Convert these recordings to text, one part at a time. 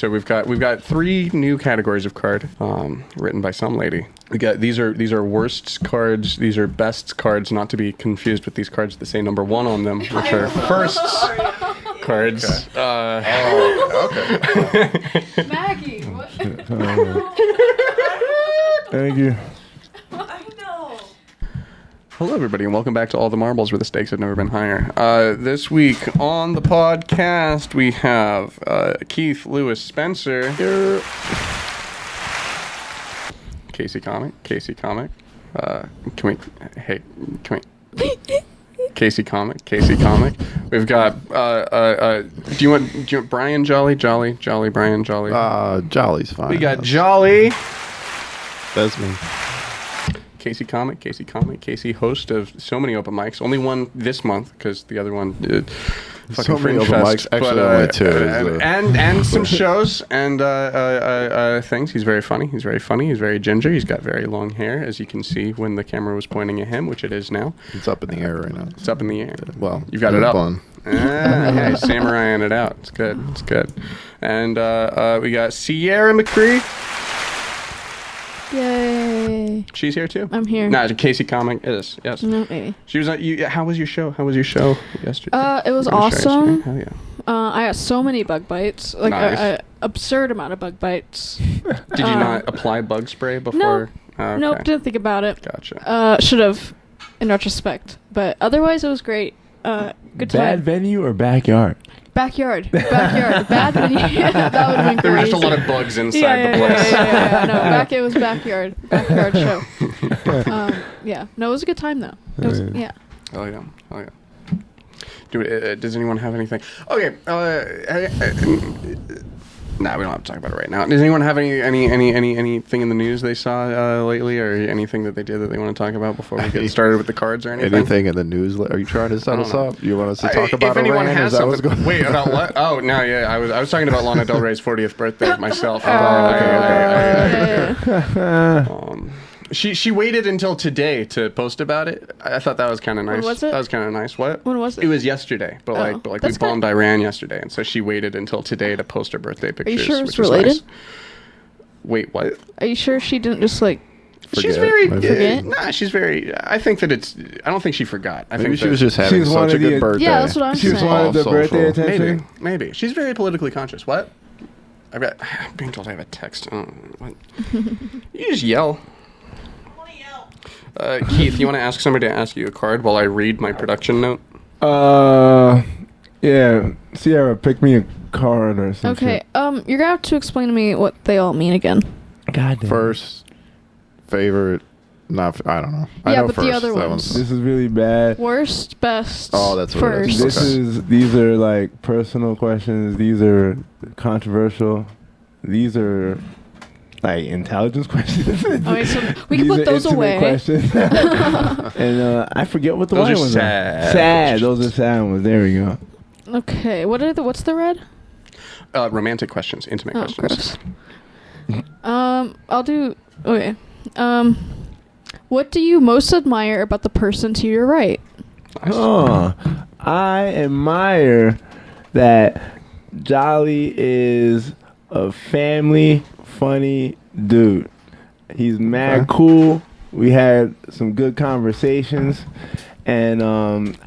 So we've got 3 new categories of card, written by some lady. We got these are worst cards. These are best cards, not to be confused with these cards that say number 1 on them, which are firsts cards. Okay. Maggie, what? Thank you. I know. Hello, everybody, and welcome back to All the Marbles, where the stakes have never been higher. This week on the podcast, we have Keith, Lewis, Spencer, Casey Comic. Casey Comic. We've got. Do you want Brian Jolly? Brian Jolly. Jolly's fine. We got Jolly. That's me. Casey Comic, Casey, host of so many open mics. Only one this month because the other one fucking so many Fringe open Fest. mics. Actually, only 2. And some shows and things. He's very funny. He's very ginger. He's got very long hair, as you can see when the camera was pointing at him, which it is now. It's up in the air right now. It's up in the air. Well, you've got it up. Yeah, he's samuraiing it out. It's good. And we got Sierra McCree. Yay. She's here too. I'm here. Nah, Casey Comic is. Yes. No, maybe. She was on. How was your show? Yesterday? It was awesome. Hell yeah. I got so many bug bites, like Nice. absurd amount of bug bites. Did you not apply bug spray before? No. Okay. Nope, didn't think about it. Gotcha. Should have, in retrospect. But otherwise, it was great. Good time. Bad venue or backyard? Backyard. Bad venue. That would have been There were just a crazy. lot of bugs inside the place. Yeah. No, it was backyard show. Yeah. No, it was a good time though. It was, yeah. Oh yeah. Does anyone have anything? Okay. Nah, we don't have to talk about it right now. Does anyone have anything in the news they saw lately, or anything that they did that they want to talk about before we get started with the cards or anything? Anything in the news? Are you trying to set us up? You want us to talk about if anyone Iran? has Is that what's something? going? Wait, about what? Oh no, yeah, I was talking about Lana Del Rey's 40th birthday myself. She waited until today to post about it. I thought that was kind of nice. When was it? That was kind of nice. What? When was it? It was yesterday, but we That's bombed good. Iran yesterday, and so she waited until today to post her birthday pictures. Are you sure it's which is related? nice. Wait, what? Are you sure she didn't just like? She's Forget. very. Forget? Nah, she's very. I think that it's. I don't think she forgot. I Maybe think she was just She having was such a one of good the- birthday. Yeah, that's what I'm She was saying. one of the All birthday social. attention. Maybe she's very politically conscious. What? I'm being told I have a text. Oh, what? You just yell. Keith, you want to ask somebody to ask you a card while I read my production note? Yeah. Sierra, pick me a card or something. Okay. You're gonna have to explain to me what they all mean again. God damn. First, favorite, I don't know. I Yeah, know but the first. other That ones. This is really bad. Worst, best. Oh, that's what it is. first. These are like personal questions. These are controversial. These are like intelligence questions. Okay, so we can These put are those intimate away. questions. And I forget what the Those white are ones sad are. Sad. questions. Those are sad ones. There we go. Okay. What's the red? Romantic questions, intimate Oh, questions. gross. I'll do. Okay. What do you most admire about the person to your right? Nice. Oh, I admire that Jolly is a family funny dude. He's mad cool. We had some good conversations, and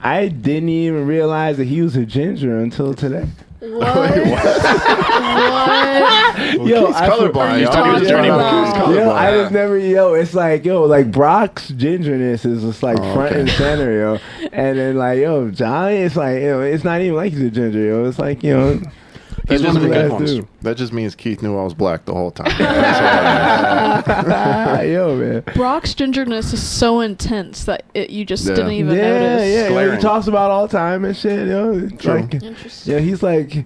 I didn't even realize that he was a ginger until today. What? What? What? Yo, He's I colorblind. You thought he was dirty blonde. Yo, I just never, it's like, like Brock's gingerness is just like front and center, yo. And then like, Johnny, it's like, it's not even like he's a ginger, yo. It's like, He's one of the good ones. That just means Keith knew I was black the whole time. Yo, man. Brock's gingerness is so intense that you just didn't even Yeah, notice. yeah. Glaring. He talks about all the time and shit, yo. It's True. like, Interesting. yeah, he's like,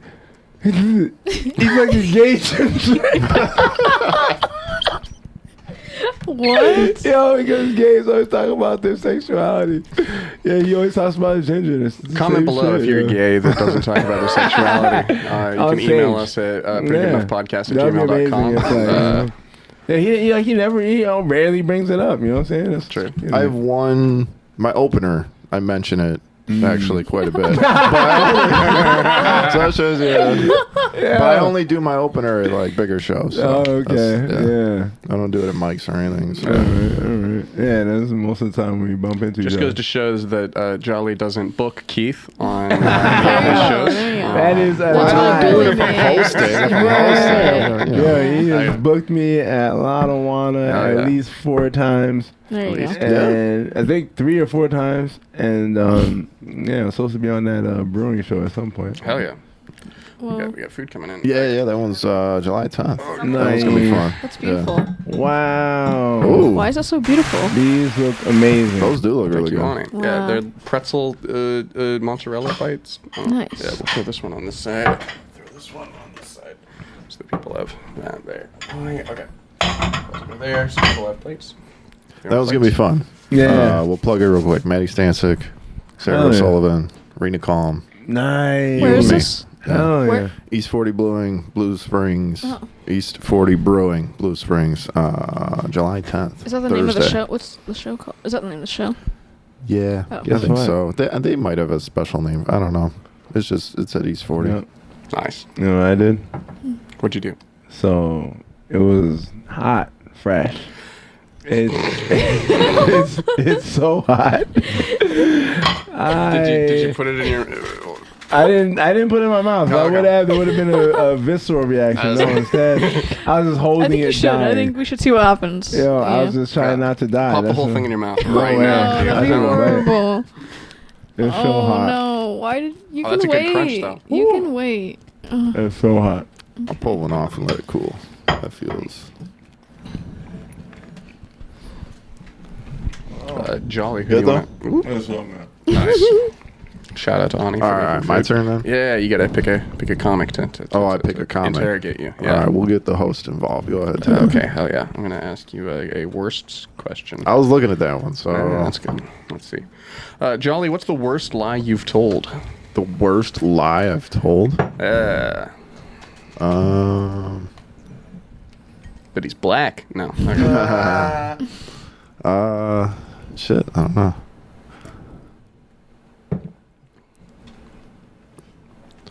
he's like a gay ginger. What? Yo, because gays always talk about their sexuality. Yeah, he always talks about his gingerness. It's the Comment same below shit, if you're yo. gay that doesn't talk about their sexuality. You On can email stage. us at prettygoodenoughpodcast@gmail.com. That'd be amazing. Yeah, he never, rarely brings it up. You know what I'm saying? That's True. I have one, my opener, I mention it actually quite a bit. So that shows you. But I only do my opener at like bigger shows. So Yeah. I don't do it at mics or anything. So. All right. Yeah, that's most of the time when you bump into Just each goes other. to shows that Jolly doesn't book Keith on his There you shows. go, there you go. That is a That's lie. my bully If I'm man. hosting, Yeah, he I- has booked me at Lotawana Oh, at yeah. least 4 times. There you At least. go. And I think 3 or 4 times. And I'm supposed to be on that brewing show at some point. Hell yeah. Well, We got food coming in. Yeah, that one's July 10th. That one's Nice. gonna be fun. that's beautiful. Wow. Ooh. Why is that so beautiful? These look amazing. Those do look really Thank you, good. Lonnie. Wow. Yeah, they're pretzel mozzarella bites. Nice. Yeah, we'll throw this one on this side. Throw this one on this side. So that people have that there. Okay. Over there, so people have plates. That was gonna be fun. Yeah. We'll plug it real quick. Maddie Stancic, Sarah Oh, yeah. Sullivan, Rena Calm, Nice. Where is me. this? Oh, yeah. Where- East 40 Brewing, Blue Springs. Oh. East 40 Brewing, Blue Springs, July 10th. Is that the name of the Thursday. show? What's the show called? Is that the name of the show? Yeah, Oh. I Guess think what? so. They might have a special name. I don't know. It's at East 40. Yep. Nice. You know what I did? What'd you do? So it was hot, fresh. It's so hot. Did you put it in your? I didn't put it in my mouth. Oh, I okay. would have. There would have been a visceral reaction. No, instead, I was just holding I think you it should. down. I think we should see what happens. Yo, I was Yeah. just trying not to die. Pop the That's whole a- thing in your mouth No right way. now. Oh, Yeah, that'd be I know, right? horrible. It's so Oh hot. no! Why did you Oh, can that's a wait? good crunch, though. You can wait. It's so hot. I'll pull one off and let it cool. That feels. Jolly. Who Good do you wanna- It's so good. Nice. Shout out to Ani. All right, my turn then. Yeah, you gotta pick a comic to I pick a comic. interrogate you. All Yeah. right, we'll get the host involved. Go ahead. Ted. Okay. Hell yeah. I'm gonna ask you a worst question. I was looking at that one, so Yeah, that's good. Let's see. Jolly, what's the worst lie you've told? the worst lie I've told. But he's black. No. Okay. Shit, I don't know.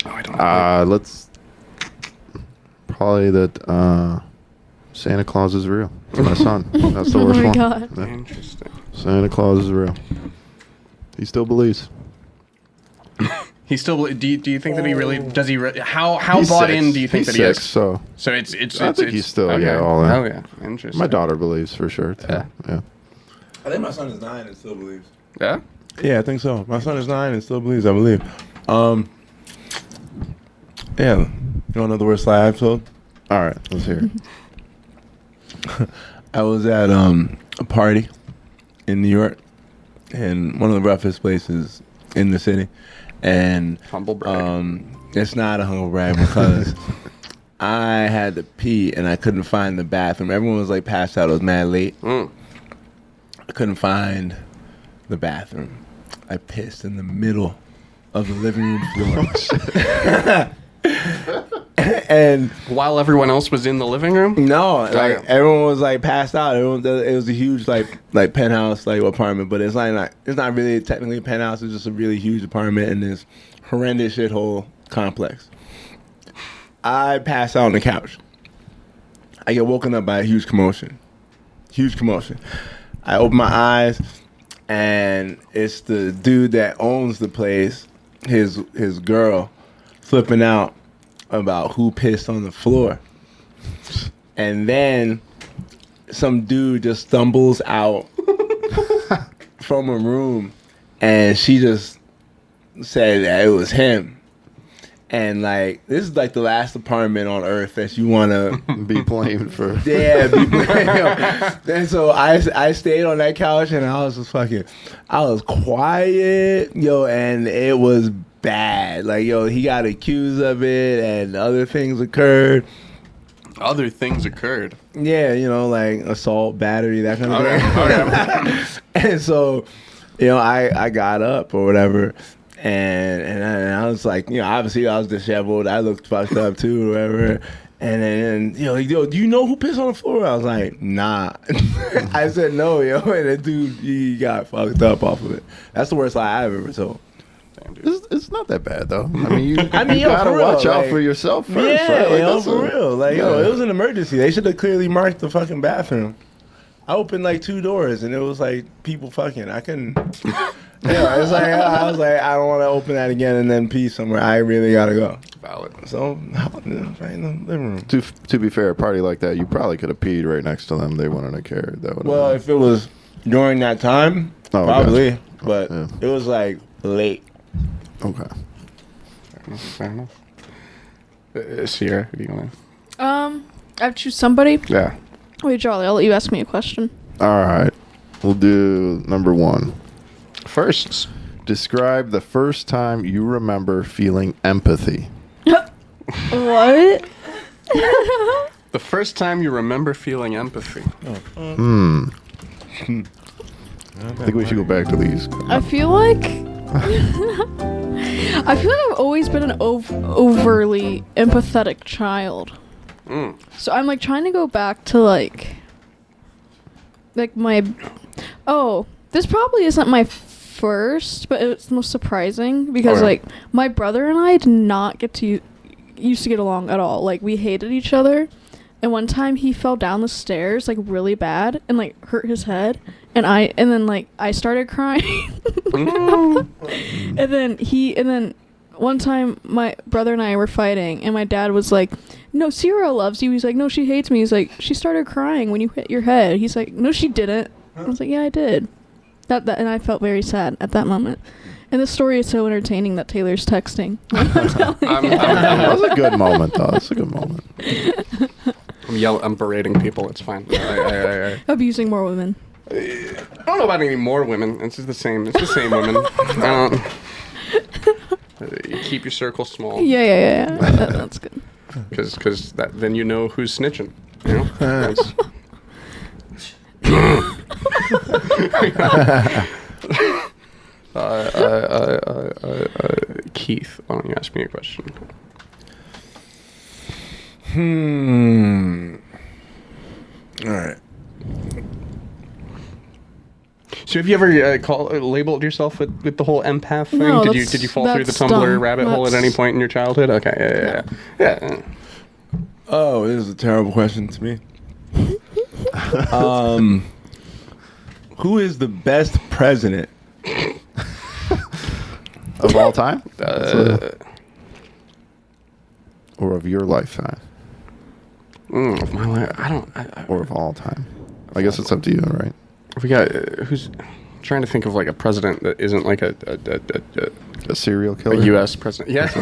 Oh, I don't know. Let's probably that Santa Claus is real to my son. That's the Oh worst my one. God. Yeah. Interesting. Santa Claus is real. He still believes. He still. Do you think that he really does? He how He's bought 6. in do you think He's that he 6, is? So So it's. I think he's still, yeah, all in. Oh yeah, interesting. my daughter believes for sure. Too. Yeah. Yeah. I think my son is 9 and still believes. Yeah. Yeah, I think so. My son is 9 and still believes. I believe. Yeah. You want to know the worst lie I've told? All right, let's hear it. I was at a party in New York, and one of the roughest places in the city, and Humble brag. it's not a humble brag because I had to pee and I couldn't find the bathroom. Everyone was like passed out. It was mad late. Mm. I couldn't find the bathroom. I pissed in the middle of the living room floor. And While everyone else was in the living room. no, like Damn. everyone was like passed out. It was a huge like penthouse like apartment, but it's not really technically a penthouse. It's just a really huge apartment in this horrendous shithole complex. I pass out on the couch. I get woken up by a huge commotion. Huge commotion. I open my eyes, and it's the dude that owns the place, his girl, flipping out about who pissed on the floor. And then some dude just stumbles out from a room, and she just said that it was him. And like, this is like the last apartment on earth that you want to Be blamed for. yeah, and so I stayed on that couch and I was quiet, and it was bad. Like, he got accused of it and other things occurred. Other things occurred. Yeah, like assault, battery, that kind of Okay. thing. And so, I got up or whatever. And I was like, obviously I was disheveled. I looked fucked up too, or whatever. And then, do you know who pissed on the floor? I was like, nah. I said no, And the dude, he got fucked up off of it. That's the worst lie I've ever told. can't do it. It's not that bad though. I mean, you, I mean, you yo, gotta for real, watch out like- for yourself first, Yeah, right? Like, yo, that's for real. Like, yo, yeah. it was an emergency. They should have clearly marked the fucking bathroom. I opened like 2 doors and it was like people fucking. I couldn't. Yeah, it's like I was like, I don't want to open that again and then pee somewhere. I really gotta go. Valid. So, right in the living room. To be fair, a party like that, you probably could have peed right next to them. They wouldn't have cared. That would. Well, if it was during that time, Oh, probably. gotcha. But Yeah. it was like late. Okay. Fair enough. Sierra, who do you want I have to choose somebody. to? Yeah. Wait, Charlie, I'll let you ask me a question. All right. We'll do number 1. First. Describe the first time you remember feeling empathy. What? The first time you remember feeling empathy. I think we should go back to these. I feel like I've always been an overly empathetic child. So I'm like trying to go back to like my this probably isn't my first, but it's most surprising because Okay. like my brother and I did not used to get along at all. Like we hated each other. And one time he fell down the stairs like really bad and like hurt his head and then like I started crying. and then one time my brother and I were fighting and my dad was like, "No, Sierra loves you." He's like, "No, she hates me." He's like, "She started crying when you hit your head." He's like, "No, she didn't." I was like, "Yeah, I did." That and I felt very sad at that moment. And the story is so entertaining that Taylor's texting. I'm telling you. That was a good moment, though. It's a good moment. I'm berating people. It's fine. I Abusing more women. don't know about any more women. It's just the same. It's the same women. You keep your circle small. Yeah. That's good. Because then you know who's snitching. You know. That's- Keith, why don't you ask me a question? All right. So have you ever labeled yourself with the whole empath thing? No, did you fall through the that's Tumblr dumb. rabbit hole at any point in your childhood? Okay, yeah. Oh, this is a terrible question to me. Who is the best president? Of all time? Or of your lifetime? Of my life, Or of all time? I guess it's up to you, right? We got who's trying to think of like a president that isn't like a serial killer? U.S. president. Yes.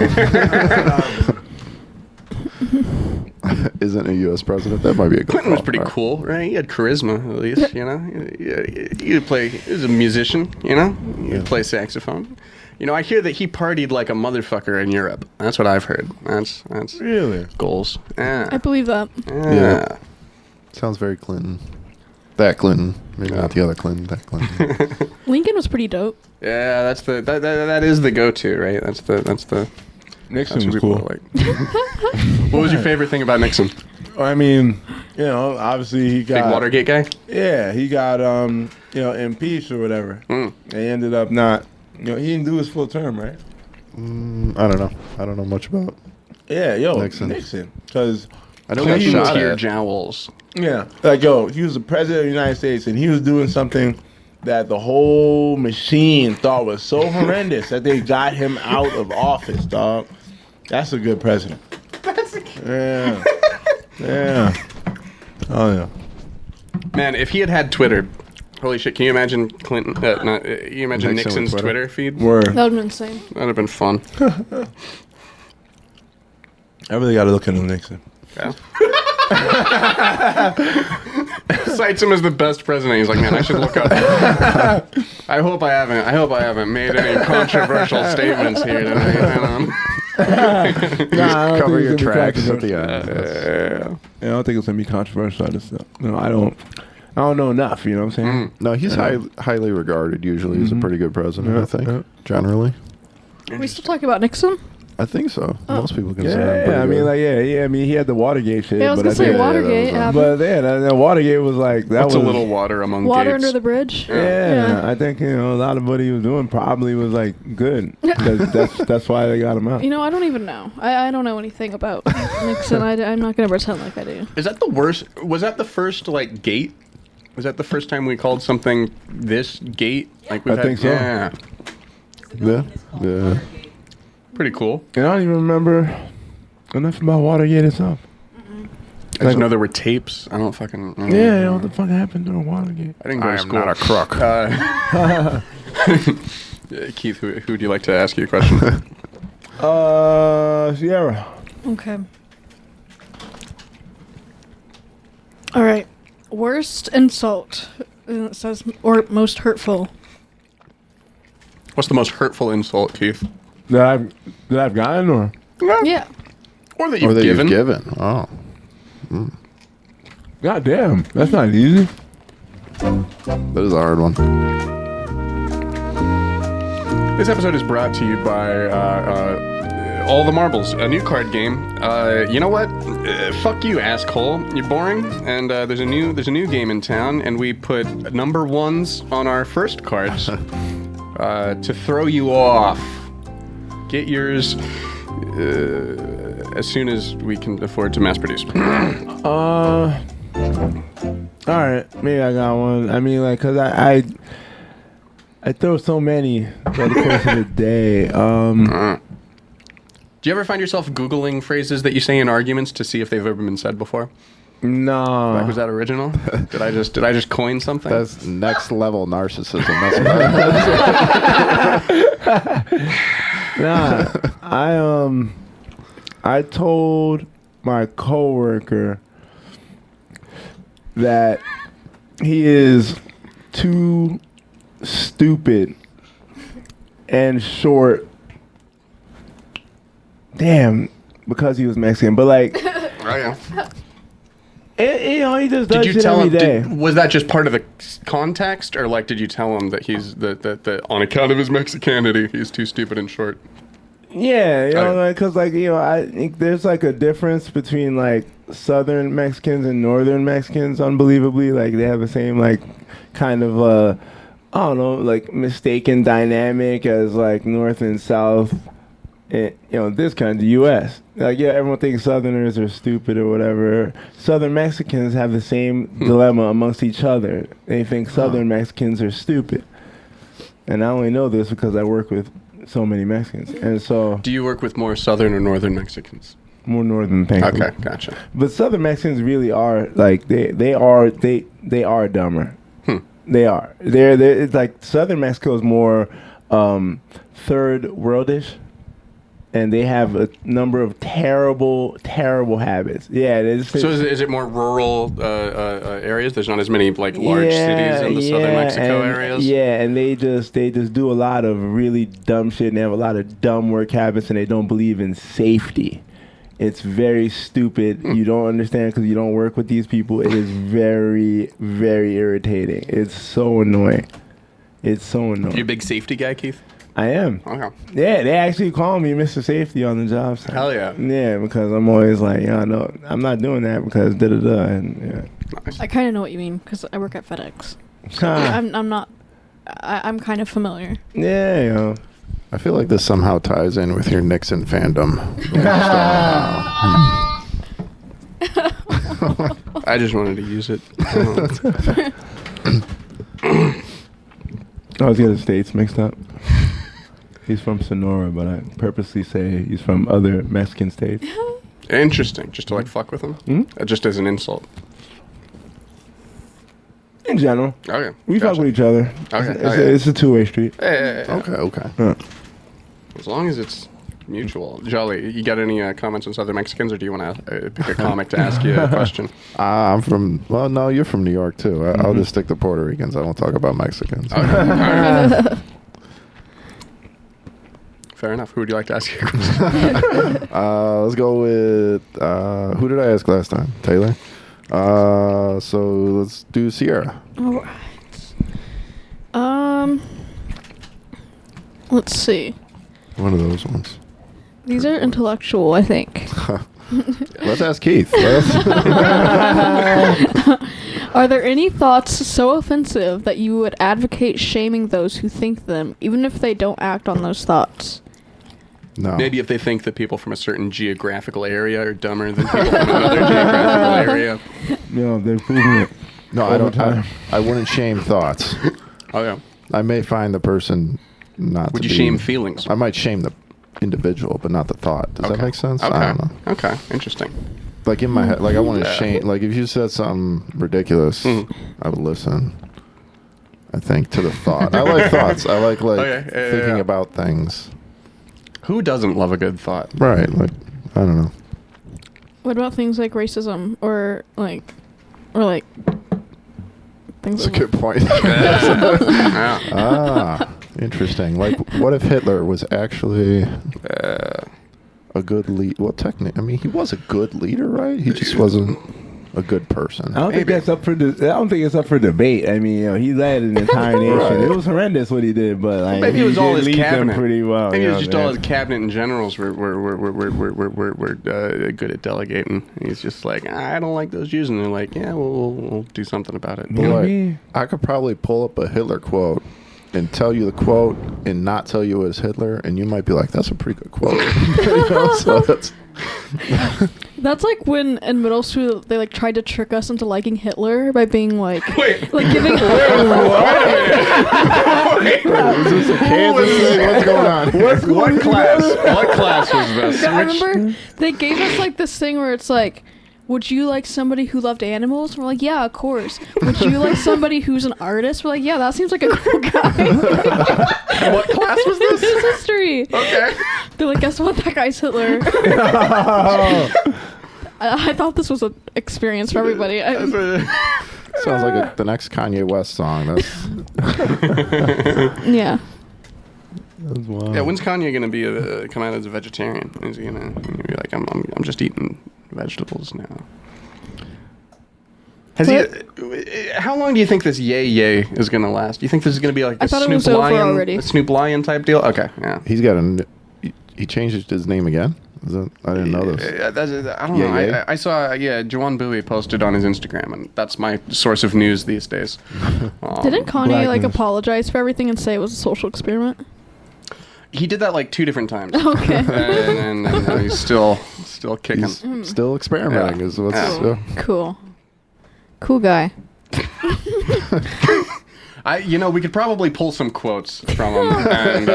Isn't a U.S. president? That might be a good Clinton was call, pretty right? cool, right? He had charisma, at least, you know. He could play. He was a musician, you know. He could play saxophone. You know, I hear that he partied like a motherfucker in Europe. That's what I've heard. That's Really? goals. Yeah. I believe that. Yeah. Sounds very Clinton. That Clinton. Maybe not the other Clinton. That Clinton. Lincoln was pretty dope. Yeah, that's that is the go-to, right? That's Nixon what was people cool. are like. What was your favorite thing about Nixon? I mean, you know, obviously he got Big Watergate guy? Yeah, he got impeached or whatever. They ended up not. You know, he didn't do his full term, right? I don't know. I don't know much about. Yeah, yo, Nixon. because I know he got Clean shot tear at. jowls. yeah, like yo, he was the president of the United States, and he was doing something that the whole machine thought was so horrendous that they got him out of office, dog. That's a good president. Yeah. Oh yeah. Man, if he had Twitter, holy shit! Can you imagine Clinton? You imagine Nixon with Nixon's Twitter? Twitter feed? Word. That would have been insane. That'd have been fun. I really got to look into Nixon. Yeah. Cites him as the best president. He's like, man, I should look up. I hope I haven't made any controversial statements here tonight. Cover your tracks at the end. I don't think it's gonna be controversial. I just, I don't know enough. You know what I'm saying? No, he's highly regarded. Usually, he's a pretty good president. I think generally. Are we still talking about Nixon? I think so. Oh. Most people consider him Yeah, pretty I mean, good. like, I mean, he had the Watergate shit. Yeah, I was but gonna say think- Watergate. that was, happened. But yeah, that Watergate was like that What's was a little water among Water gates? under the bridge. Yeah, I think a lot of what he was doing probably was like good. That's why they got him out. You know, I don't even know. I don't know anything about Nixon. I'm not gonna pretend like I do. Is that the worst? Was that the first like gate? Was that the first time we called something this gate? Like we've I think so. Yeah, Yeah. pretty cool. And I don't even remember enough about Watergate itself. I just know there were tapes. I don't fucking. Yeah, what the fuck happened during Watergate? I didn't go I to am school. not a crook. Keith, who would you like to ask you a question? Sierra. Okay. All right. Worst insult. It says or most hurtful. What's the most hurtful insult, Keith? That I've gotten or Yeah. Or that Or you've that given? you've given. Oh. God damn, that's not easy. That is a hard one. This episode is brought to you by All the Marbles, a new card game. You know what? Fuck you, asshole. You're boring. And there's a new game in town, and we put number ones on our first cards to throw you off. Get yours as soon as we can afford to mass produce. All right, maybe I got one. I mean, like, cause I throw so many throughout the course of the day. Do you ever find yourself Googling phrases that you say in arguments to see if they've ever been said before? No. Like, was that original? Did I just coin something? That's next level narcissism. That's what Nah, I told my coworker that he is too stupid and short. Damn, because he was Mexican, but like, Oh, yeah. he just does Did you shit tell every him? day. Was that just part of the context, or like, did you tell him that he's that on account of his Mexicanity, he's too stupid and short? Yeah, you know, Okay. like, cause like, you know, I think there's like a difference between like Southern Mexicans and Northern Mexicans. Unbelievably, like they have the same like kind of I don't know, like mistaken dynamic as like North and South. In, you know, this kind of the U.S. Like, yeah, everyone thinks Southerners are stupid or whatever. Southern Mexicans have the same dilemma amongst each other. They think Southern Mexicans are stupid, and I only know this because I work with so many Mexicans, and so Do you work with more Southern or Northern Mexicans? more northern, thankfully. Okay, gotcha. But Southern Mexicans really are like they are dumber. They are. They're it's like Southern Mexico is more third worldish, and they have a number of terrible habits. Yeah, So is it more rural areas? There's not as many like large cities in the Southern Mexico and, areas. Yeah, and they just do a lot of really dumb shit, and they have a lot of dumb work habits, and they don't believe in safety. It's very stupid. You don't understand because you don't work with these people. It is very, very irritating. It's so annoying. It's so annoying. You a big safety guy, Keith? I am. Okay. Yeah, they actually call me Mr. Safety on the job site. Hell yeah. Yeah, because I'm always like, yeah, no, I'm not doing that because da da da. And yeah. Nice. I kind of know what you mean because I work at FedEx. Ah, I'm not. I'm kind of familiar. yeah, you know. I feel like this somehow ties in with your Nixon fandom. I just wanted to use it. I always get the states mixed up. He's from Sonora, but I purposely say he's from other Mexican states. Interesting. Just to like fuck with him? Just as an insult. In general, Okay. we fuck gotcha. with each other. Okay, It's, okay. it's a two-way street. Hey. Okay. As long as it's mutual. Jolly, you got any comments on Southern Mexicans, or do you want to pick a comic to ask you a question? I'm from, well, no, you're from New York, too. I'll just stick to Puerto Ricans. I won't talk about Mexicans. Okay. All right. Fair enough. Who would you like to ask your question? Let's go with, who did I ask last time? Taylor? So let's do Sierra. All right. Let's see. One of those ones. These are intellectual, I think. Let's ask Keith. Are there any thoughts so offensive that you would advocate shaming those who think them, even if they don't act on those thoughts? No. Maybe if they think that people from a certain geographical area are dumber than people from another geographical area. No, they're proving it. No, I don't. I wouldn't shame thoughts. Oh yeah. I may find the person not. Would to you be, shame feelings? I might shame the individual, but not the thought. Does that make sense? Okay. I don't know. Okay. Interesting. Like in my head, like I want to shame. Like if you said something ridiculous, I would listen. I think to the thought. I like thoughts. I like thinking about things. Who doesn't love a good thought? Right. Like I don't know. What about things like racism or like things That's a like good point. Yeah. Ah, interesting. Like, what if Hitler was actually a good lead? Well, technically, I mean, he was a good leader, right? He just wasn't a good person. I don't think that's up for. I don't think it's up for debate. I mean, he led an entire nation. Right. It was horrendous what he did, but like, Maybe it was all his lead them cabinet. pretty well. Maybe it was you just know, all man. his cabinet and generals were good at delegating. He's just like, I don't like those Jews, and they're like, yeah, we'll do something about it. Well, Maybe. like, I could probably pull up a Hitler quote and tell you the quote and not tell you it was Hitler, and you might be like, that's a pretty good quote. You know? So That's like when in middle school they like tried to trick us into liking Hitler by being like Wait. like giving Is this a Kansas thing? What's going on? What class? What class was this? I remember they gave us like this thing where it's like, would you like somebody who loved animals? We're like, yeah, of course. Would you like somebody who's an artist? We're like, yeah, that seems like a cool guy. What class was This this? is history. Okay. They're like, guess what? That guy's Hitler. I thought this was an experience for everybody. Sounds like the next Kanye West song. That's Yeah. Yeah, when's Kanye gonna be come out as a vegetarian? Is he gonna be like, I'm just eating vegetables now? Has he? How long do you think this yay is gonna last? Do you think this is gonna be like I a thought it Snoop was over Lion, already. a Snoop Lion type deal? Okay, yeah. he's got he changed his name again. Is that, I didn't know this. I don't know. Yeah. I saw, Juwan Bowie posted on his Instagram, and that's my source of news these days. Didn't Kanye Black like news. apologize for everything and say it was a social experiment? He did that like 2 different times. Okay. and he's still kicking. He's still experimenting. Yeah. Is what's Yeah. Cool guy. We could probably pull some quotes from him, and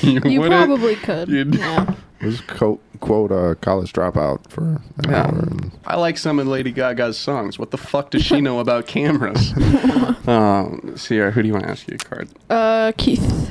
You wouldn't- probably could. you'd- Yeah. Just quote college dropout for an Yeah. hour. And I like some of Lady Gaga's songs. What the fuck does she know about cameras? Sierra, who do you want to ask you a card? Keith.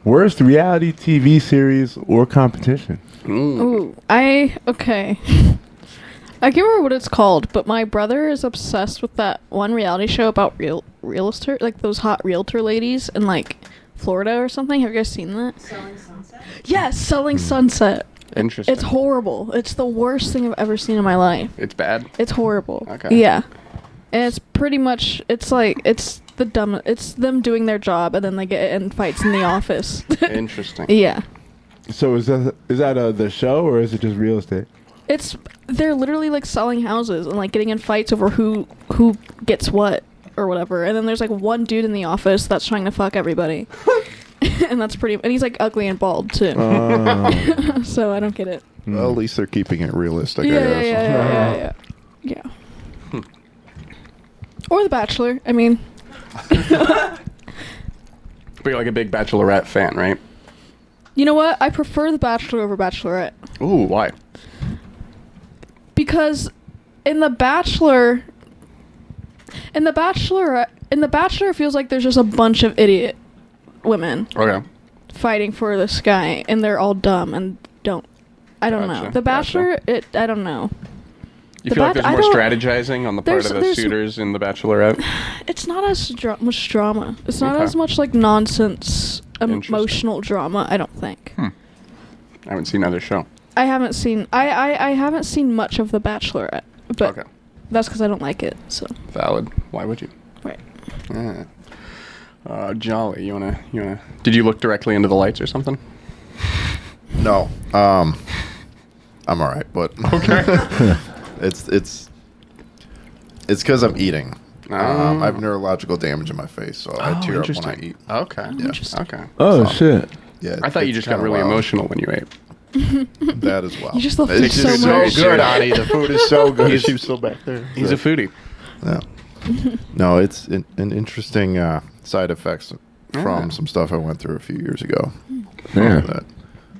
Worst reality TV series or competition? Ooh, okay. I can't remember what it's called, but my brother is obsessed with that one reality show about realtor, like those hot realtor ladies in like Florida or something. Have you guys seen that? Selling Sunset? Yes, Selling Sunset. Interesting. It's horrible. It's the worst thing I've ever seen in my life. It's bad. It's horrible. Okay. Yeah. And it's pretty much, it's like, it's them doing their job and then they get in fights in the office. Interesting. Yeah. So is that the show or is it just real estate? They're literally like selling houses and like getting in fights over who gets what or whatever. And then there's like one dude in the office that's trying to fuck everybody. And he's like ugly and bald too. So I don't get it. well, at least they're keeping it realistic. I Yeah. guess. Yeah. Or The Bachelor. I mean, But you're like a big Bachelorette fan, right? you know what? I prefer The Bachelor over Bachelorette. Ooh, why? Because in The Bachelor, it feels like there's just a bunch of idiot women Okay. fighting for this guy, and they're all dumb and I don't know. Gotcha, The Bachelor, gotcha. I don't know. You The feel like Bac- there's I more don't- strategizing on the part of the there's- suitors in The Bachelorette? It's not as much drama. It's not Okay. as much like nonsense Interesting. emotional drama, I don't think. I haven't seen either show. I haven't seen. I haven't seen much of The Bachelorette, but Okay. that's because I don't like it. So. Valid. Why would you? Right. Yeah. Jolly, you wanna? Did you look directly into the lights or something? No. I'm all right, but Okay. it's because I'm eating. Oh. I have neurological damage in my face, so I tear up when I eat. Okay. Yeah. Okay. Oh So- shit! Yeah, I thought you it's just got kinda really wild. emotional when you ate. That as well. You just love It's food just so much. so good, Ani. The food is so good. He's- She's still back there. He's a foodie. Yeah. No, it's an interesting side effects from Yeah. some stuff I went through a few years ago. Yeah. That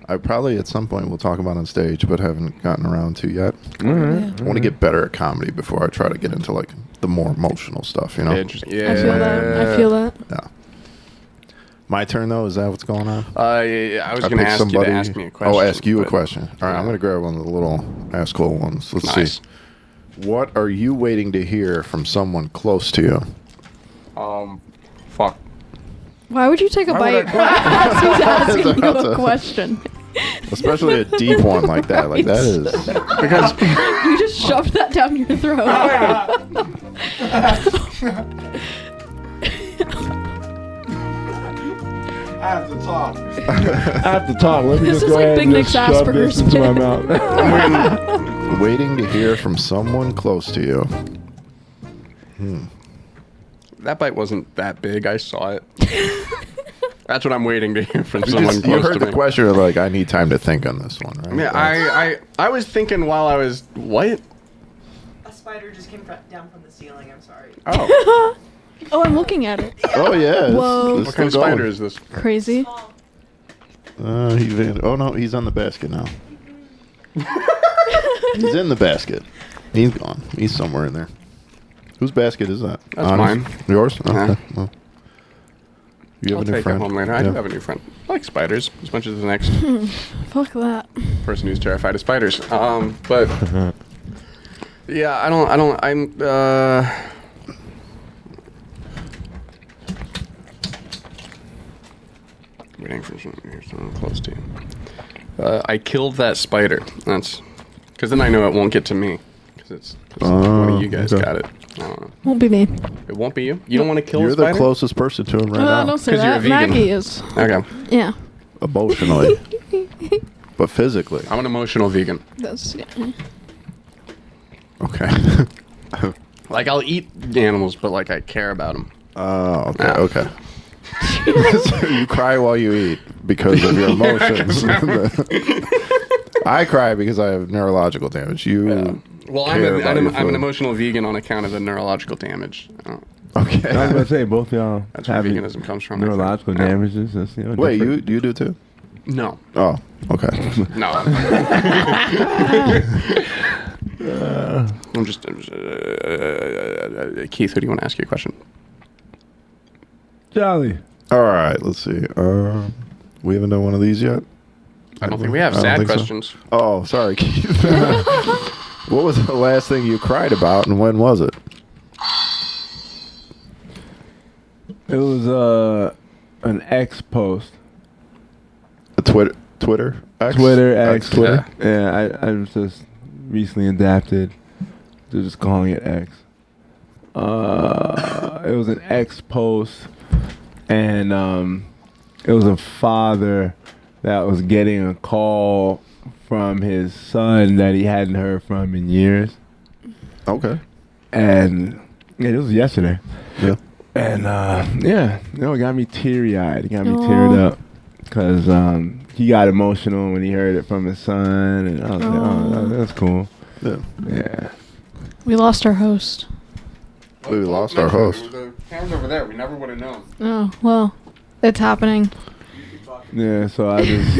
I probably at some point will talk about on stage, but haven't gotten around to yet. All right. Yeah. I want to get better at comedy before I try to get into like the more emotional stuff. You know. Interesting. Yeah. I feel that. I feel that. Yeah. My turn though. Is that what's going on? Yeah, I was going to picked ask you to ask me a question. Oh, ask you a but- question. All right, I'm going to grab one of the little ask cool ones. Let's Nice. see. What are you waiting to hear from someone close to you? Fuck. Why would you take a Why would bite as he's asking you That's a a- question? Especially a deep one like that. Like that is. Because You just shoved that down your throat. I have to talk. Let me This just is go like ahead Big and Nick's just shove Asperger's this into my pit. mouth. Waiting to hear from someone close to you. that bite wasn't that big. I saw it. That's what I'm waiting to hear from You, someone just, you close heard to the me. question of like, I need time to think on this one, right? Yeah, I was thinking while I was what? A spider just came down from the ceiling. I'm sorry. Oh, Oh, I'm looking at it. Oh yeah. Whoa. It's what kind of still going. spider is this? Crazy. Small. Oh no, he's on the basket now. He's in the basket. He's gone. He's somewhere in there. Whose basket is that? That's Honest? mine. Yours? Yeah. Okay. Well, you have I'll a new take friend. it home later. I Yeah. do have a new friend. I like spiders as much as the next Fuck that. person who's terrified of spiders. But yeah, I'm waiting for someone close to you. I killed that spider. That's because then I know it won't get to me. Because one of you guys okay. got it. I don't know. Won't be me. It won't be you. You don't want to kill You're a spider. the closest person to him right now. Don't say 'Cause you're a that. vegan. Maggie is. Okay, Yeah. Emotionally, but physically. I'm an emotional vegan. That's. Yeah. Okay. Like I'll eat animals, but like I care about them. Oh, okay, Yeah. okay. So you cry while you eat because of your emotions. I cry because I have neurological damage. You. Well, I'm care about your I'm an food. emotional vegan on account of the neurological damage. I don't- Okay. I was gonna say both y'all That's where have veganism comes from. I think. neurological Yeah. damages. That's, Wait, different. you do too? No, Oh, okay. no. I'm just. Keith, who do you want to ask you a question? Jolly. All right, let's see. We haven't done one of these yet. I don't think we have I don't sad think so. questions. Oh, sorry, Keith. What was the last thing you cried about, and when was it? It was an X post. A Twitter, X? Twitter, X. Twitter. Yeah, I was just recently adapted to just calling it X. It was an X post, and it was a father that was getting a call from his son that he hadn't heard from in years, Okay. and yeah, it was yesterday. Yeah. And yeah, it got me teary-eyed. It got me Aw. teared up because he got emotional when he heard it from his son, and I was like, Aw. oh, that's cool. Yeah. Yeah. We lost our host. We lost our host. The hands over there. We never would have known. Oh well, it's happening. Yeah, so I just,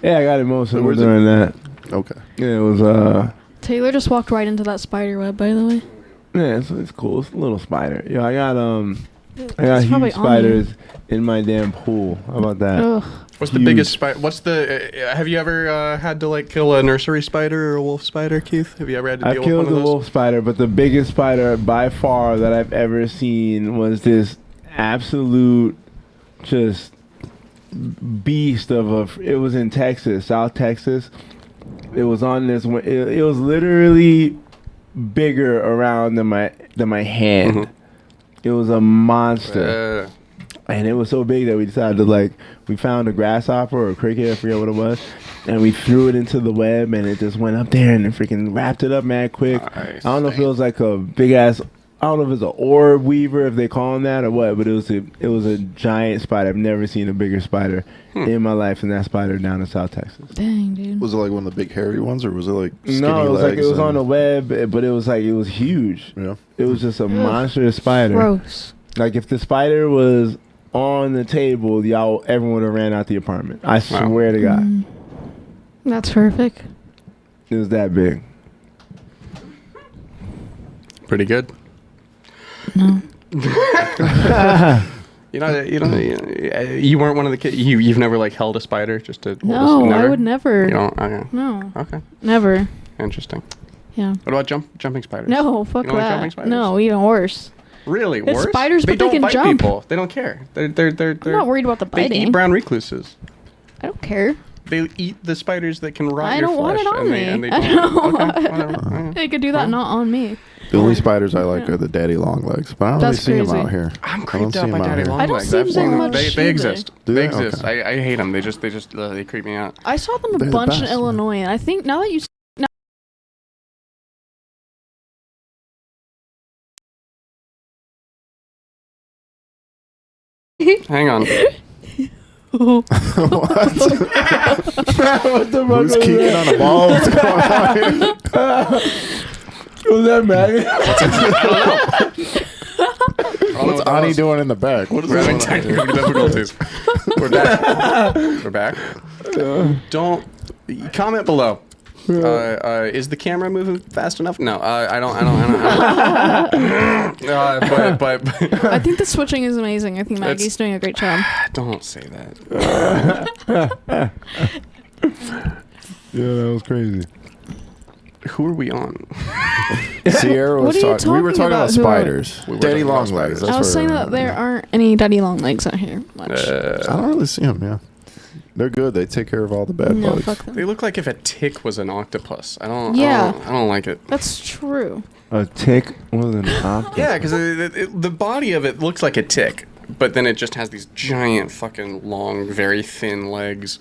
yeah, I got emotional Where's it? during that. Okay. Yeah, it was, Taylor just walked right into that spider web. By the way. yeah, it's cool. It's a little spider. Yo, I got It's probably huge on spiders in my damn pool. How about that? Ugh. What's the Huge. biggest spider? What's the? Have you ever had to like kill a nursery spider or a wolf spider, Keith? Have you ever had to I deal killed with one the of those? wolf spider, but the biggest spider by far that I've ever seen was this absolute just beast of a. It was in Texas, South Texas, It was on this one. It was literally bigger around than my hand. Mhm. It was a monster. And it was so big that we decided to we found a grasshopper or a cricket, I forget what it was, and we threw it into the web, and it just went up there and it freaking wrapped it up mad quick. Nice. I don't know if it was like a big ass. I don't know if it's an orb weaver, if they call them that or what, but it was a giant spider. I've never seen a bigger spider in my life than that spider down in South Texas. Dang, dude. Was it like one of the big hairy ones, or was it like skinny No, it was legs? it was on the web, but it was huge. Yeah. It was just a monstrous spider. Gross. Like if the spider was on the table, everyone would have ran out the apartment. I swear to God. That's horrific. It was that big. Pretty good. No. You weren't one of the kids. You've never held a spider just to. No, never? I would never. You don't. Okay. No. Okay. Never. Interesting. Yeah. What about jumping spiders? No, fuck You don't like jumping that. spiders? No, even worse. Really? It's Worse? spiders, they but they don't can bite jump. people. They don't care. They're I'm not worried about the They biting. eat brown recluses. I don't care. They eat the spiders that can rot I your don't want flesh. it on and me. They, and they I don't. don't Okay, want- whatever. Okay. They could do that, not on me. The only spiders I like are the daddy long legs, but I don't That's really see them crazy. out here. I'm I don't creeped see out by 'em out daddy here. long I don't legs. see them so much They either. exist. Do They they? exist. Okay. I hate them. They just they creep me out. I saw them a They're the bunch best, in man. Illinois, and I think now that you Hang on. What? What the fuck Who's was kicking that? on the ball? What's going on here? Was that Maggie? What's Ani doing in the back? What is We're having going on here? technical difficulties. We're back. We're back. Don't comment below. Is the camera moving fast enough? No, I don't. But Uh, I think the switching is amazing. I think Maggie's doing a great job. don't say that. Yeah, that was crazy. Who are we on? Sierra What was are you talking. We were talking talking about about? Who are- spiders. We were Daddy talking about long spiders. legs. That's I was where saying we're that at. there aren't any daddy long legs out here much. I don't really see them. Yeah, they're good. They take care of all the bad no, bugs. fuck them. They look like if a tick was an octopus. I don't like it. That's true. A tick was an octopus. Yeah, because the body of it looks like a tick, but then it just has these giant fucking long, very thin legs.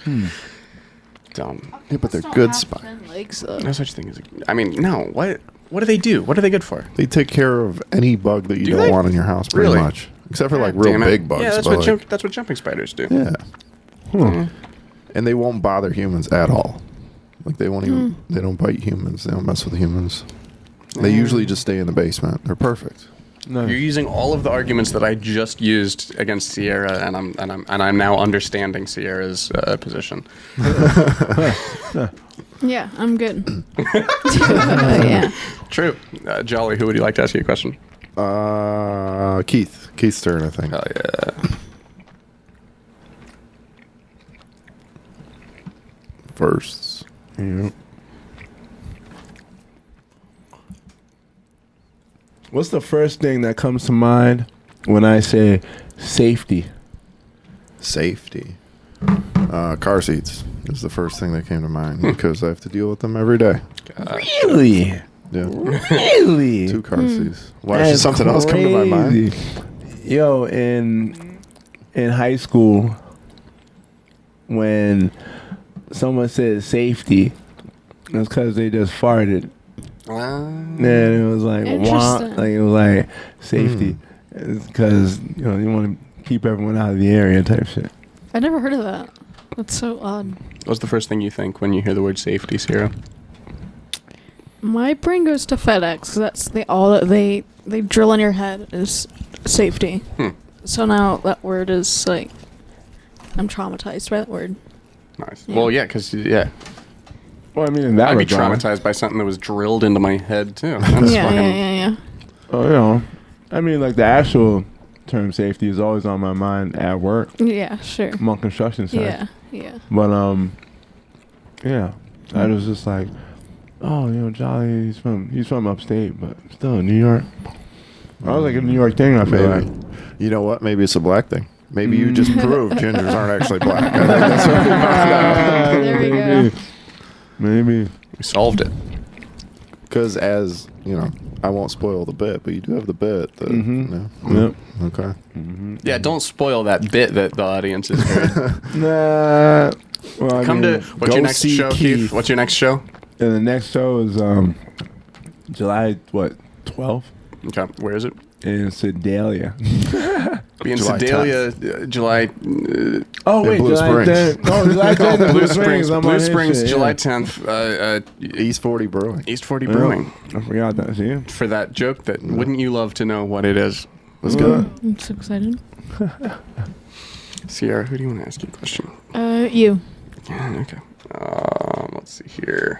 Dumb. Yeah, but they're good spiders. Legs, No such thing as no. What do they do? What are they good for? They take care of any bug that you Do don't they? want in your house, pretty Really? much, except for like God real damn it. big bugs. Yeah, that's but, what like, that's what jumping spiders do. Yeah. And they won't bother humans at all. Like they won't even. They don't bite humans. They don't mess with humans. They usually just stay in the basement. They're perfect. You're using all of the arguments that I just used against Sierra, and I'm now understanding Sierra's position. Yeah, I'm good. Yeah. True. Jolly, who would you like to ask you a question? Keith. Keith's turn, I think. Oh yeah. Firsts. Yep. What's the first thing that comes to mind when I say safety? Safety. Car seats is the first thing that came to mind because I have to deal with them every day. Really? Yeah. Really? 2 car seats. Why should something else come to my mind? Yo, in high school, when someone said safety, it's because they just farted. And it was like, wah, Interesting. like it was like safety. It's because you want to keep everyone out of the area type shit. I never heard of that. That's so odd. What's the first thing you think when you hear the word safety, Sierra? My brain goes to FedEx 'cause that's all that they drill in your head is safety. So now that word is like, I'm traumatized by that word. Nice. Yeah. Well, yeah, because Well, I mean, in that I'd be regard. traumatized by something that was drilled into my head too. That's Yeah, fucking, yeah. Oh, I mean, like the actual term safety is always on my mind at work. Yeah, sure. I'm on construction site. Yeah. But yeah, I was just like, oh, Jolly, he's from upstate, but still in New York. I was like a New York thing. I feel Maybe. like. You know what? Maybe it's a black thing. Maybe you just proved gingers aren't actually black. I think that's what we found out. There we go. Maybe. We solved it. Because as you know, I won't spoil the bit, but you do have the bit. That, Mm-hmm. no? Yep. Okay. Mm-hmm. Yeah, don't spoil that bit that the audience is heard. Nah. Well, I Come mean, to what's go your next see show, Keith? What's your next show? And the next show is July 12th Okay, where is it? in Sedalia. Be in July Sedalia, July. Oh wait, Blue July Springs. 10th. No, July 10th. in Blue Springs, I'm on Blue his Springs, shit, July yeah. 10th. East 40 Brewing. East 40 Yeah. Brewing. I forgot that. See? For that joke that wouldn't you love to know what it is? Let's go. I'm so excited. Sierra, who do you want to ask you a question? You. Yeah, okay. Let's see here.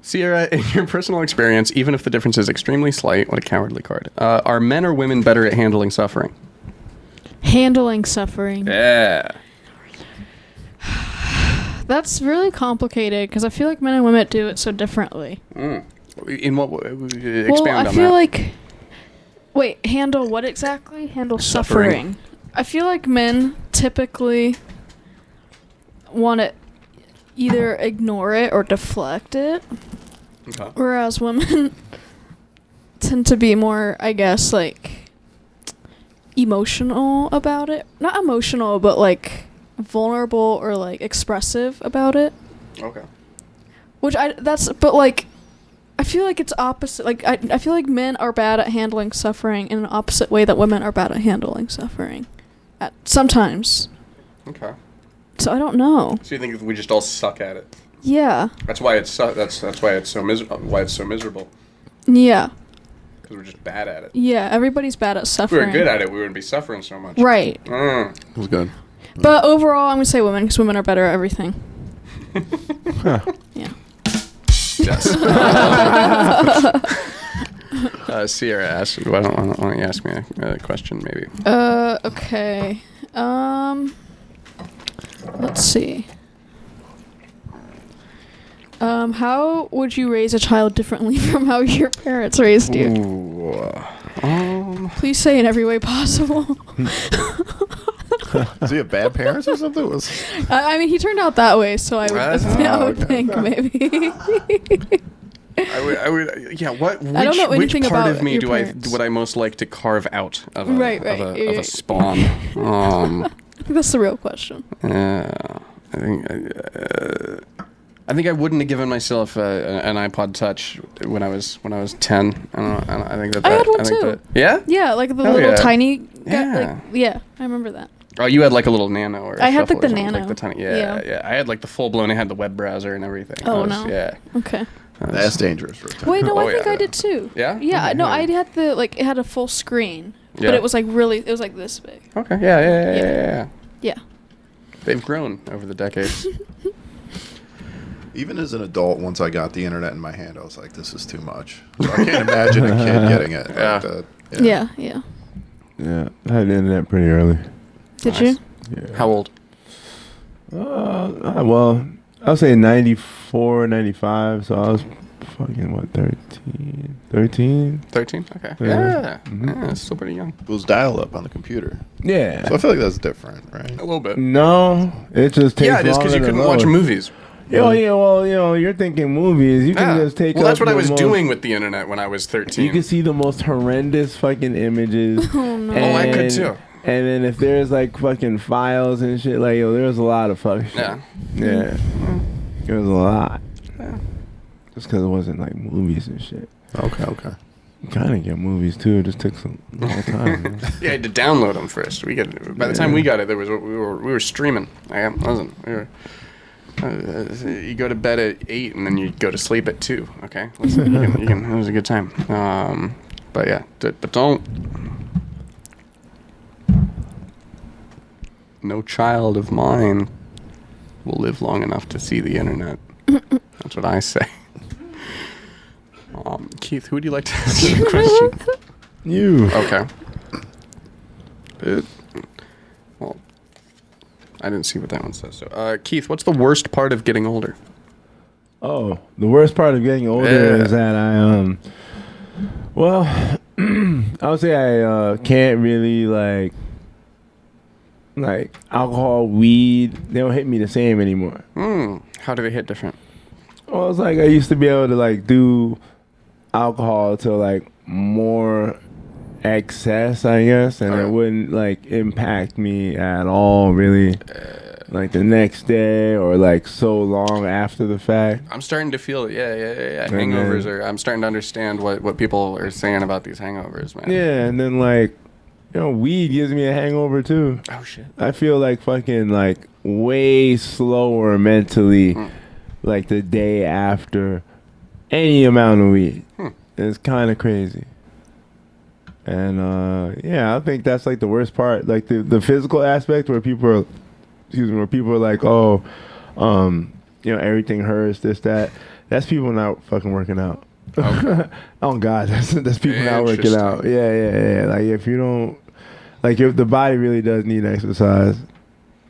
Sierra, in your personal experience, even if the difference is extremely slight, what a cowardly card. Are men or women better at handling suffering? Handling suffering. Yeah. That's really complicated because I feel like men and women do it so differently. In what way? Expand Well, I on feel that. like. Wait, handle what exactly? Handle suffering. I feel like men typically want to either ignore it or deflect it, Okay. whereas women tend to be more, I guess, like emotional about it. Not emotional, but like vulnerable or like expressive about it. Okay. But like, I feel like it's opposite. Like, I feel like men are bad at handling suffering in an opposite way that women are bad at handling suffering. Sometimes. Okay. So I don't know. So you think we just all suck at it? Yeah. That's why it's that's why it's so miserable. Yeah. Because we're just bad at it. Yeah. Everybody's bad at If we suffering. were good at it, we wouldn't be suffering so much. Right. Mm. It was good. But overall, I'm gonna say women because women are better at everything. Yeah. Yes. Sierra asked, why don't you ask me a question, maybe? Okay. Let's see. How would you raise a child differently from how your parents raised you? Ooh. Please say in every way possible. Does he have bad parents or something? I mean, he turned out that way, so I would, I would okay. think maybe. I would, yeah. I don't know which anything part about of me your parents. would I most like to carve out of a Right, of right. a spawn? I think that's the real question. I think I wouldn't have given myself an iPod Touch when I was 10. I think that. I had one think too. that- yeah. Yeah, like the Hell little yeah. tiny guy. Yeah. Yeah, I remember that. Oh, you had like a little Nano or I had, like, Shuffle or the something, Nano. Like the tiny, Yeah. yeah. I had like the full blown. It had the web browser and everything. Oh, I was- no. Yeah. Okay. That's dangerous for a time. Wait, no, Oh, I think yeah. I did too. Yeah? Yeah, Okay, no, yeah. I had the like it had a full screen, Yeah. but it was like it was like this big. Okay. Yeah. Yeah. They've grown over the decades. Even as an adult, once I got the internet in my hand, I was like, this is too much. So I can't imagine a kid getting it. Yeah. Like that. Yeah. Yeah, I had the internet pretty early. Did Nice. you? Yeah. How old? Well, I'll say 94, 95, so I was fucking, what, 13? 13? 13. Okay. Yeah. Yeah. Mhm. Yeah, it's still pretty young. It was dial up on the computer. Yeah. So I feel like that's different, right? A little bit. No, it just takes Yeah, it is because you longer to couldn't watch load. movies. Yeah, well, you're thinking movies. You can Yeah. just take Well, that's up what I the was most- doing with the internet when I was 13. You can see the most horrendous fucking images. Oh no. Oh, I could too. And then if there's like fucking files and shit, like, yo, there's a lot of fuck shit. Yeah. Yeah. There was a lot. Yeah. Just because it wasn't like movies and shit. Okay. You kind of get movies too. It just took some long time. Man. Yeah, I had to download them first. By the time we got it, we were streaming. We were. You go to bed at 8 and then you go to sleep at 2. Okay, listen, it was a good time. But yeah, but don't. No child of mine will live long enough to see the internet. That's what I say. Keith, who would you like to ask a question? You. Okay. Well, I didn't see what that one says. So, Keith, what's the worst part of getting older? Oh, the worst part of getting older Yeah. is that well, I would say I can't really like like alcohol, weed, they don't hit me the same anymore. How do they hit different? Well, it's like I used to be able to like do alcohol to like more excess, I guess, and it wouldn't like impact me at all, really. Like the next day or like so long after the fact. I'm starting to feel, hangovers are. I'm starting to understand what people are saying about these hangovers, man. Yeah, and then like, weed gives me a hangover too. Oh shit. I feel like fucking like way slower mentally, like the day after any amount of weed. It's kind of crazy. And I think that's like the worst part, like the physical aspect where people are. Where people are like, everything hurts, this, that. That's people not fucking working out. Okay. Oh God, that's people not working out. Yeah. Like if you don't, like if the body really does need exercise,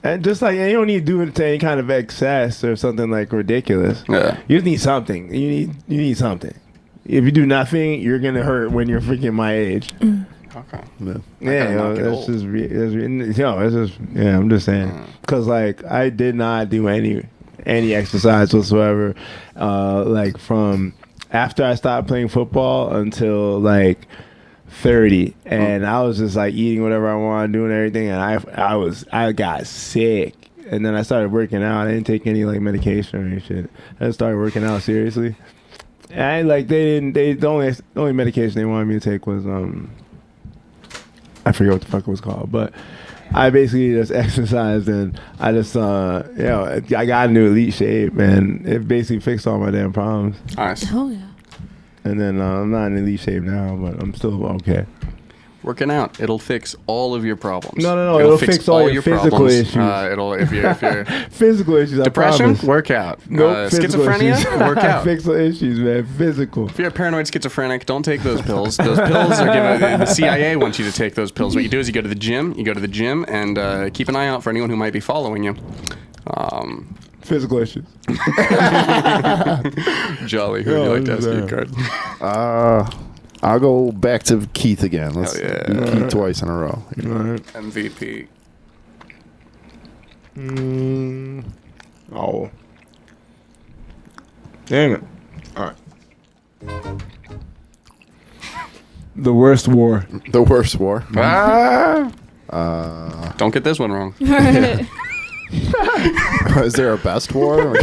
and just like you don't need to do it to any kind of excess or something like ridiculous. Yeah. You just need something. You need something. If you do nothing, you're gonna hurt when you're freaking my age. Okay. That's just, I'm just saying, because like I did not do any exercise whatsoever, like from after I stopped playing football until like 30, and I was just like eating whatever I wanted, doing everything, and I got sick, and then I started working out. I didn't take any like medication or any shit. I just started working out seriously, and like the only medication they wanted me to take was I forget what the fuck it was called, but I basically just exercised and I just, I got into elite shape and it basically fixed all my damn problems. Nice. Oh yeah. And then I'm not in elite shape now, but I'm still okay. Working out, it'll fix all of your problems. No, it'll fix all your physical problems. issues. If you're Physical issues, depression, I promise. work out. Nope, Schizophrenia, issues. work out. Physical issues, man. Physical. If you're a paranoid schizophrenic, don't take those pills. Those pills are given. The CIA wants you to take those pills. What you do is you go to the gym. And keep an eye out for anyone who might be following you. Physical issues. Jolly, who would you like to ask you a card? I'll go back to Keith again. Let's Hell yeah. do Keith twice in a row. All right. MVP. Oh. Damn it. All right. The worst war. The worst war. Don't get this one wrong. Right. Is there a best war?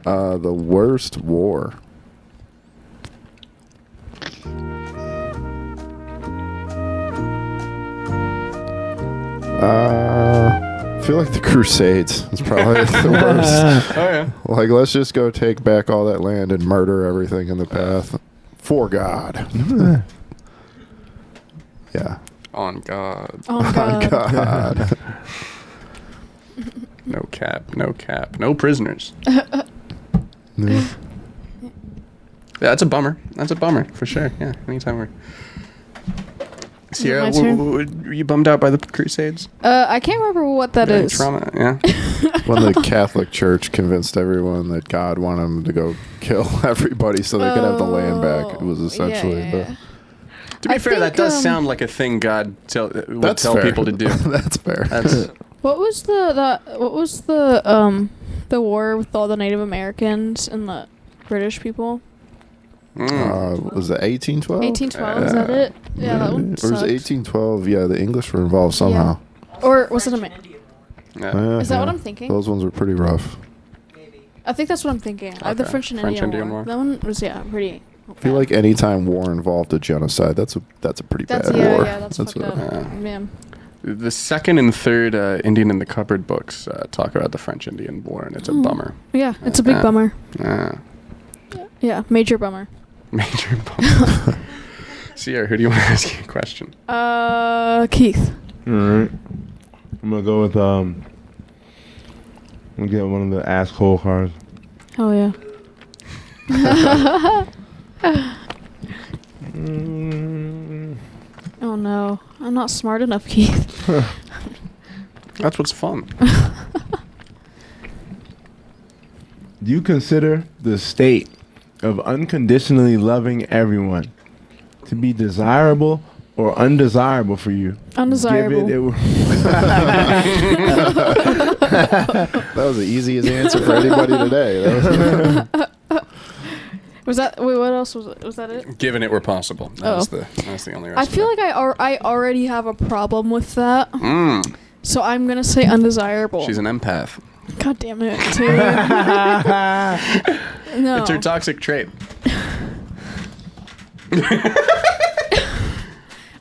The worst war. I feel like the Crusades is probably the worst. Oh yeah. Like, let's just go take back all that land and murder everything in the path for God. Yeah. On God. Oh God. God. No cap. No cap. No prisoners. Yeah. Yeah, that's a bummer. That's a bummer for sure. Yeah. Anytime we're. Sierra, my turn? were you bummed out by the Crusades? I can't remember what that is. Trauma. Yeah. When the Catholic Church convinced everyone that God wanted them to go kill everybody so they could have the land back. It was essentially yeah. To be I fair, think, that does sound like a thing God would tell fair. people to do. That's fair. That's What was the war with all the Native Americans and the British people? Was it 1812? 1812, is that it? Yeah, that one Or was sucks. it 1812? Yeah, the English were involved somehow. Or was it a... yeah. Is that what I'm thinking? Those ones were pretty rough. Maybe. I think that's what I'm thinking. The Okay. French and French Indian Indian War. War. That one was, pretty... I feel like anytime war involved a genocide, that's a pretty That's, bad yeah, war. yeah, that's fucked up. Yeah. The second and third Indian in the Cupboard books talk about the French Indian War, and it's a bummer. Yeah, it's a big Yeah. bummer. Yeah. Yeah, major bummer. Major bummer. Sierra, who do you want to ask you a question? Keith. All right. I'm gonna go with I'm gonna get one of the asshole cards. Oh, yeah. Oh, no. I'm not smart enough, Keith. That's what's fun. Do you consider the state of unconditionally loving everyone to be desirable or undesirable for you? Undesirable. That was the easiest answer for anybody today. That was- Was that? Wait, what else was it? Was that it? Given it were possible. That's the only rest I feel like I already have a problem with that. So I'm gonna say undesirable. She's an empath. God damn it, Taylor. No. It's her toxic trait.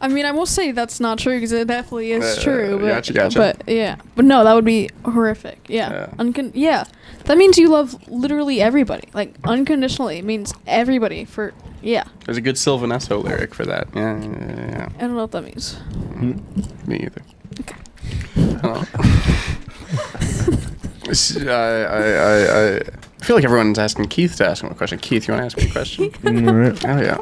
I mean, I won't say that's not true because it definitely is true. But, gotcha. But yeah, but no, that would be horrific. Yeah, yeah. That means you love literally everybody, like unconditionally. It means everybody for There's a good Sylvanesso lyric for that. Yeah. I don't know what that means. Me either. Okay. I feel like everyone's asking Keith to ask him a question. Keith, you want to ask me a question? All right. Oh yeah.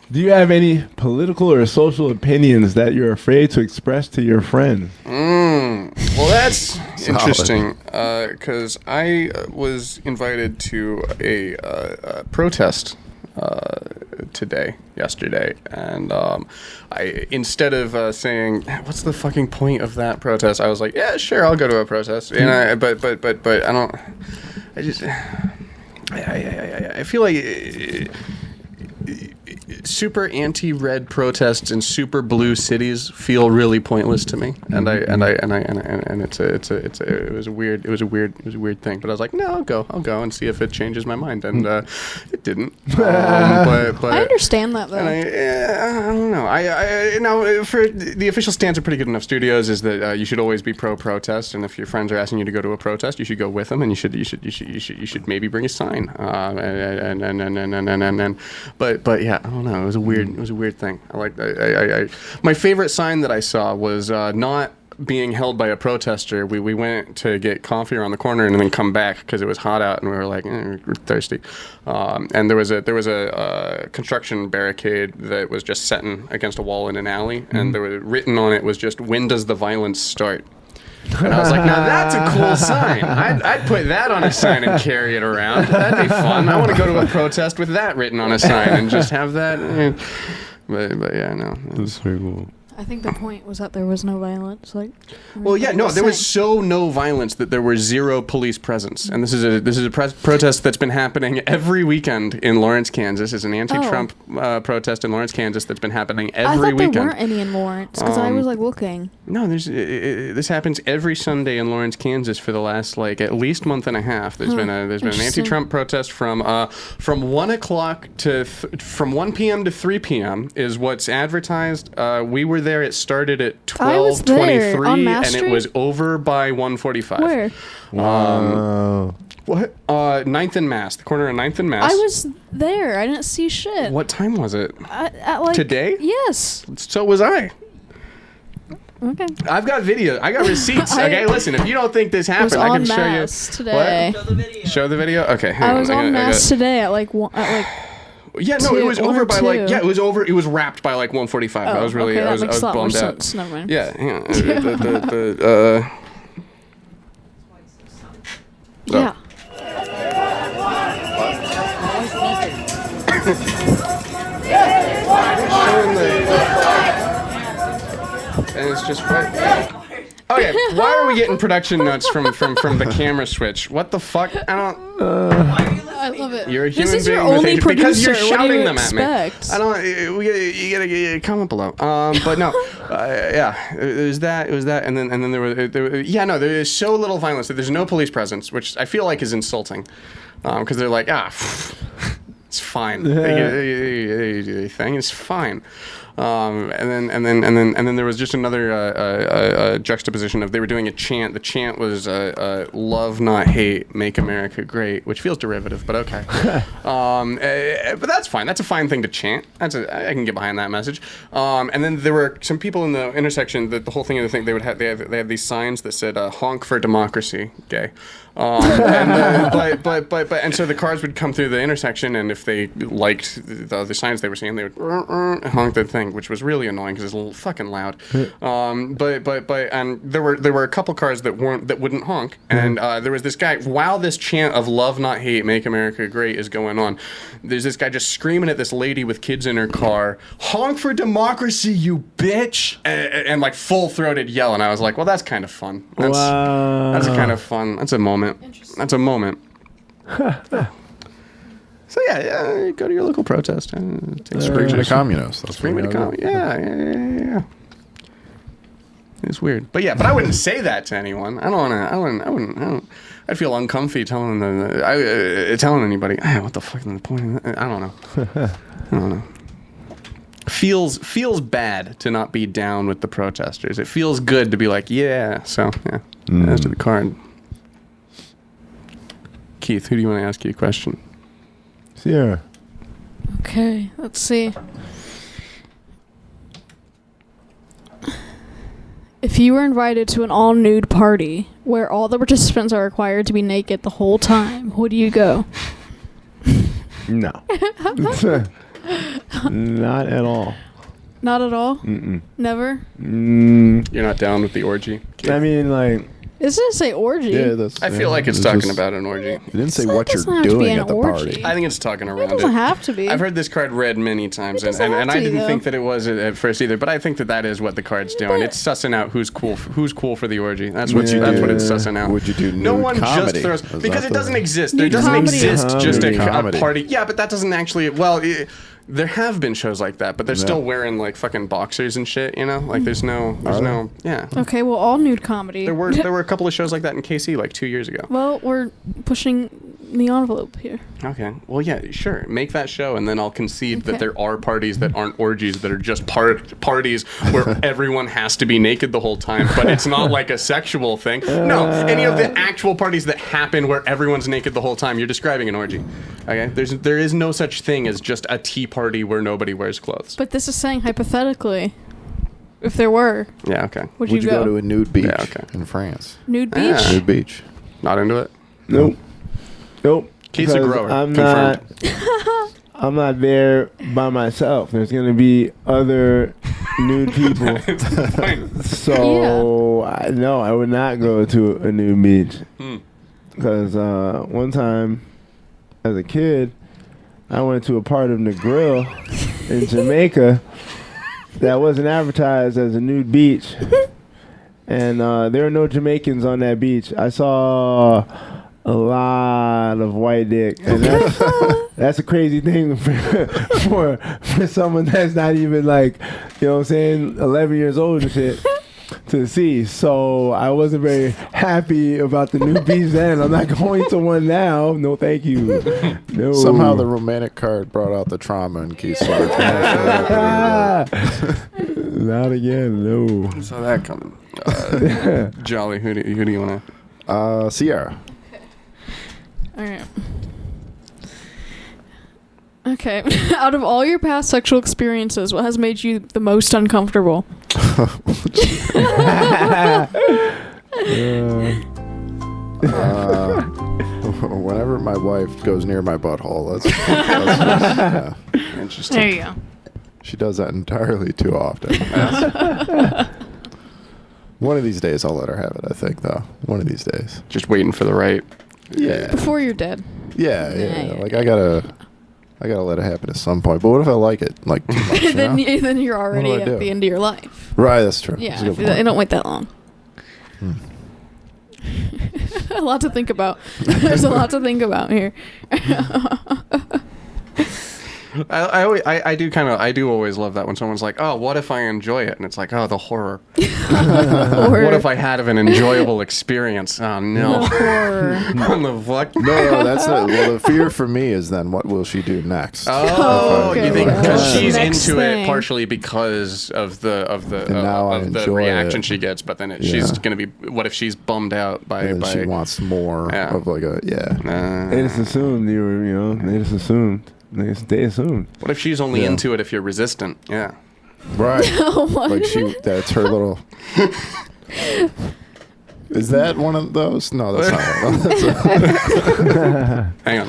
Do you have any political or social opinions that you're afraid to express to your friends? Well, that's Solid. interesting because I was invited to a protest yesterday, and I instead of saying what's the fucking point of that protest, I was like, yeah, sure, I'll go to a protest, and but I don't. I feel like. Super anti-red protests in super blue cities feel really pointless to me, and it was a weird thing. But I was like, no, I'll go and see if it changes my mind, and it didn't. But I understand that though. And I don't know. I now for the official stance of Pretty Good Enough Studios is that you should always be pro-protest, and if your friends are asking you to go to a protest, you should go with them, and you should maybe bring a sign. But yeah, I don't know. It was a weird thing. My favorite sign that I saw was not being held by a protester. We went to get coffee around the corner and then come back because it was hot out and we were like, we're thirsty. And there was a construction barricade that was just setting against a wall in an alley, and there was written on it was just, "When does the violence start?" And I was like, now that's a cool sign. I'd put that on a sign and carry it around. That'd be fun. I want to go to a protest with that written on a sign and just have that. But yeah, no. That's very cool. I think the point was that there was no violence. Like, Well, yeah, no, there was no violence that there were zero police presence, and this is a protest that's been happening every weekend in Lawrence, Kansas. It's an anti-Trump protest in Lawrence, Kansas that's been happening every weekend. There weren't any in Lawrence because I was like looking. No, this happens every Sunday in Lawrence, Kansas for the last like at least month and a half. There's been an anti-Trump protest from 1 o'clock to from 1 p.m. to 3 p.m. is what's advertised. We were there. It started at 12:23 and it was over by 1:45. Where? What? 9th and Mass, the corner of 9th and Mass. I was there. I didn't see shit. What time was it? At like Today? Yes. So was I. Okay. I've got video. I got receipts. Okay, listen. If you don't think this happened, I can show you. Today. Show the video. Show the video. Okay. I was on Mass today at like one. Yeah, no, it was over by like it was over. It was wrapped by like 1:45. I was really, okay, I was bummed out. Sense. Never mind. Yeah, yeah. Yeah. And it's just right. Okay, why are we getting production notes from the camera switch? What the fuck? I don't. I love it. You're a human this is being your only with producer. because you're What do shouting you them expect? at me. I don't. You gotta comment below. But no, yeah, it was that, and then there were yeah, no, there is so little violence that there's no police presence, which I feel like is insulting, because they're like, it's fine. Thing is fine. And then there was just another juxtaposition of they were doing a chant. The chant was "Love, not hate, make America great," which feels derivative, but okay. But that's fine. That's a fine thing to chant. I can get behind that message. And then there were some people in the intersection that the whole thing of the thing they have these signs that said "Honk for democracy, gay." And so the cars would come through the intersection, and if they liked the other signs they were seeing, they would honk the thing. thing, which was really annoying because it's a little fucking loud. But and there were a couple cars that wouldn't honk, and there was this guy. While this chant of "Love Not Hate, Make America Great" is going on, there's this guy just screaming at this lady with kids in her car, "Honk for democracy, you bitch!" and like full-throated yell. And I was like, well, that's kind of fun. That's a kind of fun. That's a moment. That's a moment. So yeah, go to your local protest and take Scream at a communist. That's Scream what at a we gotta communist. Yeah. It's weird, but I wouldn't say that to anyone. I wouldn't. I'd feel uncomfy telling telling anybody. What the fuck is the point? I don't know. Feels bad to not be down with the protesters. It feels good to be like, yeah. So yeah, as to the card. Keith, who do you want to ask you a question? Sierra. Okay, let's see. If you were invited to an all-nude party where all the participants are required to be naked the whole time, would you go? No. Not at all. Not at all? Mm-mm. Never? You're not down with the orgy? Keith? I mean, like... It doesn't say orgy. Yeah, that's. I feel like it's talking about an orgy. It didn't say So what it you're doesn't have to be doing an at the orgy. party. I think it's talking around It doesn't have to be. I've heard this card read many times, It and doesn't I have to, didn't though. think that it was at first either. But I think that is what the card's doing. It's sussing out who's cool for the orgy. That's what that's what it's sussing out. Would you do No nude one comedy? just throws Is because that it doesn't the- exist. There Nude doesn't comedy. exist just a Comedy. party. Yeah, but that doesn't actually. Well, there have been shows like that, but they're still wearing like fucking boxers and shit. You know, like there's no. Yeah. Okay, well, all nude comedy. There were a couple of shows like that in KC like 2 years ago. Well, we're pushing the envelope here. Okay. Well, yeah, sure. Make that show, and then I'll concede that Okay. there are parties that aren't orgies, that are just parties where everyone has to be naked the whole time, but it's not like a sexual thing. No, any of the actual parties that happen where everyone's naked the whole time, you're describing an orgy. Okay. There is no such thing as just a tea party where nobody wears clothes. But this is saying hypothetically, if there were, Yeah. Okay. would Would you go to a nude beach Yeah, okay. in France? nude Yeah. beach? Nude beach. Not into it. Nope. Keith's a Because grower. I'm Confirmed. I'm not there by myself. There's gonna be other nude people. Fine. So no, I would not go to a nude beach. Hmm. Because one time, as a kid, I went to a part of the grill in Jamaica that wasn't advertised as a nude beach, and there are no Jamaicans on that beach. I saw a lot of white dick, and that's a crazy thing for someone that's not even like, you know what I'm saying, 11 years old and shit. To see, so I wasn't very happy about the new beach then. I'm not going to one now. No, thank you. No. Somehow the romantic card brought out the trauma in Keith's life. Not again. No. Saw that coming. Jolly. Who do you want to? Sierra. All right. Okay. Out of all your past sexual experiences, what has made you the most uncomfortable? Whenever my wife goes near my butthole, yeah. Interesting. There you go. She does that entirely too often. One of these days I'll let her have it, I think, though. One of these days. Just waiting for the right. Yeah. Before you're dead. Yeah. Like, I gotta let it happen at some point. But what if I like it? Like, too much, you then, know? then you're already What do I at do? the end of your life. Right, that's true. Yeah, That's a good they point. don't wait that long. A lot to think about. There's a lot to think about here. I do always love that when someone's like, oh, what if I enjoy it? And it's like, oh, the horror. Or What if I had an enjoyable experience? Oh, no. the horror. What the fuck? No, that's not. Well, the fear for me is then what will she do next? Oh, Okay. you think Well, because she's next into thing. it partially because of the And now I of the enjoy reaction it. she gets, but then she's Yeah. gonna be. What if she's bummed out by? And then she wants more Yeah. of like a, yeah. They just assumed you were, they just assumed. They assumed. What if she's only Yeah. into it if you're resistant? Yeah. Right. What? Like that's her little. Is that one of those? No, that's not one of those. That's Hang on.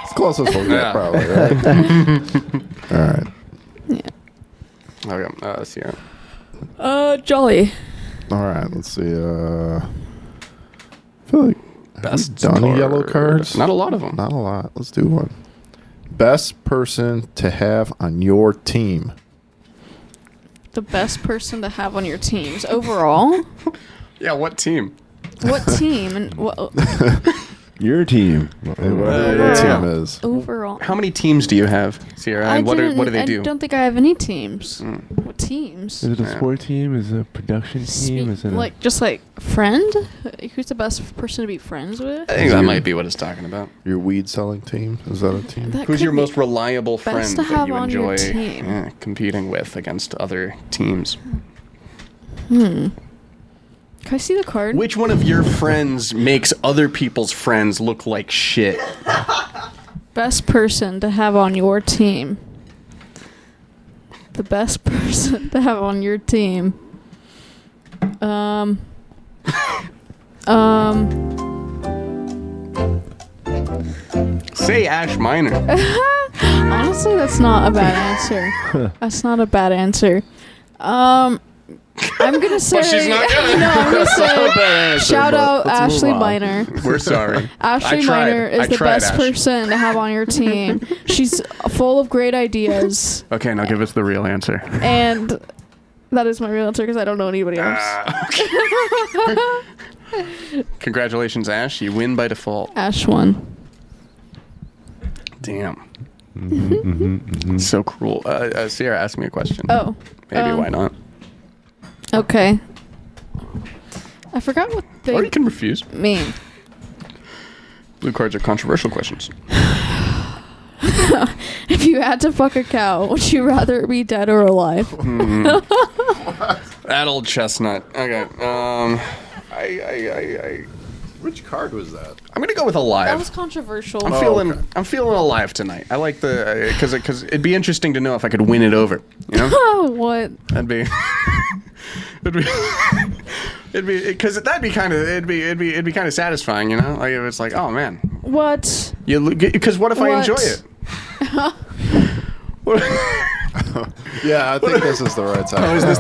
it's closest we'll get, Yeah. probably, right? All right. Yeah. Okay. Sierra. Jolly. All right, let's see. I feel like Best done card. yellow cards. Not a lot of them. Not a lot. Let's do one. Best person to have on your team. The best person to have on your teams overall. Yeah. What team? What team and what Your team. Whatever your yeah. team is. overall? How many teams do you have, Sierra? And what do they do? I don't think I have any teams. Mm. What teams? Is it a Yeah. sport team? Is it a production team? Is it Like just like friend? Who's the best person to be friends with? I think that might be what it's talking about. Your weed selling team. Is that a team? That Who's could your be most reliable friend best to that have you on your enjoy team. competing with against other teams? Can I see the card? Which one of your friends makes other people's friends look like shit? Best person to have on your team. The best person to have on your team. Say Ash Minor. Honestly, that's not a bad answer. That's not a bad answer. I'm gonna say. she's not gonna. No, I'm gonna say. Shout out let's move Ashley on. Minor. We're sorry. Ashley I tried. Minor is I the tried, best Ash. person to have on your team. She's full of great ideas, Okay, now give us the real answer. and that is my real answer because I don't know anybody else. Okay. Congratulations, Ash. You win by default. Ash won. Damn. So cruel. Sierra, ask me a question. Oh. Maybe, why not? Okay. I forgot what Or you they can refuse. mean. Blue cards are controversial questions. If you had to fuck a cow, would you rather it be dead or alive? That old chestnut. Okay. Which card was that? I'm gonna go with alive. That was controversial. I'm feeling alive tonight. I like the because it'd be interesting to know if I could win it over. You know, What? that'd be because that'd be kind of it'd be kind of satisfying. You know, like if it's like, oh man, What? because what if I What? enjoy it? What, Yeah, I think this is the right time. is this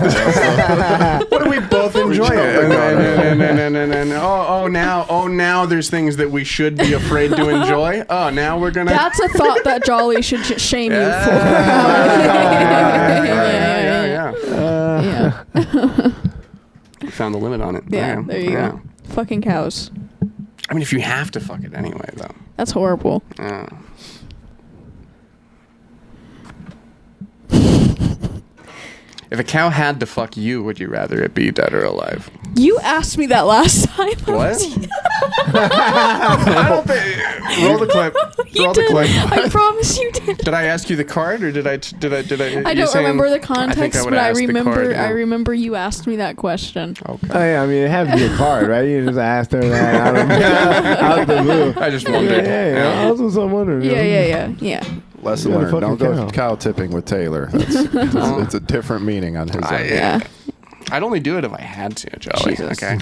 what if we both enjoy jumped it? the gun. And now there's things that we should be afraid to enjoy. Oh, now we're gonna. That's a thought that Jolly should shame you for. Yeah. Yeah. We found the limit on it. Yeah, there you go. Fucking cows. I mean, if you have to fuck it anyway, though. That's horrible. Yeah. If a cow had to fuck you, would you rather it be dead or alive? You asked me that last time. What? I don't think. Roll the clip. You Roll the did. clip. I promise you did. Did I ask you the card, or did I? I don't remember the I context, would but I ask the remember. card, yeah. I remember you asked me that question. Okay. Oh, yeah, I mean, it had to be a card, right? You just asked her that out of the blue. I just wondered. Yeah. I was just wondering. Yeah. Lesson Yeah, learned. Don't fucking go cow tipping with Taylor. It's a different meaning on his end. Yeah. I'd only do it if I had to, Jolly. Jesus. Okay.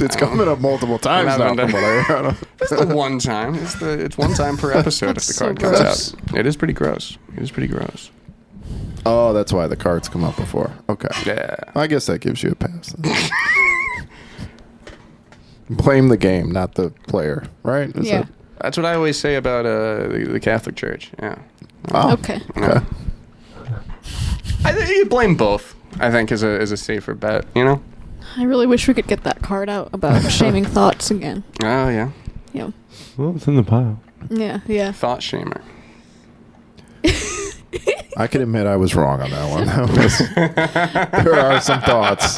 It's coming up multiple times now. Haven't From what I heard. It's the one time. It's one time per episode if That's the so card comes gross. out. It is pretty gross. It is pretty gross. Oh, that's why the cards come up before. Okay. Yeah. I guess that gives you a pass. Blame the game, not the player, right? Is Yeah. that- That's what I always say about the Catholic Church. Yeah. Oh, Okay. Yeah. I think you blame both. I think is a safer bet. You know. I really wish we could get that card out about shaming thoughts again. Oh yeah. Yeah. Well, it's in the pile. Yeah. Thought shamer. I can admit I was wrong on that one. There are some thoughts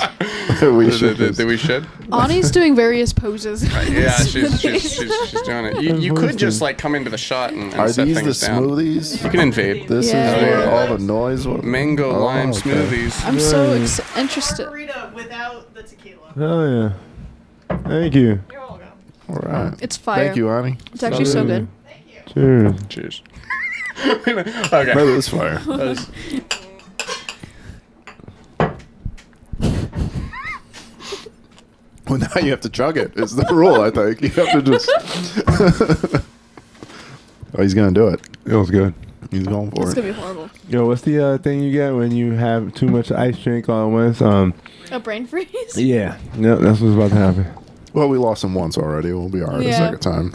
that we should. That we should. Ani's doing various poses. Yeah, she's doing it. You could just like come into the shot and Are set these the things down. smoothies? You can invade. This Yeah. is where all the noise was. Mango Oh, lime okay. smoothies. I'm so interested. Margarita without the tequila. Oh, yeah. Thank you. You're welcome. All right. It's fire. Thank you, Ani. It's actually so good. Thank you. Cheers. Cheers. Okay. Maybe this fire. Well, now you have to chug it. It's the rule, I think. You have to just. Oh, he's gonna do it. It was good. He's going for It's it. gonna be horrible. Yo, what's the thing you get when you have too much ice drink all at once? A brain freeze? Yeah. Yep, that's what's about to happen. Well, we lost him once already. We'll be all right Yeah. the second time.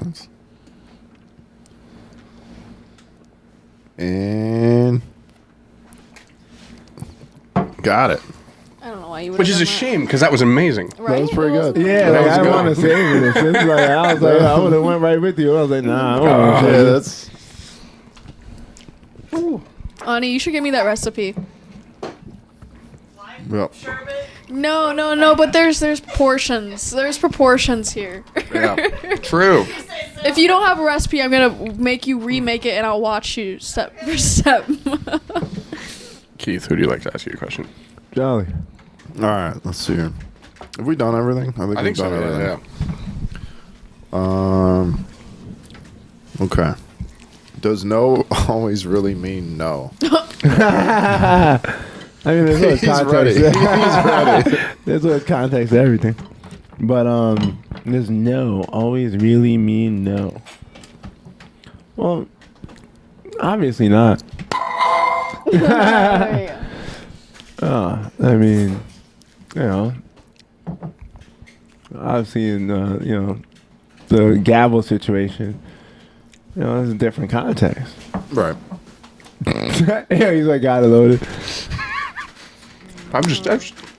And got it. I don't know why you would. Which is a shame because that was amazing. Right? That was pretty good. Yeah, That like, was I good. want to say this. It's like, I was like, I would have went right with you. I was like, nah, I don't wanna say Yeah, this. that's. Ani, you should give me that recipe. Lime Yep. sherbet. No, but there's portions. There's proportions here. Yeah. True. If you don't have a recipe, I'm gonna make you remake it, and I'll watch you step for step. Keith, who do you like to ask you a question? Jolly. All right, let's see here. Have we done everything? I we've think so. done everything. Yeah. Okay. Does no always really mean no? I mean, there's always He's context. ready. He's ready. There's always context to everything. But does no always really mean no? Well, obviously not. There you go. I mean, you know, I've seen the gavel situation. You know, it's a different context. Right. Yeah, he's like, got it loaded. I'm just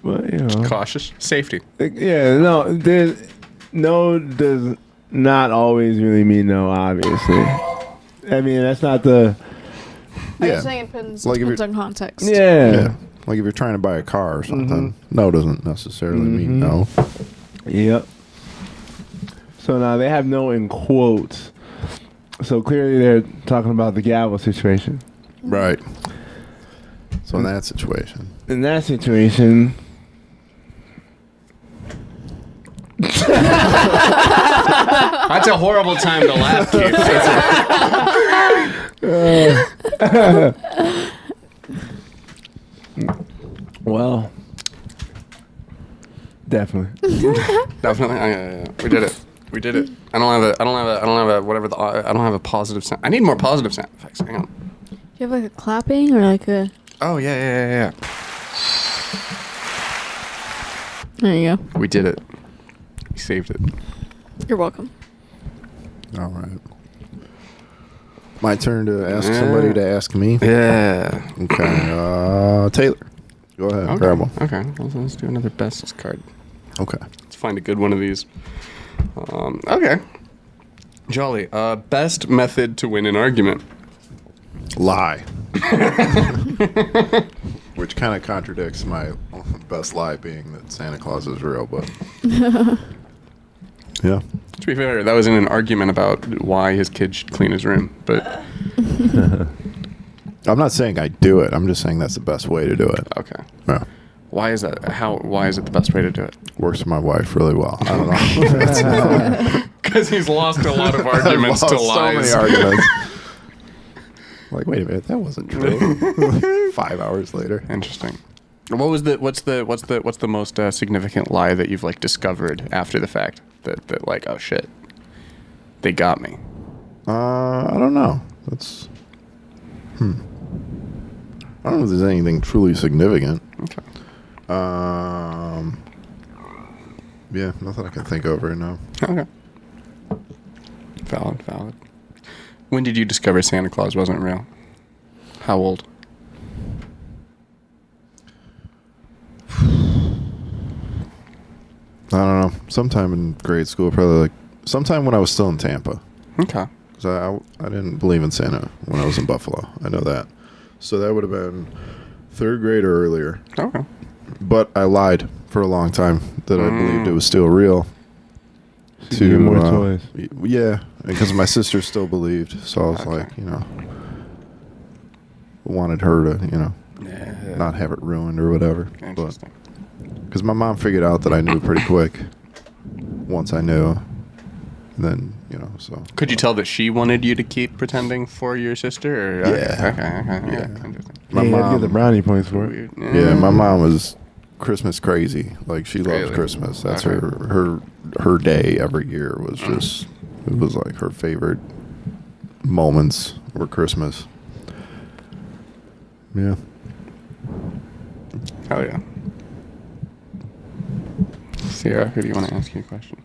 But, you know. cautious. Safety. Yeah, no, no does not always really mean no, obviously. I mean, that's not the... I'm Yeah. just saying it depends, Like if depends you're- on context. Yeah. Yeah. Like if you're trying to buy a car or something, no doesn't necessarily mean no. Yep. So now they have no in quotes. So clearly they're talking about the gavel situation. Right. So in that situation, In that situation... That's a horrible time to laugh, Keith. Well... Definitely. Definitely. Yeah. We did it. We did it. I don't have a whatever I don't have a positive sound. I need more positive sound effects. Hang on. Do you have like a clapping or like a? Oh yeah. There you go. We did it. We saved it. You're welcome. all right. My turn to ask somebody to ask me. Yeah. Okay. Taylor, go ahead. Grab one. Okay. Let's do another bestest card. Okay. Let's find a good one of these. Okay. Jolly. Best method to win an argument. Lie. Which kind of contradicts my best lie being that Santa Claus is real, but yeah. To be fair, that was in an argument about why his kid should clean his room. But I'm not saying I do it. I'm just saying that's the best way to do it. okay. Yeah. Why is that? Why is it the best way to do it? Works for my wife really well. I don't know. Because he's lost a lot of arguments to I've lost lies. So many arguments. Like, wait a minute, that wasn't true. 5 hours later. Interesting. What's the most significant lie that you've like discovered after the fact that like, oh shit, they got me? I don't know. That's I don't know if there's anything truly significant. Okay. Yeah, nothing I can think of right now. Okay. Valid. When did you discover Santa Claus wasn't real? How old? I don't know. Sometime in grade school, probably like sometime when I was still in Tampa. Okay. Because I didn't believe in Santa when I was in Buffalo. I know that. So that would have been third grade or earlier. Okay. But I lied for a long time that I believed it was still real. To get more toys. Yeah, because my sister still believed. So I was Okay. like, wanted her to, Yeah. not have it ruined or whatever. Interesting. Because my mom figured out that I knew pretty quick once I knew. Then, so. Could you tell that she wanted you to keep pretending for your sister? Or, Yeah. Okay. Yeah. Interesting. My You had to get mom, the brownie points for it. Weird. yeah, my mom was Christmas crazy. Like, she loved Really? Christmas. That's Okay. her day every year was just, it was like her favorite moments were Christmas. Yeah. Hell yeah. Sierra, who do you want to ask you a question?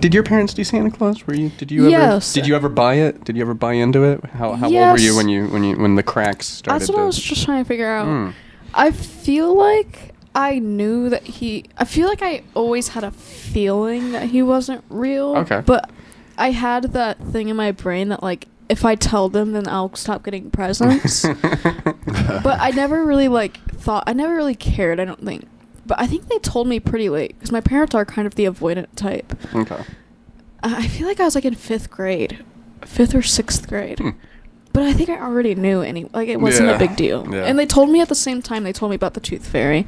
Did your parents do Santa Claus? Did you Yes. ever buy it? Did you ever buy into it? How old were Yes. you when the cracks started? That's what I was just trying to figure out. Hmm. I feel like I knew that I feel like I always had a feeling that he wasn't real. Okay. But I had that thing in my brain that, like, if I tell them, then I'll stop getting presents. But I never really, I never really cared, I don't think. But I think they told me pretty late, because my parents are kind of the avoidant type. Okay. I feel like I was, like, in 5th grade. 5th or 6th grade. But I think I already knew it wasn't Yeah. a big deal. Yeah. And they told me at the same time, they told me about the tooth fairy.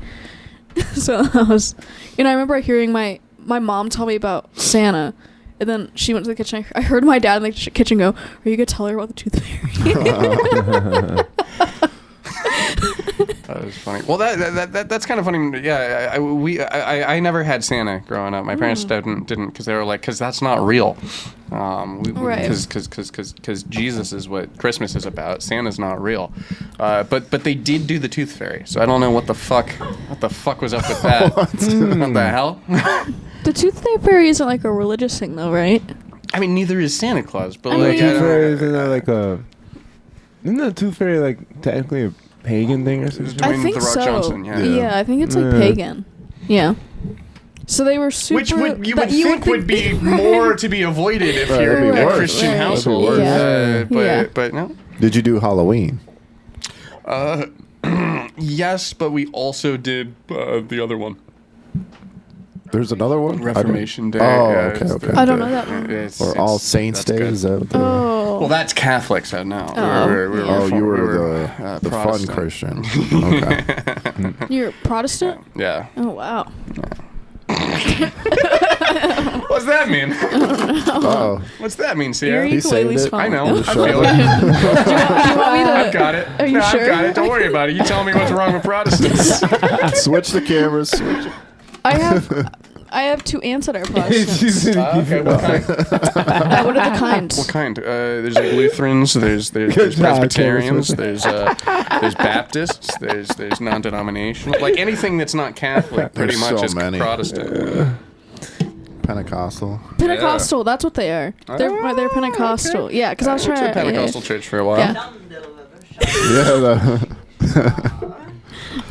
So I was, I remember hearing my mom tell me about Santa. And then she went to the kitchen. I heard my dad in the kitchen go, "Are you gonna tell her about the tooth fairy?" That was funny. Well, that's kind of funny. Yeah, I never had Santa growing up. My parents didn't because they were like, because that's not real. Right. Because Jesus is what Christmas is about. Santa's not real. But they did do the tooth fairy. So I don't know what the fuck was up with that. What the hell? The tooth fairy isn't like a religious thing, though, right? I mean, neither is Santa Claus. But I like, mean- I Tooth don't- fairy isn't that like a? Isn't the tooth fairy like technically a pagan thing or something? Dwayne I think The Rock so. Johnson, yeah. Yeah, I think it's like Yeah. pagan. Yeah. So they were super. Which you that would think would be more to be avoided if Right, you're it'd in be a worse. Christian Right. household. Yeah. Yeah. But no. Did you do Halloween? Yes, but we also did the other one. There's another one? Reformation Day. Oh, yeah, okay, it's okay. the- I don't know that one. it's- Or it's- All Saints that's Day? good. Is that what the... Oh. Well, that's Catholic, so no. Oh. you were the fun Protestant. Christian. Okay. You're Protestant? Yeah. Oh wow. What's that mean? Oh, What's that mean, Your Sierra? He saved ukule's it. fun. I know. I Sure. feel it. Do you want me to? I've got it. Are you no, sure? I've got it. Don't worry about it. You tell me what's wrong with Protestants. switch the cameras. Switch it. I have two aunts that are Protestants. Okay, what kind? What are the kinds? What kind? There's like Lutherans. There's job, Presbyterians. Taylor There's Baptists. There's non-denominational. Like anything that's not Catholic, pretty There's much so is many. Protestant. Pentecostal. Pentecostal. That's what they are. They're Pentecostal. okay. Yeah, because I was Went trying to a Pentecostal church for a while. Yeah. Dumb little bit of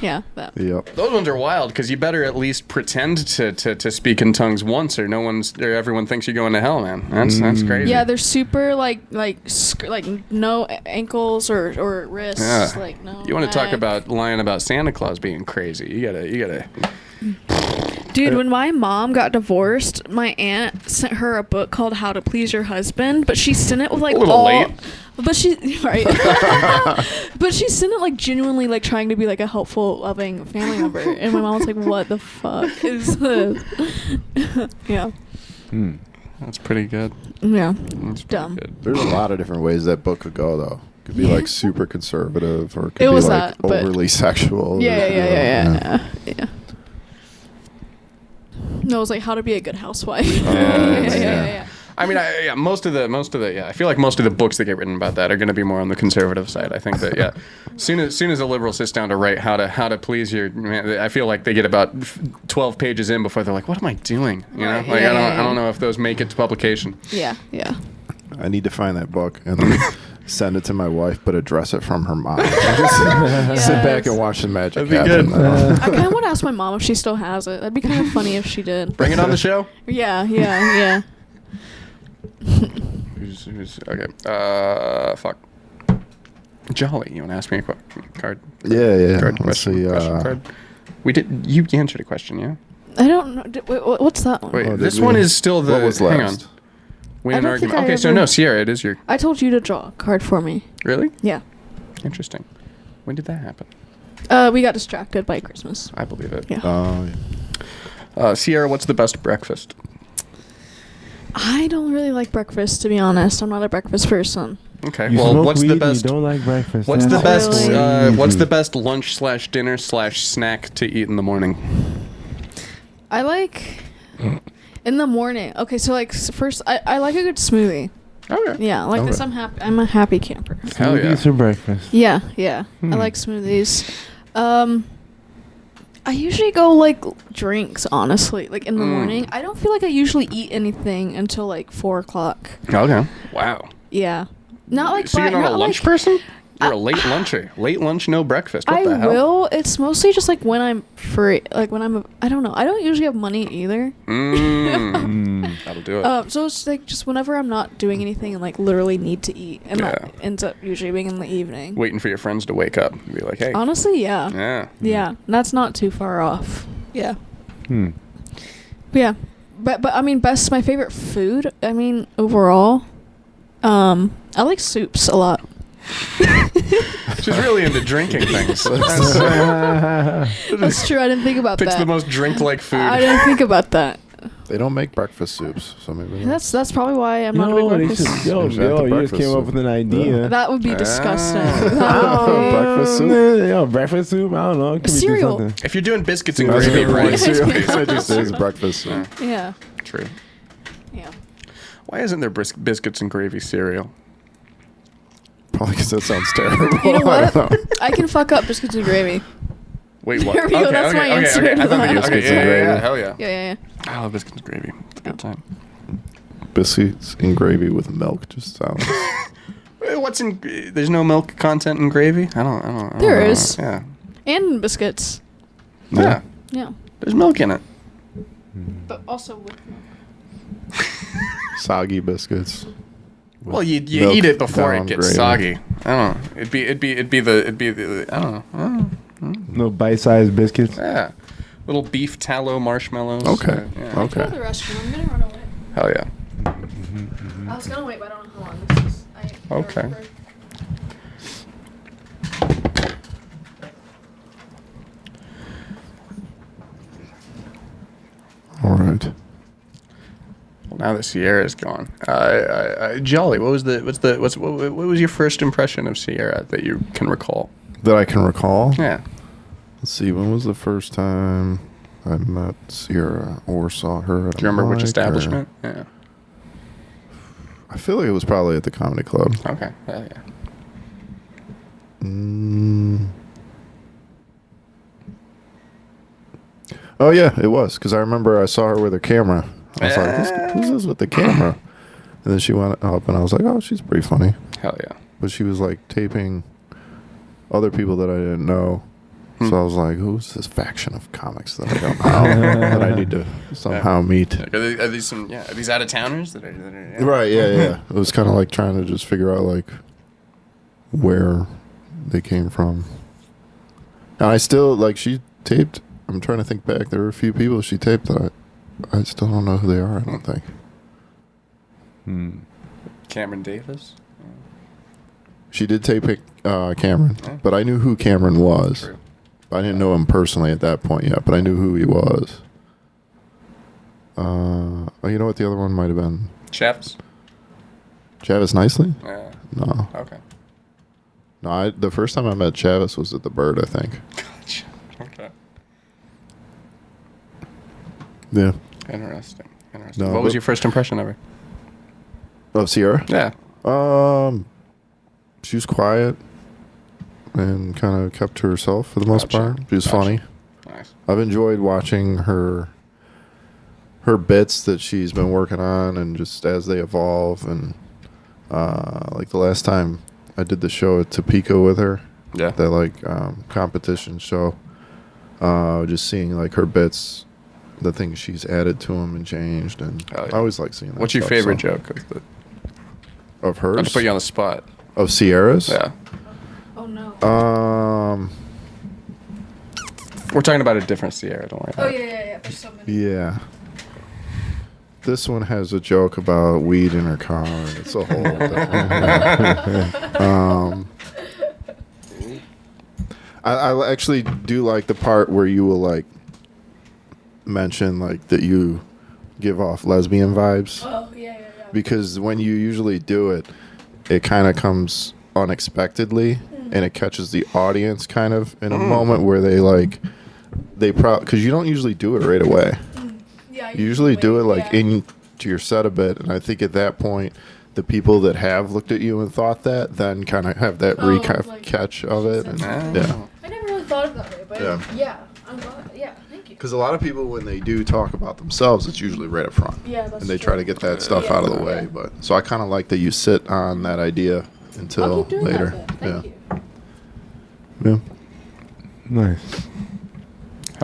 Yeah. That. Yep. Those ones are wild because you better at least pretend to speak in tongues once, or everyone thinks you're going to hell, man. That's crazy. Yeah, they're super like no ankles or wrists. Yeah. Like no. You want to talk neck. about lying about Santa Claus being crazy? You gotta. Dude, when my mom got divorced, my aunt sent her a book called How to Please Your Husband, but she sent it with like A little all. late. But she right. But she sent it like genuinely like trying to be like a helpful, loving family member, and my mom was like, "What the fuck is this?" Yeah. That's pretty good. Yeah. That's pretty Dumb. good. There's a lot of different ways that book could go, though. Could be Yeah. like super conservative, or it could It be was like that, but- overly sexual. Yeah. No, it was like how to be a good housewife. Yeah. I mean, most of the, I feel like most of the books that get written about that are going to be more on the conservative side. I think that, yeah, soon as a liberal sits down to write how to please your, man, I feel like they get about 12 pages in before they're like, what am I doing? You know, Right, like yeah. I don't know if those make it to publication. Yeah. I need to find that book and then send it to my wife, but address it from her mom. Just sit back and watch the magic That'd be happen. good. I kind of want to ask my mom if she still has it. That'd be kind of funny if she did. Bring it on the show. Yeah. Who's okay? Fuck. Jolly, you want to ask me a card? Yeah. Card Let's question. see. Question card. We did. You answered a question, yeah. I don't know. Wait, what's that one? Wait, Oh, did this we- one is still the. What was hang on. last? Win I an don't think argument. I Okay, so ever- no, Sierra, it is your. I told you to draw a card for me. Really? Yeah. Interesting. When did that happen? We got distracted by Christmas. I believe it. Yeah. Sierra, what's the best breakfast? I don't really like breakfast, to be honest. I'm not a breakfast person. Okay. You well, smoke what's weed the and best? You don't like breakfast. What's the That's best? Really? What's the best lunch/dinner/snack to eat in the morning? I like in the morning. Okay, so like first, I like a good smoothie. Okay. Yeah, like this. Okay. I'm a happy camper. Hell yeah. Smoothies for breakfast. Yeah, yeah. I like smoothies. I usually go like drinks, honestly, like in the morning. I don't feel like I usually eat anything until like 4 o'clock. Okay. Wow. Yeah, not like. So you're not a like, lunch person? You're a late luncher. Late lunch, no breakfast. What I the hell? will. It's mostly just like when I'm free, like when I don't know. I don't usually have money either. That'll do it. So it's like just whenever I'm not doing anything and like literally need to eat, and that ends up usually being in the evening. Waiting for your friends to wake up and be like, hey. Honestly, yeah. Yeah. Yeah, that's not too far off. Yeah. Hmm. But yeah, but I mean, my favorite food. I mean, overall, I like soups a lot. She's really into drinking things. That's true. I didn't think about Picks that. the most drink-like food. I didn't think about that. They don't make breakfast soups, so maybe That's probably why I'm not a big Yo, they breakfast. should, yo, There's that the you just breakfast came up soup. with an idea. That would be disgusting. Breakfast soup? Yo, breakfast soup? I don't know. It could be Cereal. something. If you're doing biscuits and That's a gravy, good right? point. Cereal. Cereal. It just is breakfast soup. Yeah. True. Yeah. Why isn't there biscuits and gravy cereal? Probably because that sounds terrible. You know I what? don't know. I can fuck up biscuits and gravy. Wait, what? There we go, that's my answer Okay. I to thought that. you Biscuits okay, and yeah, gravy. yeah, hell yeah. Yeah. I love biscuits and gravy. It's a good time. Biscuits and gravy with milk just sounds. What's in? There's no milk content in gravy. I don't There know. is. Yeah. And biscuits. Yeah. Yeah. There's milk in it. But also with milk. Soggy biscuits. Well, you milk eat it before it down gets gravy. soggy. I don't know. It'd be the I don't know. No bite-sized biscuits. Yeah. Little beef tallow marshmallows. Okay. Yeah. Go to the Okay. restroom. I'm gonna run away. Hell yeah. I was gonna wait, but I don't know how long this is. Okay. All right. Well, now that Sierra's gone, Jolly. What was your first impression of Sierra that you can recall? That I can recall. Yeah. Let's see. When was the first time I met Sierra or saw her? At Do you remember which mic, or- establishment? Yeah. I feel like it was probably at the comedy club. Okay. Hell yeah. Oh yeah, it was because I remember I saw her with her camera. I was like, "Who's this with the camera?" And then she went up, and I was like, "Oh, she's pretty funny." Hell yeah. But she was like taping other people that I didn't know. So I was like, "Who's this faction of comics that I don't know that I need to somehow meet?" Are these are these out of towners that are yeah. Right? Yeah. It was kind of like trying to just figure out like where they came from. And I still like she taped. I'm trying to think back. There were a few people she taped that I still don't know who they are. I don't think. Cameron Davis. She did tape Cameron, Yeah. but I knew who Cameron was. True. I didn't know him personally at that point yet, but I knew who he was. Oh, you know what the other one might have been? Chefs. Chavis Nicely? Yeah. No. Okay. No, the first time I met Chavis was at the Bird, I think. Gotcha. Okay. Yeah. Interesting. No, What was but- your first impression of her? Of Sierra? Yeah. She was quiet and kind of kept to herself for the most Gotcha. part. She was Gotcha. funny. Nice. I've enjoyed watching her bits that she's been working on, and just as they evolve. And like the last time I did the show at Topeka with her, Yeah. that like competition show, just seeing like her bits, the things she's added to them and changed, and Oh, yeah. I always like seeing that. What's your stuff, favorite so- joke? of hers? Not to put you on the spot. Of Sierra's? Yeah. Oh no. We're talking about a different Sierra. Don't worry. Oh About it. yeah. There's so many. Yeah. This one has a joke about weed in her car, and it's a whole I actually do like the part where you will like mention like that you give off lesbian vibes, Oh yeah. because when you usually do it, it kind of comes unexpectedly, and it catches the audience kind of in a moment where they because you don't usually do it right away. Yeah. You usually do it like into your set a bit, and I think at that point the people that have looked at you and thought that then kind of have that like, catch of it. And, yeah. I never really thought of that way, but Yeah. I'm glad. Yeah, thank you. Because a lot of people, when they do talk about themselves, it's usually right up front. Yeah, that's and they true. try to get that stuff out of the way. But so I kind of like that you sit on that idea until I'll keep doing later. That then. Thank you. Yeah. Nice.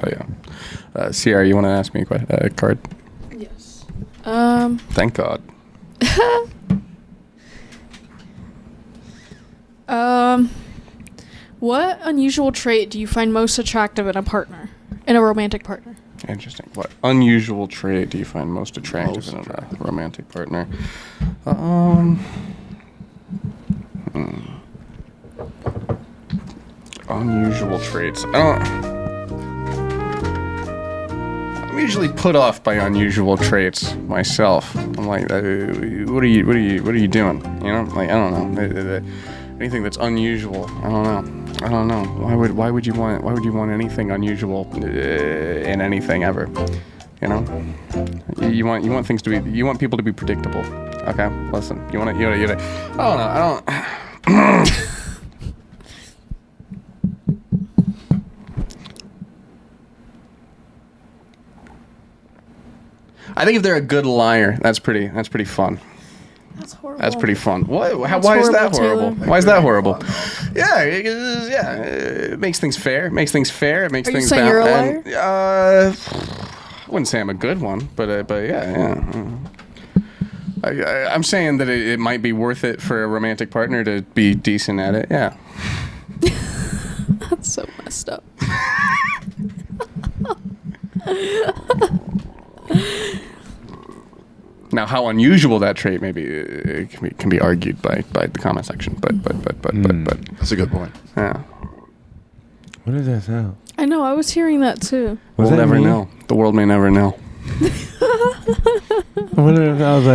Oh yeah. Sierra, you want to ask me a card? Yes. Thank God. What unusual trait do you find most attractive in a partner, in a romantic partner? Interesting. What unusual trait do you find most attractive in a romantic partner? Unusual traits. I'm usually put off by unusual traits myself. I'm like, what are you doing? You know, like I don't know. Anything that's unusual, I don't know. Why would you want anything unusual in anything ever? You know, you want things to be. You want people to be predictable. Okay, listen. You want to. I don't know. I don't. I think if they're a good liar, that's pretty fun. That's horrible. That's pretty fun. Why is horrible, that horrible? Taylor. Why is that horrible? Yeah, it makes things fair. It makes things fair. It makes Are you things saying you're a liar? I wouldn't say I'm a good one, but yeah. I'm saying that it might be worth it for a romantic partner to be decent at it. Yeah. That's so messed up. Now, how unusual that trait may be can be argued by the comment section, but That's a good point. yeah, What does that sound? I know. I was hearing that too. Was we'll that never me? know. The world may never know. I wonder if that was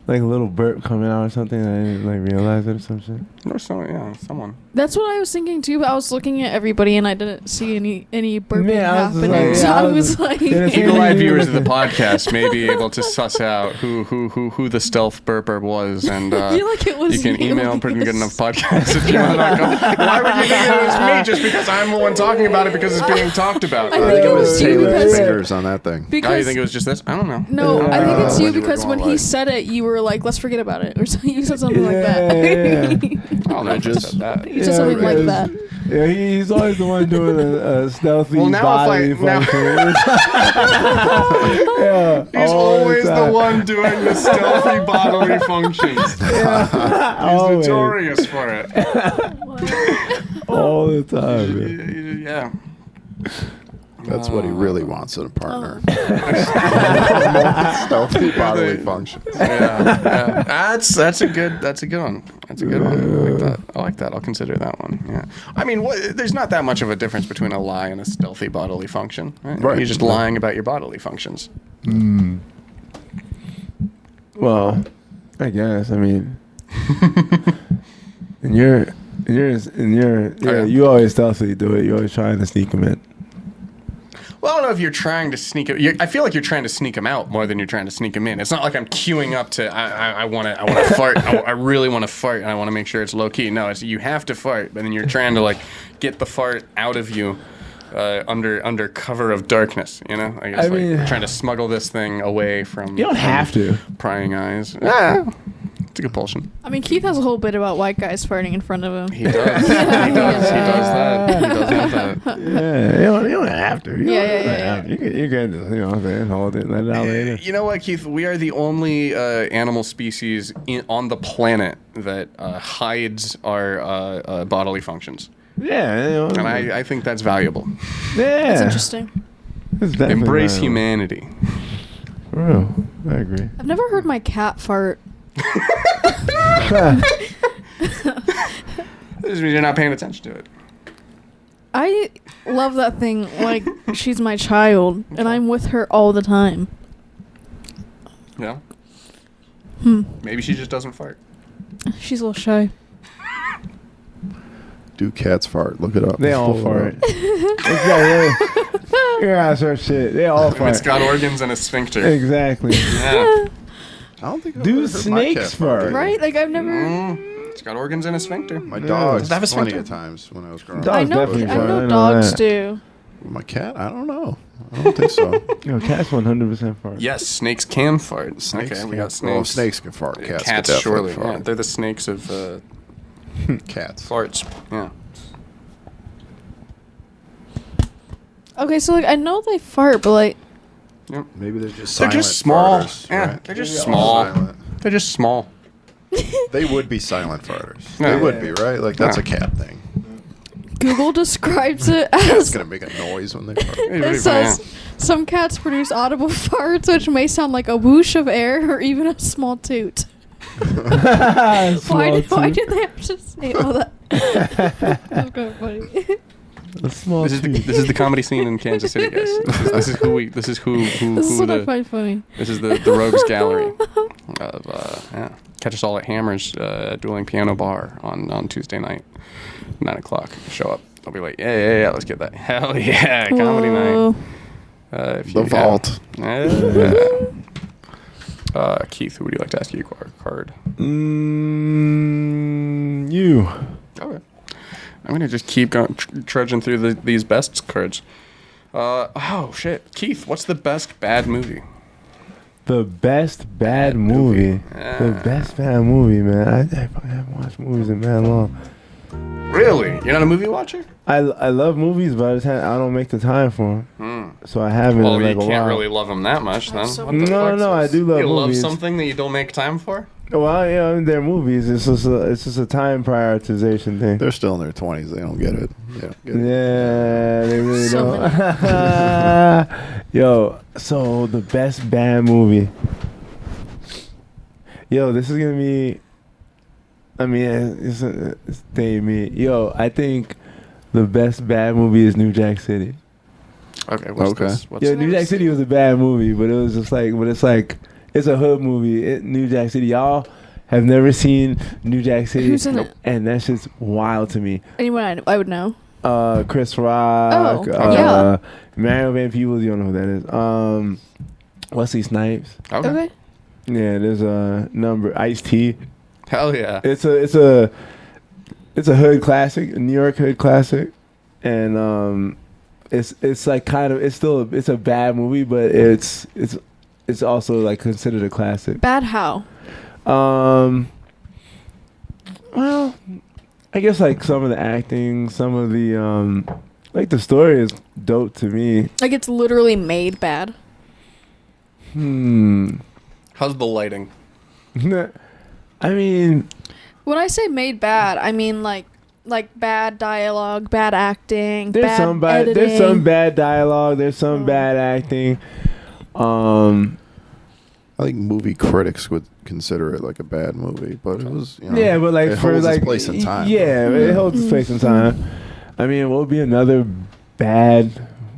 like a little burp coming out or something and I didn't like realize it or some shit. Or someone. That's what I was thinking too. But I was looking at everybody and I didn't see any burping Yeah, I was just happening. like- So yeah, I I was was- like, yeah, Eagle-eyed viewers of the podcast may be able to suss out who the stealth burper was, and I feel like it was you can you. email Pretty Good Enough Podcast at gmail.com. Why would you think it was me? Just because I'm the one talking about it because it's being talked about. I I think think it it was was you Taylor's because- fingers on that thing. Oh, because you think it was just this? I don't know. no, I think it's you when you were because going when he like- said it, you were like, "Let's forget about it," or so you said something like Yeah. that. I'll never just- said that. You said something like that. Yeah, he's always the one doing a stealthy Well, now bodily if I- now- function. Yeah, He's all always the time. one doing the stealthy bodily functions. He's Always. notorious for it. All the time. Man. Yeah. That's what he really wants in a partner. Oh. Stealthy bodily functions. Yeah. That's a good one. That's a good one. I like that. I'll consider that one. Yeah. I mean, there's not that much of a difference between a lie and a stealthy bodily function. Right. Right. You're just lying about your bodily functions. Well, I guess. I mean, yeah, yeah. you always stealthily do it. You're always trying to sneak them in. Well, I don't know if you're trying to sneak it. I feel like you're trying to sneak them out more than you're trying to sneak them in. It's not like I'm queuing up to. I want to fart. I really want to fart, and I want to make sure it's low key. No, it's you have to fart, but then you're trying to like get the fart out of you under cover of darkness. You know, I guess mean, you're trying to smuggle this thing away from. You don't have to. Prying eyes. Yeah, it's a compulsion. I mean, Keith has a whole bit about white guys farting in front of him. He does. He does that. He does have that. Yeah, you don't have to. You Yeah, don't yeah, have to. You can just, you know what I'm saying, hold it, let it out later. You know what, Keith? We are the only animal species on the planet that hides our bodily functions. Yeah, you know, And I think that's valuable. yeah. That's interesting. It's definitely Embrace valuable. humanity. For real, I agree. I've never heard my cat fart. This means you're not paying attention to it. I love that thing like she's my child, and I'm with her all the time. Yeah? Hmm. Maybe she just doesn't fart. She's a little shy. Do cats fart? Look it up. They all Pull it fart. up. It's got you're ass her shit. They all If fart. it's got organs and a sphincter. Exactly. Yeah. don't think I've Do ever heard my cat snakes fart? Right? Like I've never. It's got organs in a sphincter. My Yeah. dogs Does that have a plenty sphincter? of times when I was growing Dogs I up. know. definitely I fart, I know know dogs that. do. My cat, I don't know. I don't think so. Yo, cats 100% fart. Yes, snakes can fart. Okay, we got snakes. Well, snakes can fart. Cats, Cats can surely. definitely Yeah, fart. they're the snakes of Cats. farts. Yeah. Okay, so like I know they fart, but like Maybe they're just They're silent just small. farters, Yeah, right? they're just They're small. silent. They're just small. They would be silent farters. Yeah. They would be, right? Like, that's Yeah. a cat thing. Google describes it Cat's as going to make a noise when they fart. it says some cats produce audible farts, which may sound like a whoosh of air or even a small toot. Why did they have to say all that? That's kind of funny. A small This is the comedy scene in Kansas City, guys. This is who This is what I find funny. this is the rogues gallery of catch us all at Hammers dueling piano bar on Tuesday night, 9:00. Show up. I'll be like, yeah, let's get that. Hell yeah, comedy Whoa. night. The vault. Keith, who would you like to ask you a card? You. Okay. I'm gonna just keep going, trudging through these best cards. Oh shit, Keith, what's the best bad movie? The best bad movie. The best bad movie, man. I haven't watched movies in man long. Really? You're not a movie watcher? I love movies, but I don't make the time for them. So I haven't. Well, in like you a can't while. really love them that much then. so What the No, fuck's no, I this? do love You love movies. something that you don't make time for? Well, yeah, I mean, they're movies. It's just a time prioritization thing. They're still in their 20s. They don't get it. Yeah. Yeah, they really So don't. Yo, so the best bad movie. Yo, this is gonna be. I mean, it's Dave me. Yo, I think the best bad movie is New Jack City. Okay, what's Okay. this? What's Yo, New Jack City was a bad movie, but it was just like, it's a hood movie. New Jack City, y'all have never seen New Jack City, Who's in it? and that's just wild to me. Anyone I would know. Chris Rock, Oh, yeah. Mario Van Peebles, you don't know who that is. Wesley Snipes. Okay. Yeah, there's a number. Ice-T. Hell yeah. It's a hood classic, a New York hood classic, and it's like kind of it's a bad movie, but it's also like considered a classic. Bad how? Well, I guess like some of the acting, some of the like the story is dope to me. Like it's literally made bad. How's the lighting? I mean, When I say made bad, I mean like bad dialogue, bad acting, there's bad some bad, editing. there's some bad dialogue, there's some bad acting. I think movie critics would consider it like a bad movie, but it was, you know, Yeah, but like it for holds like its place in time. Yeah, it holds its place in time. I mean, what would be another bad?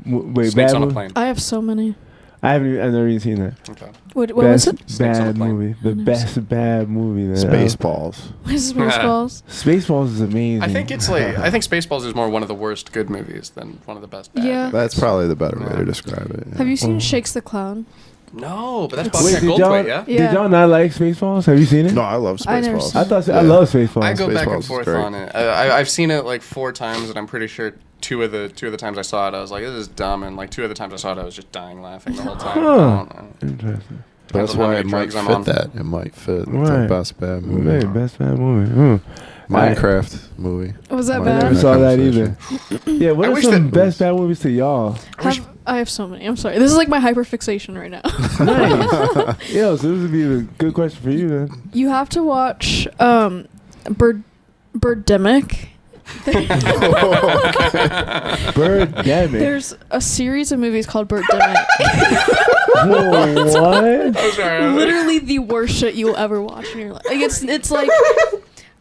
Wait, Snakes bad on a movie? plane. I have so many. I've never even seen that. Okay. What was it? Snakes on a Bad plane. movie. The best bad movie. That Spaceballs. What is Spaceballs? Spaceballs is amazing. I think Spaceballs is more one of the worst good movies than one of the best bad. Yeah. movies. That's probably the better way Yeah. to describe it. yeah. Have you seen Shakes the Clown? No, but that's It's- Bobcat Wait, did Goldthwait, y'all, yeah? Yeah. did y'all not like Spaceballs? Have you seen it? No, I love I never Spaceballs. seen I thought Yeah. I love Spaceballs. I go back Spaceballs and is forth great. on it. I've seen it like 4 times, and I'm pretty sure two of the times I saw it, I was like, "This is dumb," and like 2 of the times I saw it, I was just dying laughing the whole time. Huh. I don't know. Interesting. That's Depends on how why many it might drugs I'm on. fit that. It might fit Right. the best bad Hey, movie. best bad movie. Minecraft movie. Was that Might I have bad? never been saw that conversation. either. Yeah, what I are wish some that- best bad movies to y'all? I have so many. I'm sorry. This is like my hyperfixation right now. Nice. Yo, so this would be a good question for you then. You have to watch Birdemic. Birdemic. There's a series of movies called Birdemic. Whoa, what? Literally the worst shit you'll ever watch in your life. Like it's like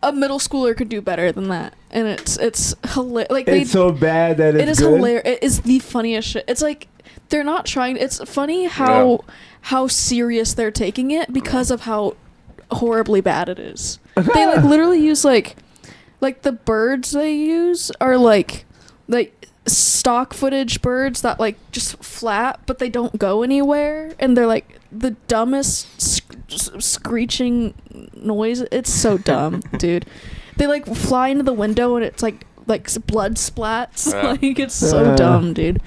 a middle schooler could do better than that, and it's hilarious. Like It's so bad that it it's is good. hilarious. It is the funniest shit. It's like they're not trying. It's funny how serious they're taking it because of how horribly bad it is. They like literally use like the birds they use are like stock footage birds that like just flat but they don't go anywhere, and they're like the dumbest screeching noise. It's so dumb, dude. They like fly into the window and it's like blood splats. Like it's so dumb, dude.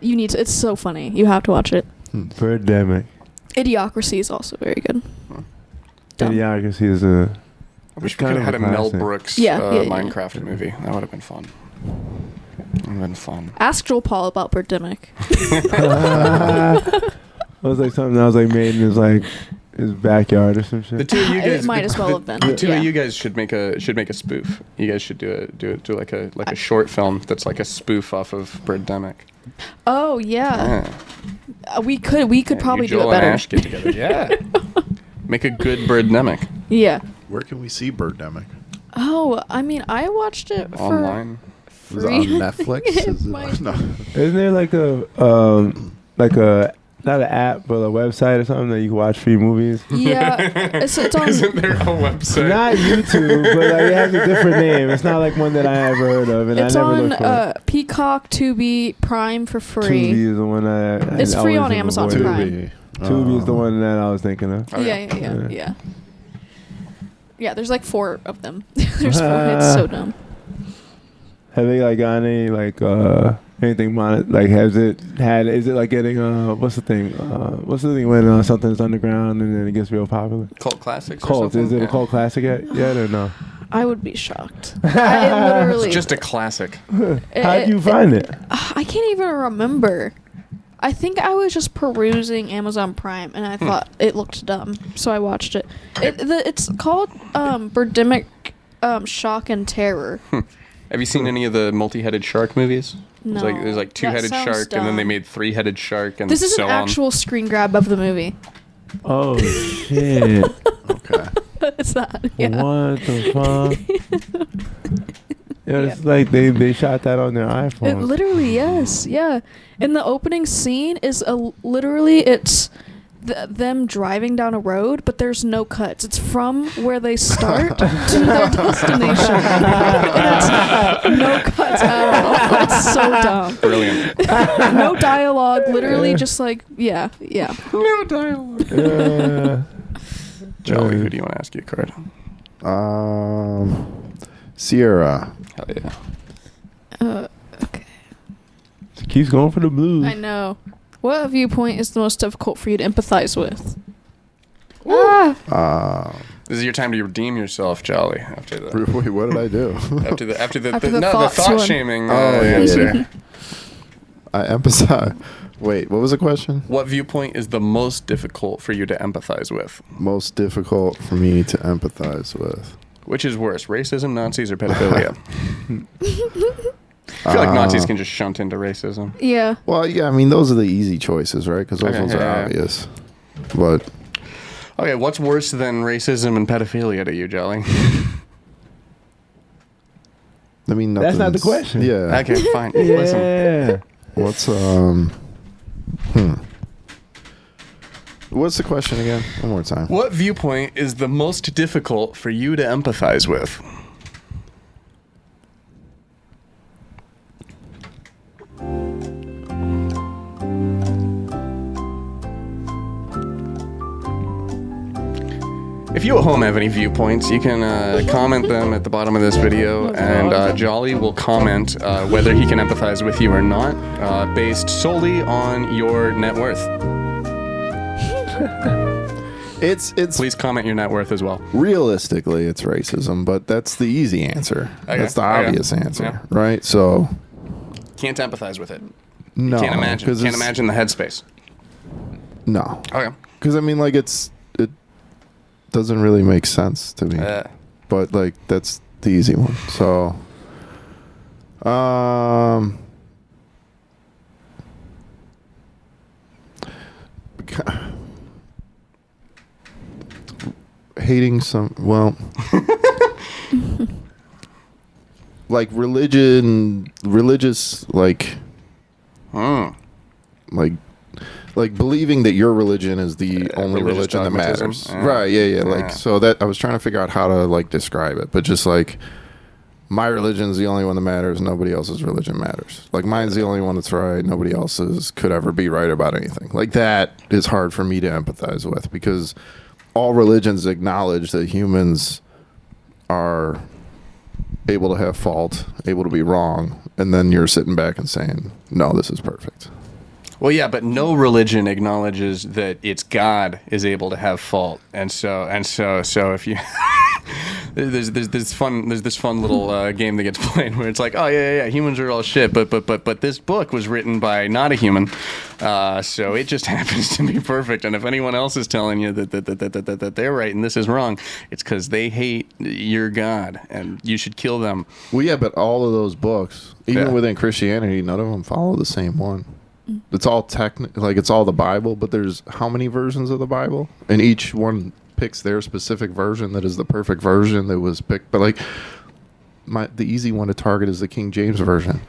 You need to. It's so funny. You have to watch it. Birdemic. Idiocracy is also very good. Dumb. Idiocracy is a. I wish we could have had a Mel classic. Brooks Minecraft movie. That would have been fun. That would have been fun. Ask Joel Paul about Birdemic. It was like something that was like made in his backyard or some shit. The two of you guys It might as well have been. The two Yeah. of you guys should make a spoof. You guys should do like a short film that's like a spoof off of Birdemic. Oh yeah. We could probably do it Joel better. and Ash get together. Yeah. Make a good Birdemic. Yeah. Where can we see Birdemic? Oh, I mean, I watched it for Online. Is it on Netflix? Is it might- no. Isn't there like a not an app but a website or something that you can watch free movies? Yeah, it's on. Isn't there a website? Not YouTube, but like it has a different name. It's not like one that I ever heard of, and It's I never on looked for it. Peacock, Tubi, Prime for free. Tubi is the one that It's free on Amazon Prime. Tubi is the one that I was thinking of. Oh, yeah, yeah. yeah. Yeah, there's like 4 of them. There's 4. It's so dumb. Have they like got any like anything like has it had? Is it like getting what's the thing when something's underground and then it gets real popular? Cult classics. Or Cult, something? is it Yeah. a cult classic yet or no? I would be shocked. It literally. It's just a classic. How'd you find it? I can't even remember. I think I was just perusing Amazon Prime and I thought it looked dumb, so I watched it. It's called Birdemic Shock and Terror. Have you seen any of the multi-headed shark movies? No. There's like two-headed That sounds shark, and then they dumb. made three-headed shark, and This is so an on. actual screen grab of the movie. Oh shit! Okay. It's that. Yeah. What the fuck? Yeah, it's like they shot that on their iPhone. It literally, yes, yeah. And the opening scene is literally it's them driving down a road, but there's no cuts. It's from where they start to their destination. And it's no cuts at all. It's so dumb. Brilliant. No dialogue. Literally, just like yeah. No dialogue. Jolly, who do you want to ask you a card? Sierra. Hell yeah. Okay. Keeps going for the blues. I know. What viewpoint is the most difficult for you to empathize with? This is your time to redeem yourself, Jolly. After the Wait, what did I do? after the After the the thoughts thought one. shaming yeah. answer. I empathize. Wait, what was the question? What viewpoint is the most difficult for you to empathize with? Most difficult for me to empathize with. Which is worse, racism, Nazis, or pedophilia? I feel like Nazis can just shunt into racism. Yeah. Well, yeah, I mean, those are the easy choices, right? Because those Okay, ones yeah, are yeah. obvious. But Okay, what's worse than racism and pedophilia to you, Jolly? I mean, That's not the nothing's- question. Yeah. Okay, fine. Listen. Yeah. What's What's the question again? One more time. What viewpoint is the most difficult for you to empathize with? If you at home have any viewpoints, you can comment them at the bottom of this video, and Jolly will comment whether he can empathize with you or not, based solely on your net worth. It's Please comment your net worth as well. realistically it's racism, but that's the easy answer. Okay, That's the okay. obvious answer, Yeah. right? So Can't empathize with it. no, Can't imagine. 'cause Can't it's- imagine the headspace. No, Okay. because I mean, like it doesn't really make sense to me. But like that's the easy one. So, hating some like religious like believing that your religion is the only religious religion that dogmatism. matters. Yeah. Right, yeah. Like, Yeah. so that I was trying to figure out how to like describe it, but just like my religion's the only one that matters, nobody else's religion matters. Like mine's the only one that's right, nobody else's could ever be right about anything. Like that is hard for me to empathize with because all religions acknowledge that humans are able to have fault, able to be wrong, and then you're sitting back and saying, no, this is perfect. Well, yeah, but no religion acknowledges that its God is able to have fault, and so if you there's this fun little game that gets played where it's like, oh yeah, humans are all shit, but this book was written by not a human, so it just happens to be perfect. And if anyone else is telling you that they're right and this is wrong, it's because they hate your God and you should kill them. Well, yeah, but all of those books, even Yeah. within Christianity, none of them follow the same one. It's all it's all the Bible, but there's how many versions of the Bible? And each one picks their specific version that is the perfect version that was picked. But like the easy one to target is the King James version.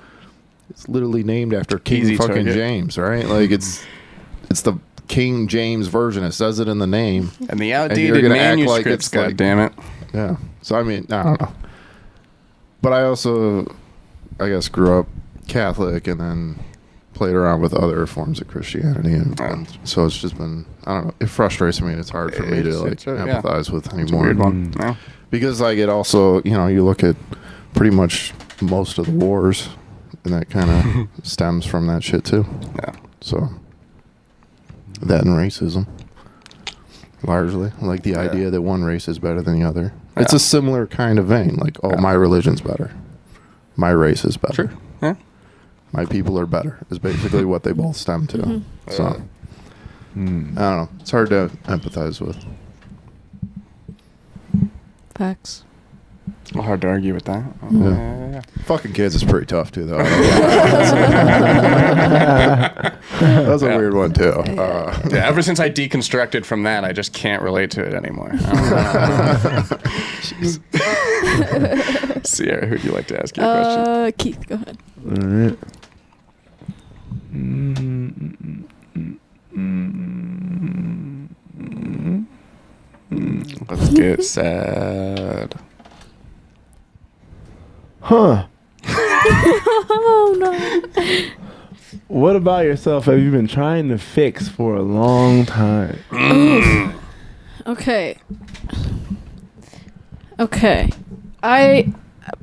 It's literally named after King Easy fucking target. James, right? Like it's the King James version. It says it in the name. And the you're outdated gonna act like manuscripts, it's like- God damn it. Yeah. So I mean, I don't know. But I also, I guess, grew up Catholic and then played around with other forms of Christianity, and so it's just been, I don't know, it frustrates me and it's hard for me to like empathize with anymore. Weird one. Yeah. Because like it also, you look at pretty much most of the wars, and that kind of stems from that shit too. Yeah. So that and racism, largely, like the idea that one race is better than the other. Yeah. It's a similar kind of vein. Like, oh, my religion's better, my race is better. Sure. Yeah. My people are better is basically what they both stem to. Mm-hmm. So I don't know. It's hard to empathize with. Facts. Well, hard to argue with that. Yeah. Fucking kids is pretty tough too, though. That's a weird one too. Yeah, ever since I deconstructed from that, I just can't relate to it anymore. Sierra, who'd you like to ask your question? Keith, go ahead. All right. Let's get sad. Huh. Oh no. What about yourself have you been trying to fix for a long time? Okay.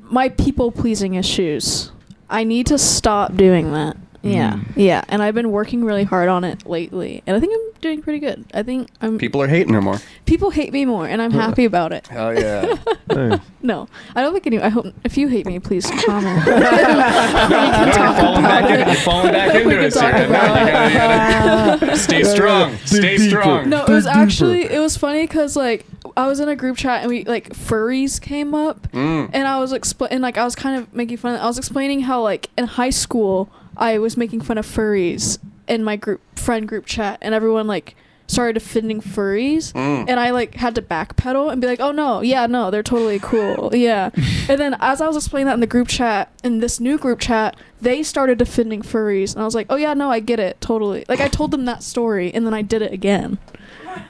My people pleasing issues. I need to stop doing that. Yeah. Yeah. And I've been working really hard on it lately. And I think I'm doing pretty good. I think People are hating her more. people hate me more and I'm happy about it. Hell yeah. Nice. No. I don't think I hope if you hate me, please comment. We can talk about it. You're falling back into We can it, talk Sierra. about You gotta stay strong. Stay deeper. strong. No, it was actually it was funny because like I was in a group chat and we like furries came up and I was I was kind of making fun. I was explaining how like in high school I was making fun of furries in my friend group chat and everyone like started defending furries and I like had to backpedal and be like, oh no, yeah, no, they're totally cool. Yeah. And then as I was explaining that in the group chat, in this new group chat, they started defending furries and I was like, oh yeah, no, I get it totally. Like I told them that story and then I did it again.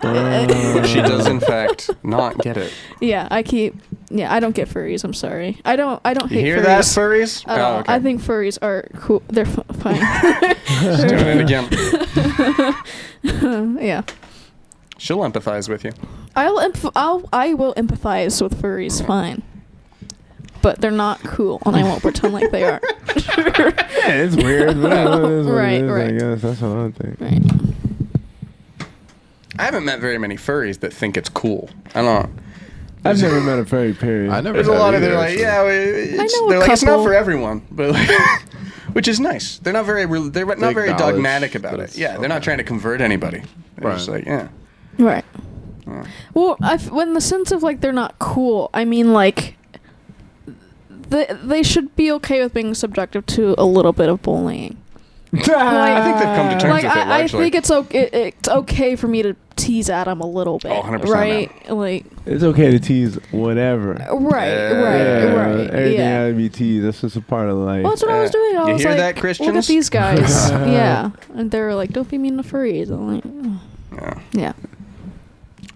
She does, in fact, not get it. Yeah, I don't get furries. I'm sorry. I don't You hate hear furries. that, furries? At all. okay. I think furries are cool. They're fine. She's doing it again. Yeah. She'll empathize with you. I will empathize with furries. Fine. But they're not cool, and I won't pretend like they are. Yeah, it's weird. But it is what it Right, is, right. I guess that's what I think. Right. I haven't met very many furries that think it's cool. I don't know. I've never met a furry, period. I never. There's a have lot of either, they're like, actually. yeah, know they're a like it's not couple. for everyone, but like, which is nice. They're not very they're not very acknowledge dogmatic about that it. it's- Yeah, they're not okay. trying to convert anybody. They're just Right. like, yeah. Right. Well, when the sense of like they're not cool, I mean like they should be okay with being subjective to a little bit of bullying. I think they've come to terms Like with it I largely. think it's okay for me to tease at them a little bit. Oh, 100%, right? Like It's okay to tease whatever. right, Yeah. right. Everything Yeah. gotta be teased. That's just a part of life. Well, that's what I was doing. I You was hear like, that, look at Christians? these guys. Yeah. And they were like, don't be mean to furries. I'm like, oh. Yeah. Yeah.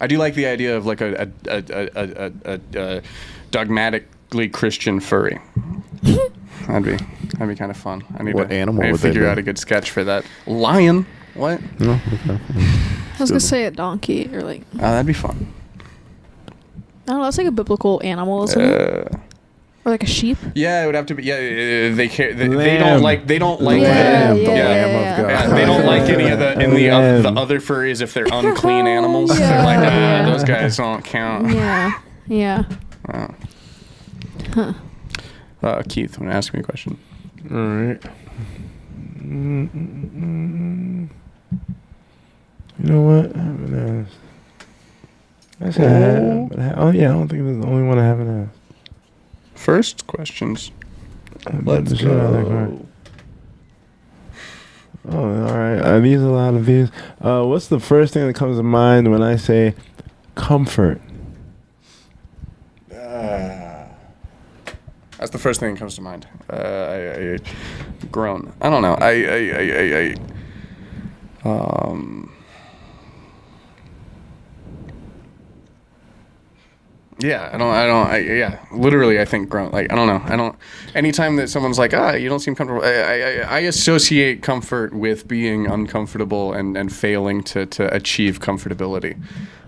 I do like the idea of like a dogmatically Christian furry. That'd be kind of fun. I need What to animal I need to would they figure be? out a good sketch for that. Lion. What? No, okay. I was gonna say a donkey or like Oh, that'd be fun. I don't know. That's like a biblical animal, isn't it? Or like a sheep. Yeah, it would have to be. Yeah, they care. They Lamb. don't like. They don't like. Yeah, the yeah, Lamb yeah. of God. Yeah, they don't like any of the the other furries if they're unclean animals. Yeah, They're like, yeah. those guys don't count. Yeah. Yeah. Wow. Huh. Keith, want to ask me a question? All right. You know what? I haven't asked. I said I have, but oh yeah, I don't think that's the only one I haven't asked. First questions. Let's go. Oh, all right. Are these a lot of these? What's the first thing that comes to mind when I say comfort? That's the first thing that comes to mind. I grown. I don't know. Yeah, literally, I think grown. Like, I don't know. Anytime that someone's like, you don't seem comfortable, I associate comfort with being uncomfortable and failing to achieve comfortability,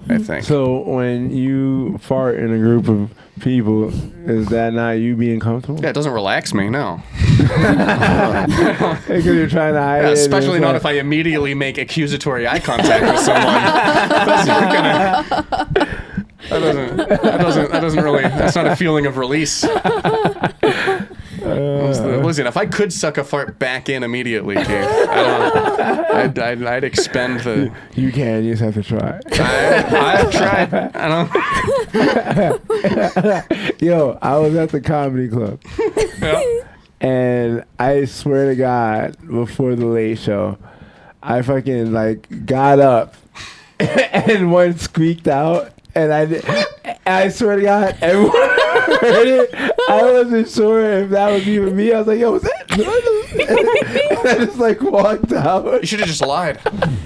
I think. So when you fart in a group of people, is that not you being comfortable? Yeah, it doesn't relax me, no. Because you're trying to hide it. Especially not if I immediately make accusatory eye contact with someone. That doesn't really, that's not a feeling of release. Listen, if I could suck a fart back in immediately, Keith, I'd expend the... You can, you just have to try. I've tried. I don't... Yo, I was at the comedy club. Yeah. And I swear to God, before the late show, I fucking like got up and one squeaked out. And I swear to God, everyone heard it. I wasn't sure if that was even me. I was like, yo, was that? And I just like walked out. You should have just lied.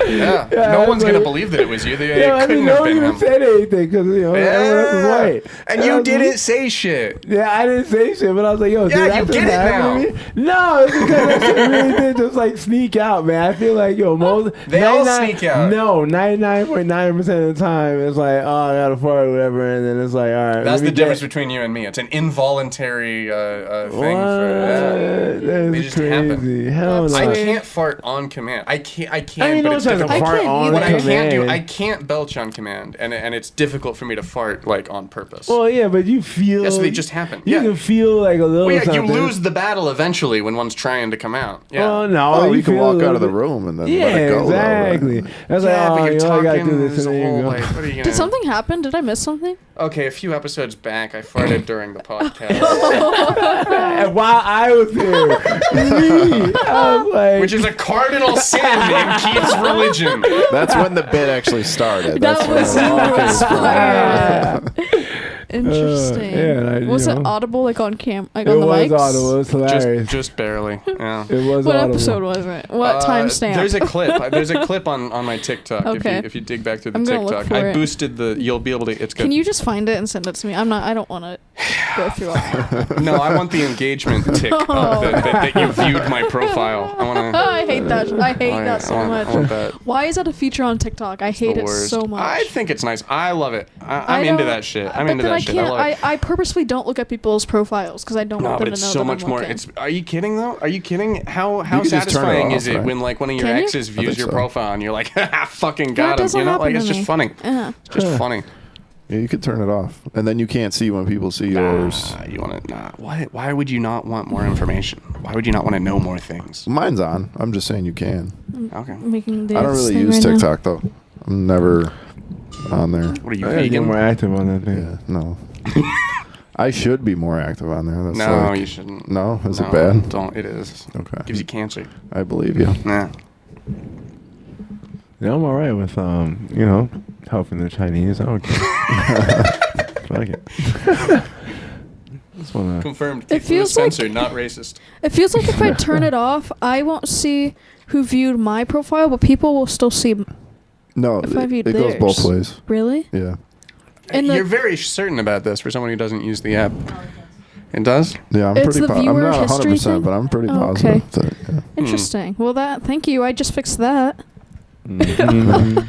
Yeah. No one's going to believe that it was you. It couldn't have no been one him. even said anything because, everyone else was white. And you didn't say shit. Yeah, I didn't say shit, but I was like, yo, did Yeah, that you just get it happen now. to me? No, it's because that shit really did just like sneak out, man. I feel like, yo, most... They all sneak out. No, 99.9% of the time, it's like, oh, I got a fart or whatever, and then it's like, all right. That's the difference between you and me. It's an involuntary thing. That's They just crazy. happen. Hell no. I can't fart on command. I can't. I But mean, no it's one's trying to difficult. fart can't on either. What I can't do, command. I can't belch on command, and it's difficult for me to fart like on purpose. Well, yeah, but you feel... Yes, they just happen. You Yeah. can feel like a little Well, yeah, you something. lose the battle eventually when one's trying to come out. Yeah. Well, no, Oh, you can feel a walk little out of the bit- room and then Yeah, let it go. exactly. Though, right? That's Yeah, like, but oh, you're you know, I talking. gotta do this, There's and a then whole you go. like. What are you gonna? Did something happen? Did I miss something? Okay, a few episodes back, I farted during the podcast, And while I was there, me, I was like, which is a cardinal sin in Keith's religion. That's when the bit actually started. That That's was when you it all came from. inspired. Interesting. yeah, Was it audible like on like it on the was mics? audible. It was hilarious. Just barely. Yeah. It was What audible. episode was it? What timestamp? There's a clip. There's a clip on my TikTok. Okay. If you dig back through the I'm gonna look TikTok, for I it. boosted the. You'll be able to. It's good. Can you just find it and send it to me? I don't want to go through all that. No, I want the engagement tick that you viewed my profile. I want to. I hate that. I hate that so much. I want that. Why is that a feature on TikTok? I hate The it worst. so much. I think it's nice. I love it. I'm I into don't- that shit. I'm but into then that shit. can't, I love it. I purposefully don't look at people's profiles because I don't No, want but them it's to know so that much I'm more. looking. Are you kidding though? Are you kidding? How can just turn it satisfying off, is it right? when like one of your Can you? exes I views think your so. profile and you're like, fucking That got him. doesn't You know, happen like it's to just me. funny. Yeah. It's just funny. Yeah, you could turn it off, and then you can't see when people see yours. You want to? Nah. Why would you not want more information? Why would you not want to know more things? Mine's on. I'm just saying you can. Okay. Making the I don't really thing use right now. TikTok though. I'm never on there. What are you I gotta get vegan? more active on that thing. Yeah, no. I should be more active on there. That's No, like, you shouldn't. No, is No, it bad? Don't. It is. Okay. Gives you cancer. I believe you. Nah. Yeah, I'm alright with helping the Chinese. I don't care. Fuck it. Just wanna. Confirmed. It feels like- censored, not racist. It feels like if I turn it off, I won't see who viewed my profile, but people will still see. No, If I it viewed goes both theirs. ways. Really? Yeah. And You're the, very certain about this for someone who doesn't use the app. It does? Yeah, I'm It's pretty the I'm viewer not history 100%, thing? but I'm pretty Oh, positive. That, yeah. interesting. Well, thank you. I just fixed that. Mhm.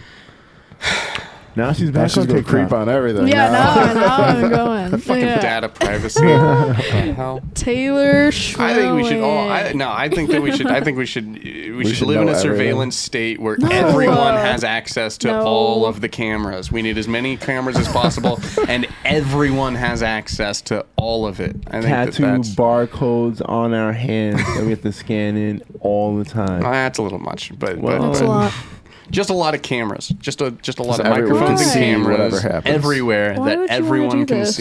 Now she's Now back she's on gonna TikTok. creep on everything. Yeah, now I'm going. Fucking Yeah. data privacy. What the hell? Taylor Schwilling. I think we should all. I think that we should. I think we should. We should live in know a everything. surveillance state where No. everyone has access to No. all of the cameras. We need as many cameras as possible, and everyone has access to all of it. I think Tattoo that's barcodes on our hands that we have to scan in all the time. that's a little much, but Well, That's a lot. just a lot of cameras, just a lot of everyone microphones and can see cameras whatever happens. everywhere Why that would you everyone wanna do can this?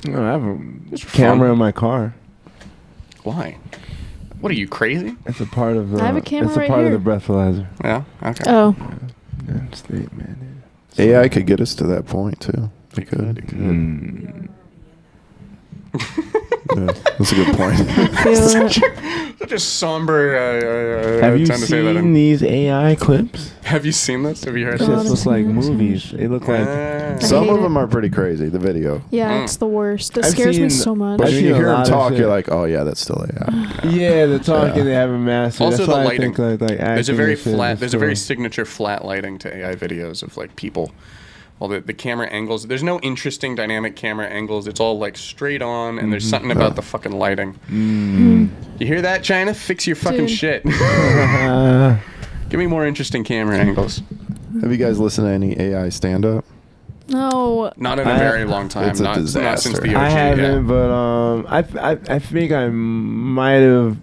see. No, I have a It's camera fun. in my car. Why? What are you crazy? It's a part of the. I have a camera It's a right part here. of the breathalyzer. Yeah. Okay. Oh. Yeah, state man. AI could get us to that point too. It could. Mm. Yeah, that's a good point. Feel it. Such a somber. Have you time to say that. seen these AI clips? Have you seen this? Have you heard It God, this? just looks like I've seen movies. this. They look like. Some hate of it. them are pretty crazy. The video, Yeah, Mm. it's the worst. It I've scares me seen- so much. but I've when seen you a hear them lot of talk, shit. you're like, oh yeah, that's still AI. Yeah, the talking Yeah. they haven't mastered. Also That's the why lighting. I think like There's a acting very and shit flat. is There's a very still- signature flat lighting to AI videos of like people. All the camera angles. There's no interesting dynamic camera angles. It's all like straight on, and there's something about the fucking lighting. You hear that, China? Fix your fucking Dude. shit. Uh, Give me more interesting camera angles. Have you guys listened to any AI stand up? No. Not in a I- very long time. It's a not since disaster. the OG. I haven't, yeah. but I think I might have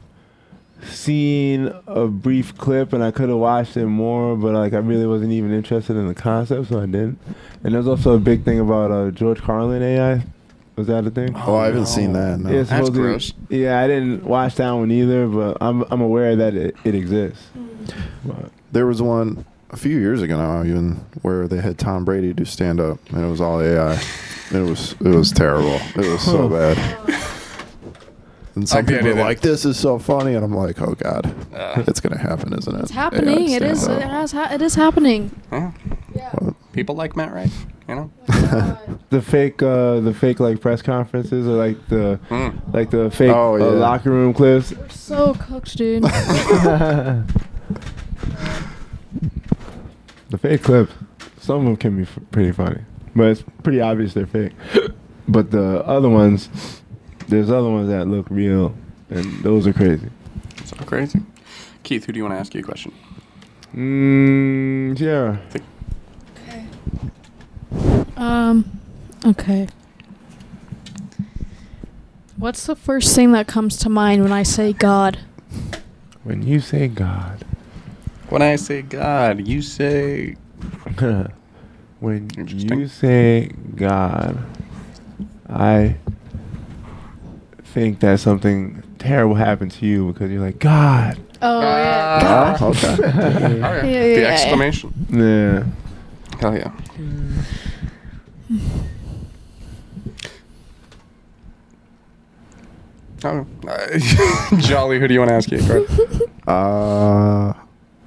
seen a brief clip, and I could have watched it more, but like I really wasn't even interested in the concept, so I didn't. And there's also a big thing about George Carlin AI. Was that a thing? Oh, I haven't seen that. No. Yeah, That's supposedly- gross. Yeah, I didn't watch that one either, but I'm aware that it exists. But There was one a few years ago now, even where they had Tom Brady do stand up, and it was all AI. It was terrible. It was so bad. And some Like the people idea are that- like, "This is so funny," and I'm like, "Oh God, Uh, it's gonna happen, isn't it?" It's happening. AI It is. stand-up. It is happening. yeah. People like Matt Wright, you know. the fake like press conferences or like the fake Oh, yeah. locker room clips. We're so cooked, dude. The fake clips, some of them can be pretty funny, but it's pretty obvious they're fake. But the other ones, there's other ones that look real, and those are crazy. So crazy. Keith, who do you want to ask you a question? Yeah. Okay. What's the first thing that comes to mind when I say God? When you say God, When I say God, you say when Interesting. you say God, I think that something terrible happened to you because you're like God. Oh yeah. Oh, okay. All right. Yeah, The yeah. exclamation. Yeah. Hell yeah. Oh, Jolly, who do you want to ask you?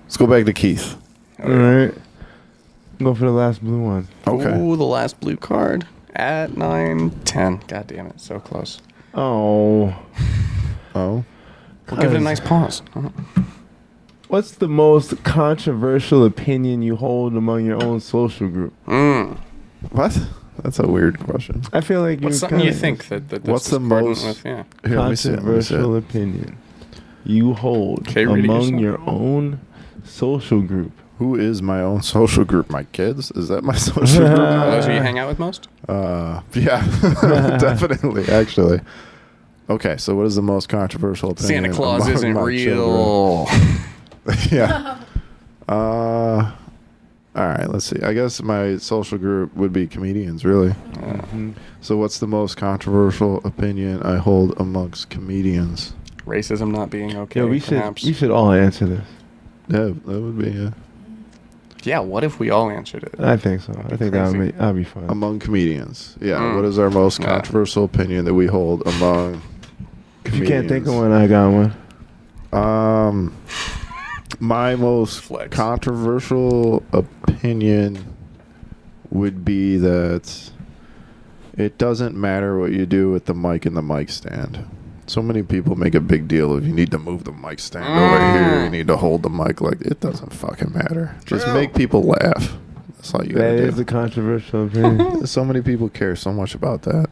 Let's go back to Keith. All right. Go for the last blue one. Okay. Ooh, the last blue card at 9:10. God damn it, so close. Oh. Oh. We'll give it a nice pause. What's the most controversial opinion you hold among your own social group? What? That's a weird question. I feel like What's you're something you kinda- think that this What's is the burdened most- with? Yeah. Here, let me see it, let me see it. controversial opinion you hold Okay, read it among yourself. your own social group? Who is my own social group? My kids? Is that my social group? Are those who you hang out with most? Yeah, definitely, actually. Okay, so what is the most controversial opinion? Santa Claus among isn't my real. children? Yeah. All right, let's see. I guess my social group would be comedians, really. So what's the most controversial opinion I hold amongst comedians? Racism not being okay, Yeah, we perhaps. should all answer this. Yeah, that would be Yeah, what if we all answered it? I think so. I think crazy. that'd be fun. among comedians. Yeah, Mm. what is our most Yeah. controversial opinion that we hold among If you can't think of comedians? one, I got one. My most Flex. controversial opinion would be that it doesn't matter what you do with the mic and the mic stand. So many people make a big deal of you need to move the mic stand over here, you need to hold the mic like it doesn't fucking matter. Just True. make people laugh. That's all you That gotta is do. a controversial opinion. So many people care so much about that.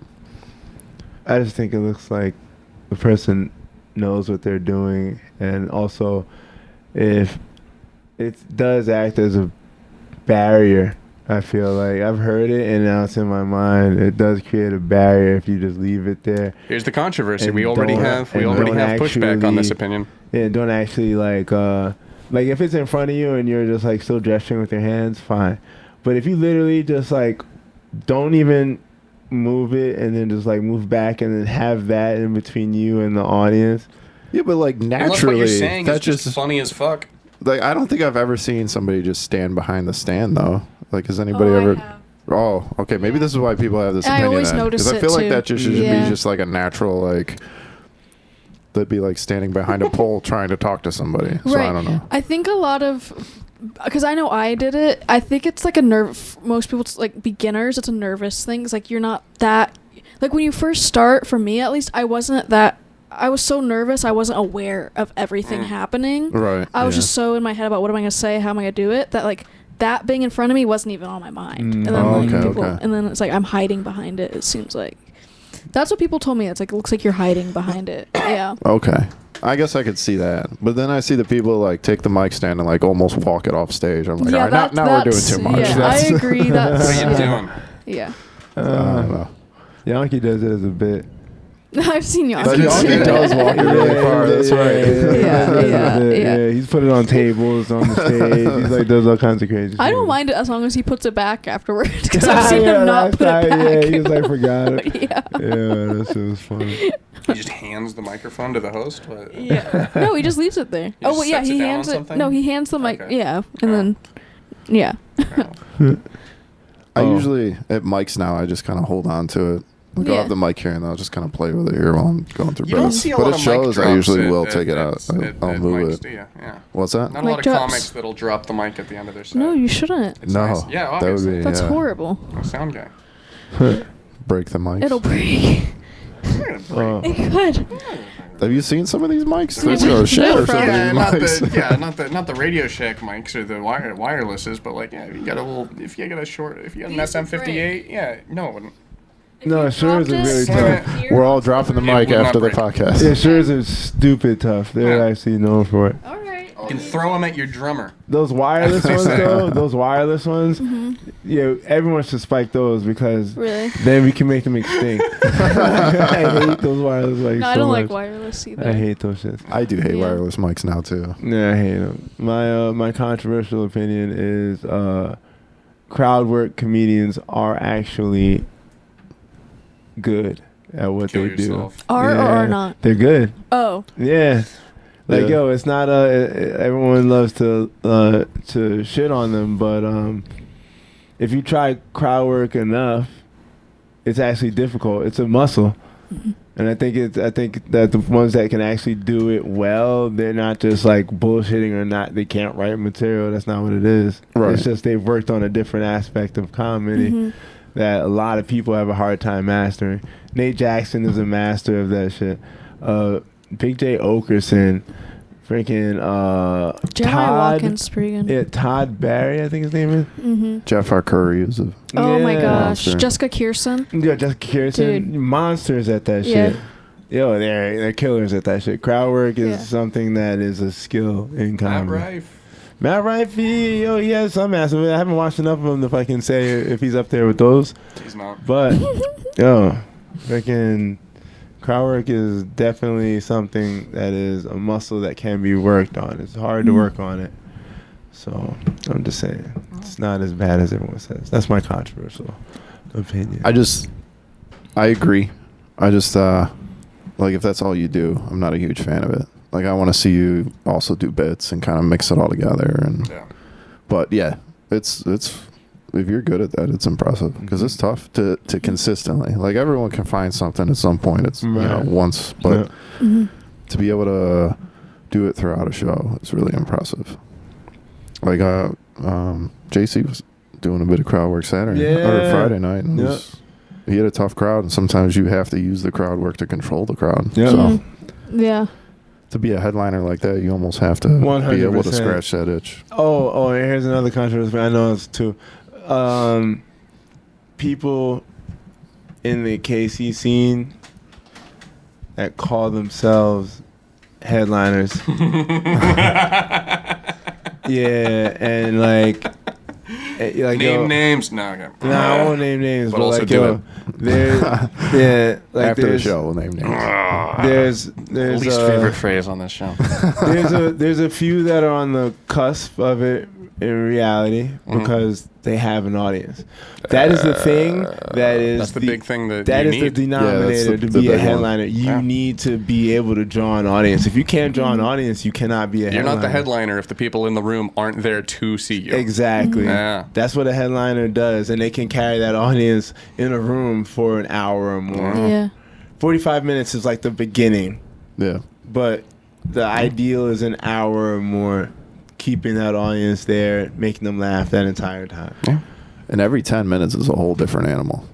I just think it looks like the person knows what they're doing, and also if it does act as a barrier. I feel like I've heard it, and now it's in my mind. It does create a barrier if you just leave it there. Here's the controversy. And we already don't- have and don't pushback on this actually- opinion. Yeah, don't actually like if it's in front of you and you're just like still gesturing with your hands, fine. But if you literally just like don't even move it and then just like move back and then have that in between you and the audience. Yeah, but like Unless what naturally, you're saying that's is just funny as fuck. like I don't think I've ever seen somebody just stand behind the stand though. Like, has anybody ever? Oh, okay. Maybe this is why people have this I opinion. always then. notice 'Cause I it, feel like too. that just should Yeah. be just like a natural like. They'd be like standing behind a pole trying to talk to somebody. So I don't know. I think a lot of, because I know I did it. I think it's like a most people, it's like beginners. It's a nervous thing. It's like you're not that. Like when you first start, for me at least, I wasn't that. I was so nervous. I wasn't aware of everything happening. Right. I was yeah. just so in my head about what am I gonna say, how am I gonna do it, that like that being in front of me wasn't even on my mind. And then like people, and then it's like I'm hiding behind it. It seems like that's what people told me. It's like it looks like you're hiding behind it. Yeah. Okay. I guess I could see that. But then I see the people like take the mic stand and like almost walk it off stage. I'm like, Yeah, all right, now we're doing that's- too much. Yeah, I agree. That's What are you yeah. doing? Yeah. I don't know. Yankee does it as a bit. I've seen But Yankee. Yankee does walk it really far. That's right. Yeah. He's put it on tables on the stage. He's like does all kinds of crazy. I don't shit. mind it as long as he puts it back afterwards, because I've seen him not last put it time, back. Yeah, he just like forgot it. yeah. Yeah, that shit was funny. He just hands the microphone to the host. What? Yeah. No, he just leaves it there. He Oh, just well, yeah, sets it he down on hands it. something? No, he hands the mic. Okay. Yeah, and then, yeah. I Oh. usually at mics now. I just kind of hold on to it. Like, I'll Yeah. have the mic here and I'll just kind of play with it here while I'm going through You don't breaths. see a But lot at of shows, mic I usually drops will at- take it out. I'll move mics, it. do you? Yeah. What's that? Not a Mic lot of drops. comics that'll drop the mic at the end of their set. No, you shouldn't. It's No, nice. Yeah, that would obviously. be That's yeah. horrible. I'm a sound guy. Break the mics. It'll break. Oh. It could. Have you seen some of these mics? Yeah, Let's go share some of Yeah, these mics. not the Radio Shack mics or the wirelesses, but like, yeah, if you got an SM58, yeah, no, it wouldn't. No, sure is a really Yeah. tough. We're all dropping the It mic would not after the break. podcast. Yeah, sure is stupid tough. They're Yeah. actually known for it. All right. You can throw them at your drummer. Those wireless ones, though, those wireless ones, yeah, everyone should spike those because Really? then we can make them extinct. I hate those wireless mics No, I so don't much. like wireless either. I hate those shits. I do hate Yeah. wireless mics now too. Yeah, I hate them. My controversial opinion is crowd work comedians are actually good at what Kill they yourself. Are or are not? They're good. Oh. Yeah. Like Yeah. yo, it's not everyone loves to shit on them, but if you try crowd work enough, it's actually difficult. It's a muscle. And I think that the ones that can actually do it well, they're not just like bullshitting or not they can't write material. That's not what it is. Right. It's just they've worked on a different aspect of comedy that a lot of people have a hard time mastering. Nate Jackson is a master of that shit. Big J Okerson, freaking Jeremiah Todd. Watkins pretty good. Yeah, Todd Barry, I think his name is. Mm-hmm. Jeff R. Curry is a Oh my Yeah. gosh. Monster. Jessica Kirsten. Yeah, just Kirsten. Dude. Monsters at that Yeah. shit. Yo, they're killers at that shit. Crowd work is Yeah. something that is a skill in Matt comedy. Rife. Matt Rife, he has some ass. I haven't watched enough of him if I can say if he's up there with those. He's not. But yo, freaking crowd work is definitely something that is a muscle that can be worked on. It's hard to work on it. So I'm just saying, it's not as bad as everyone says. That's my controversial opinion. I agree. I just like if that's all you do, I'm not a huge fan of it. Like I want to see you also do bits and kind of mix it all together. And Yeah. but yeah, it's if you're good at that, it's impressive because it's tough to consistently. Like everyone can find something at some point. It's you know Right. once, but Mm-hmm. to be able to do it throughout a show is really impressive. Like JC was doing a bit of crowd work Saturday or Yeah. Friday night. And Yep. he had a tough crowd, and sometimes you have to use the crowd work to control the crowd. Yep. So Mhm. Yeah. to be a headliner like that, you almost have to be able to 100%. scratch that itch. Oh, and here's another controversy. I know it's too. people in the KC scene that call themselves headliners. Yeah, and like Name names. No, okay. No, I won't name names, But but, also like, do yo, there, yeah, like After the there's, show, we'll name names. there's Least favorite phrase on this show. there's a few that are on the cusp of it in reality because they have an audience. That is the thing. That's the big thing that that you is need. the denominator the to be a big one. headliner. You need to be able to draw an audience. If you can't draw an audience, you cannot be a You're headliner. not the headliner if the people in the room aren't there to see you. Exactly. Yeah. That's what a headliner does, and they can carry that audience in a room for an hour or more. Yeah. 45 minutes is like the beginning, Yeah. but the ideal is an hour or more, keeping that audience there, making them laugh that entire time. And every 10 minutes is a whole different animal.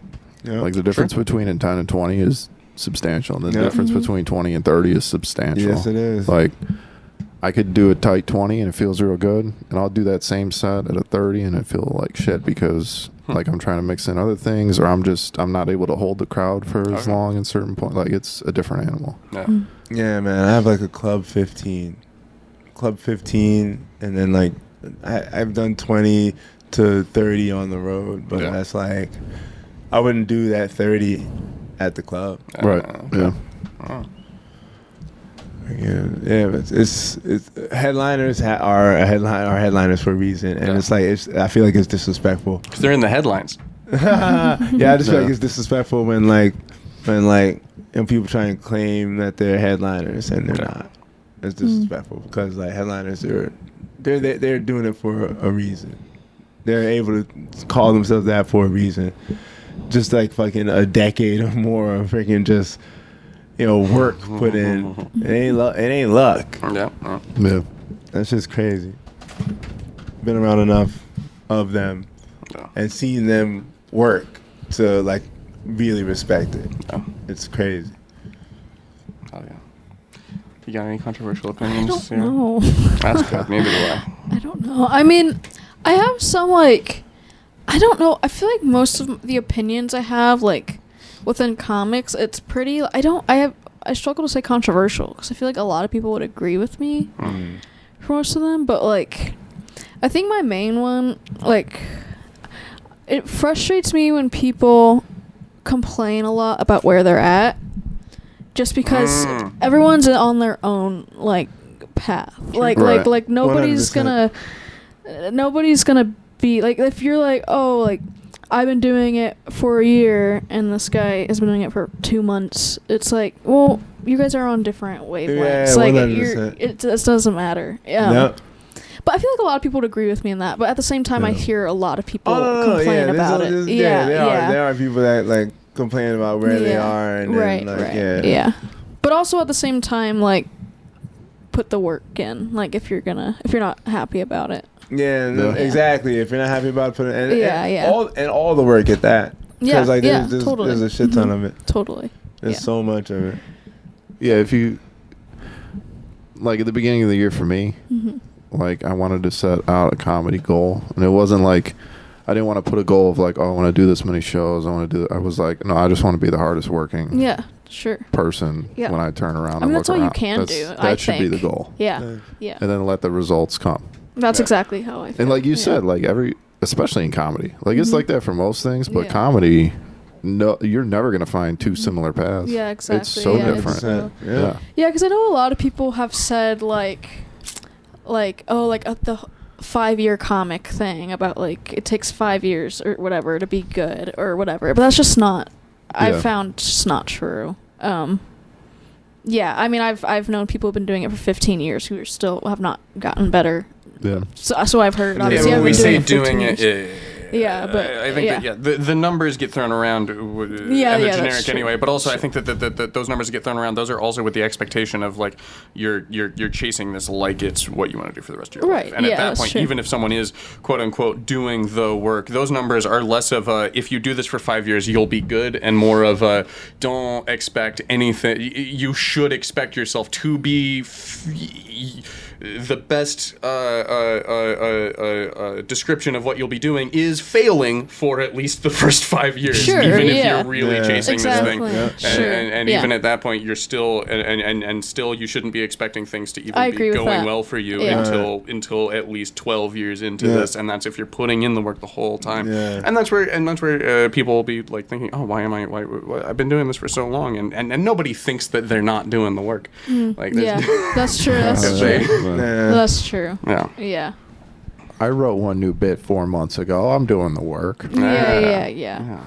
Yeah. Like the difference between in 10 and 20 is substantial. And the Yeah. difference between 20 and 30 is substantial. Yes, it is. Like I could do a tight 20 and it feels real good, and I'll do that same set at a 30 and it feel like shit because like I'm trying to mix in other things, or I'm not able to hold the crowd for as long in certain point. Like it's a different animal. Yeah. Yeah, man. I have like a club 15, and then like I've done 20 to 30 on the road, but that's like I wouldn't do that 30 at the club. Right. Yeah. Yeah, but it's headliners are headliners for a reason, and it's like I feel like it's disrespectful. Because they're in the headlines. Yeah, I just feel like it's disrespectful when people try and claim that they're headliners and they're not. It's disrespectful because like headliners they're doing it for a reason. They're able to call themselves that for a reason. Just like fucking a decade or more of freaking just work put in. It ain't luck. Yeah. Yeah. That's just crazy. Been around enough of them and seen them work to like really respect it. It's crazy. Oh yeah. You got any controversial I opinions? don't here? know. That's good. Maybe do I. I don't know. I mean, I have some like, I don't know. I feel like most of the opinions I have like within comics, it's pretty. I struggle to say controversial because I feel like a lot of people would agree with me for most of them. But like, I think my main one, like, it frustrates me when people complain a lot about where they're at, just because everyone's on their own like path. Like Right. like nobody's 100%. gonna be like, if you're like, oh, like I've been doing it for a year and this guy has been doing it for 2 months. It's like, well, you guys are on different wavelengths. Yeah, like 100%. it doesn't matter. Yep. But I feel like a lot of people would agree with me in that. But at the same time, I hear a lot of people complain yeah, about it. There are people that like complain about where they are and then, right. Yeah. But also at the same time, like, put the work in. Like, if you're not happy about it. Yeah, no, exactly. If you're not happy about putting all the work at that. Yeah, like totally. There's a shit ton of it. Totally. There's so much of it. Yeah, if you like at the beginning of the year for me, like I wanted to set out a comedy goal, and it wasn't like I didn't want to put a goal of like, oh, I want to do this many shows. I was like, no, I just want to be the hardest working person when I turn around. I mean, and that's look all you around. can do. That should be the goal. Yeah. And then let the results come. That's exactly how I feel. And like you said, like especially in comedy, like it's like that for most things, but comedy, no, you're never gonna find two similar paths. Yeah, exactly. It's so different. Yeah. Yeah, because I know a lot of people have said the 5-year comic thing about like it takes 5 years or whatever to be good or whatever, but that's just not. I've found just not true. Yeah, I mean, I've known people who've been doing it for 15 years who are still have not gotten better. Yeah. So I've heard. Obviously, when I've we been say doing doing it. Yeah, but I think that the numbers get thrown around and they're generic anyway. But also, I think that those numbers that get thrown around, those are also with the expectation of like you're chasing this like it's what you want to do for the rest of your life. And at that point, even if someone is quote unquote doing the work, those numbers are less of a if you do this for 5 years you'll be good, and more of a don't expect anything. You should expect yourself to be the best description of what you'll be doing is failing for at least the first 5 years, Sure, even if yeah. you're really chasing Exactly. this thing. Sure. And Yeah. even at that point, you're still and still you shouldn't be expecting things to I even agree be with going that. well for you Yeah. until at least 12 years into Yeah. this, and that's if you're putting in the work the whole time. Yeah. And that's where people will be like thinking, oh, why I've been doing this for so long, and nobody thinks that they're not doing the work. Like Yeah, that's true. That's Because true. they- That's true. yeah. Yeah. I wrote one new bit 4 months ago. I'm doing the work. Yeah.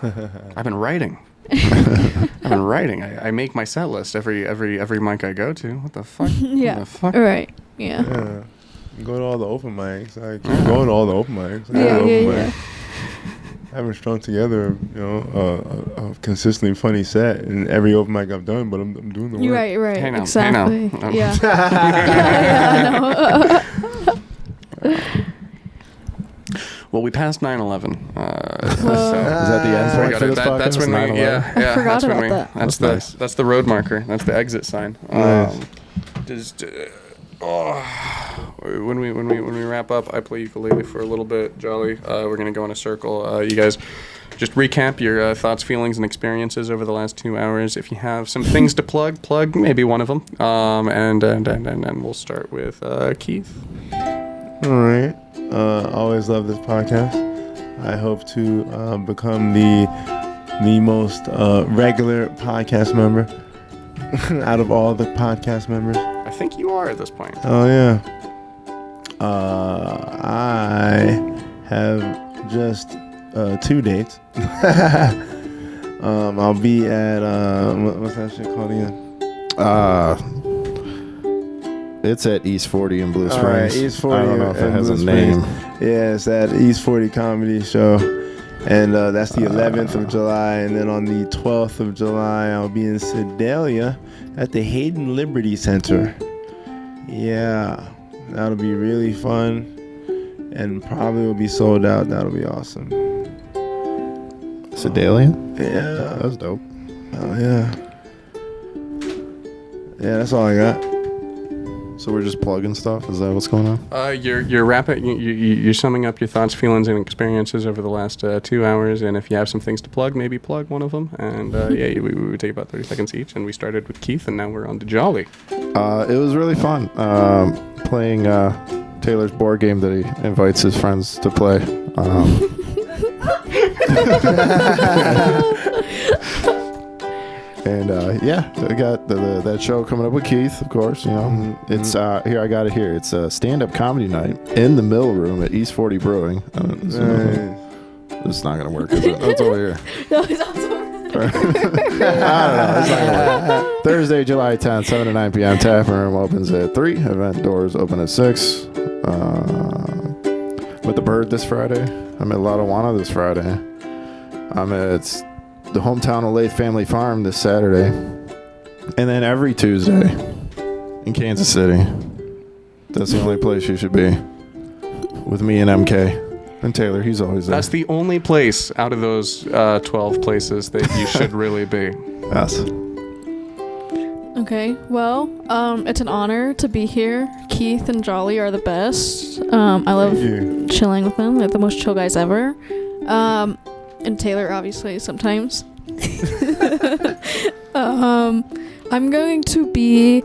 I've been writing. I've been writing. I make my set list every mic I go to. What the fuck? Yeah. What the fuck? Right. Yeah. Yeah. Go to all the open mics. I keep going to all the open mics. Yeah. I haven't strung together, a consistently funny set in every open mic I've done, but I'm doing the work. You're right. Hey, now. Exactly. Hey, now. Yeah. Yeah, I know. Well, we passed 9/11. Is that the end point for this podcast? That's when we, 9/11? yeah, I forgot that's when about we, that. That's That's the road marker. That's the exit sign. Nice. When we wrap up, I play ukulele for a little bit. Jolly. We're gonna go in a circle. You guys just recap your thoughts, feelings, and experiences over the last 2 hours. If you have some things to plug maybe one of them. And we'll start with Keith. All right. Always love this podcast. I hope to become the most regular podcast member out of all the podcast members. I think you are at this point. Oh yeah. I have just 2 dates. I'll be at what's that shit called again? It's at East 40 in Blue All Springs. right, East 40 I don't know if it in has Blue a name. Yeah, it's at East 40 Comedy Show. And that's the 11th of July. And then on the 12th of July, I'll be in Sedalia at the Hayden Liberty Center. Yeah, that'll be really fun. And probably will be sold out. That'll be awesome. Sedalia? Yeah. That's dope. Oh, yeah. Yeah, that's all I got. So we're just plugging stuff? Is that what's going on? You're rapid. You're summing up your thoughts, feelings, and experiences over the last 2 hours. And if you have some things to plug, maybe plug one of them. And we would take about 30 seconds each. And we started with Keith, and now we're on to Jolly. It was really fun playing Taylor's board game that he invites his friends to play. And I got that show coming up with Keith, of course. You know, it's here. I got it here. It's a stand-up comedy night in the Mill Room at East 40 Brewing. It's not gonna work, is it? That's over here. No, it's also I don't know. It's not gonna work. Thursday, July 10th, 7 to 9 p.m. Tap room opens at 3. Event doors open at 6. With the Bird this Friday. I'm at Lotawana this Friday. I'm at the hometown Olathe Family Farm this Saturday. And then every Tuesday in Kansas City. That's the only place you should be. With me and MK. And Taylor, he's always there. That's the only place out of those 12 places that you should really be. Yes. Okay, well, it's an honor to be here. Keith and Jolly are the best. I love chilling with them. They're the most chill guys ever. And Taylor, obviously, sometimes. I'm going to be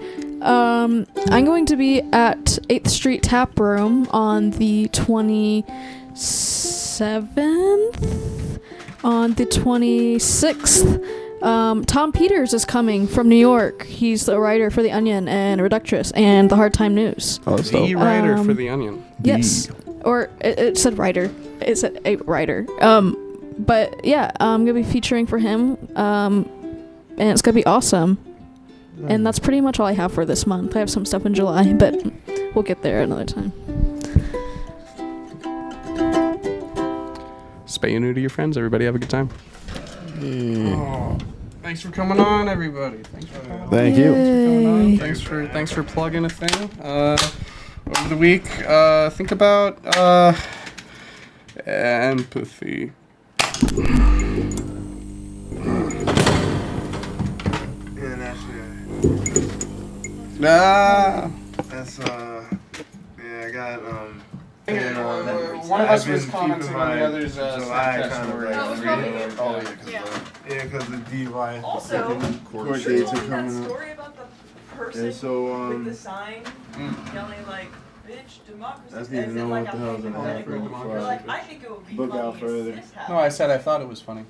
at 8th Street Tap Room on the 27th. On the 26th, Tom Peters is coming from New York. He's the writer for The Onion and Reductress and The Hard Time News. Oh, that's The dope. writer for The Onion. Yes. Or it said writer. It said a writer. But yeah, I'm going to be featuring for him. And it's going to be awesome. And that's pretty much all I have for this month. I have some stuff in July, but we'll get there another time. Spay and neuter your friends. Everybody have a good time. Oh, thanks for coming on, everybody. Thanks for coming on. Thank you. Coming on. Thanks for plugging a thing. Over the week, think about empathy. Yeah, Ah. that's One of I've us was been commenting keeping on the my other's July Snapchat kind of story. like Oh, reading really? like Oh, that. Yeah. Yeah, because the DUI. Also, court you dates told are me that coming up. story about the person And so, with the sign Mm. yelling like, "Bitch, democracy." I As didn't even in know like what a the hell was in hypothetical. that. You're like, I think it would be Book funny out if further. this happened. No, I said I thought it was funny.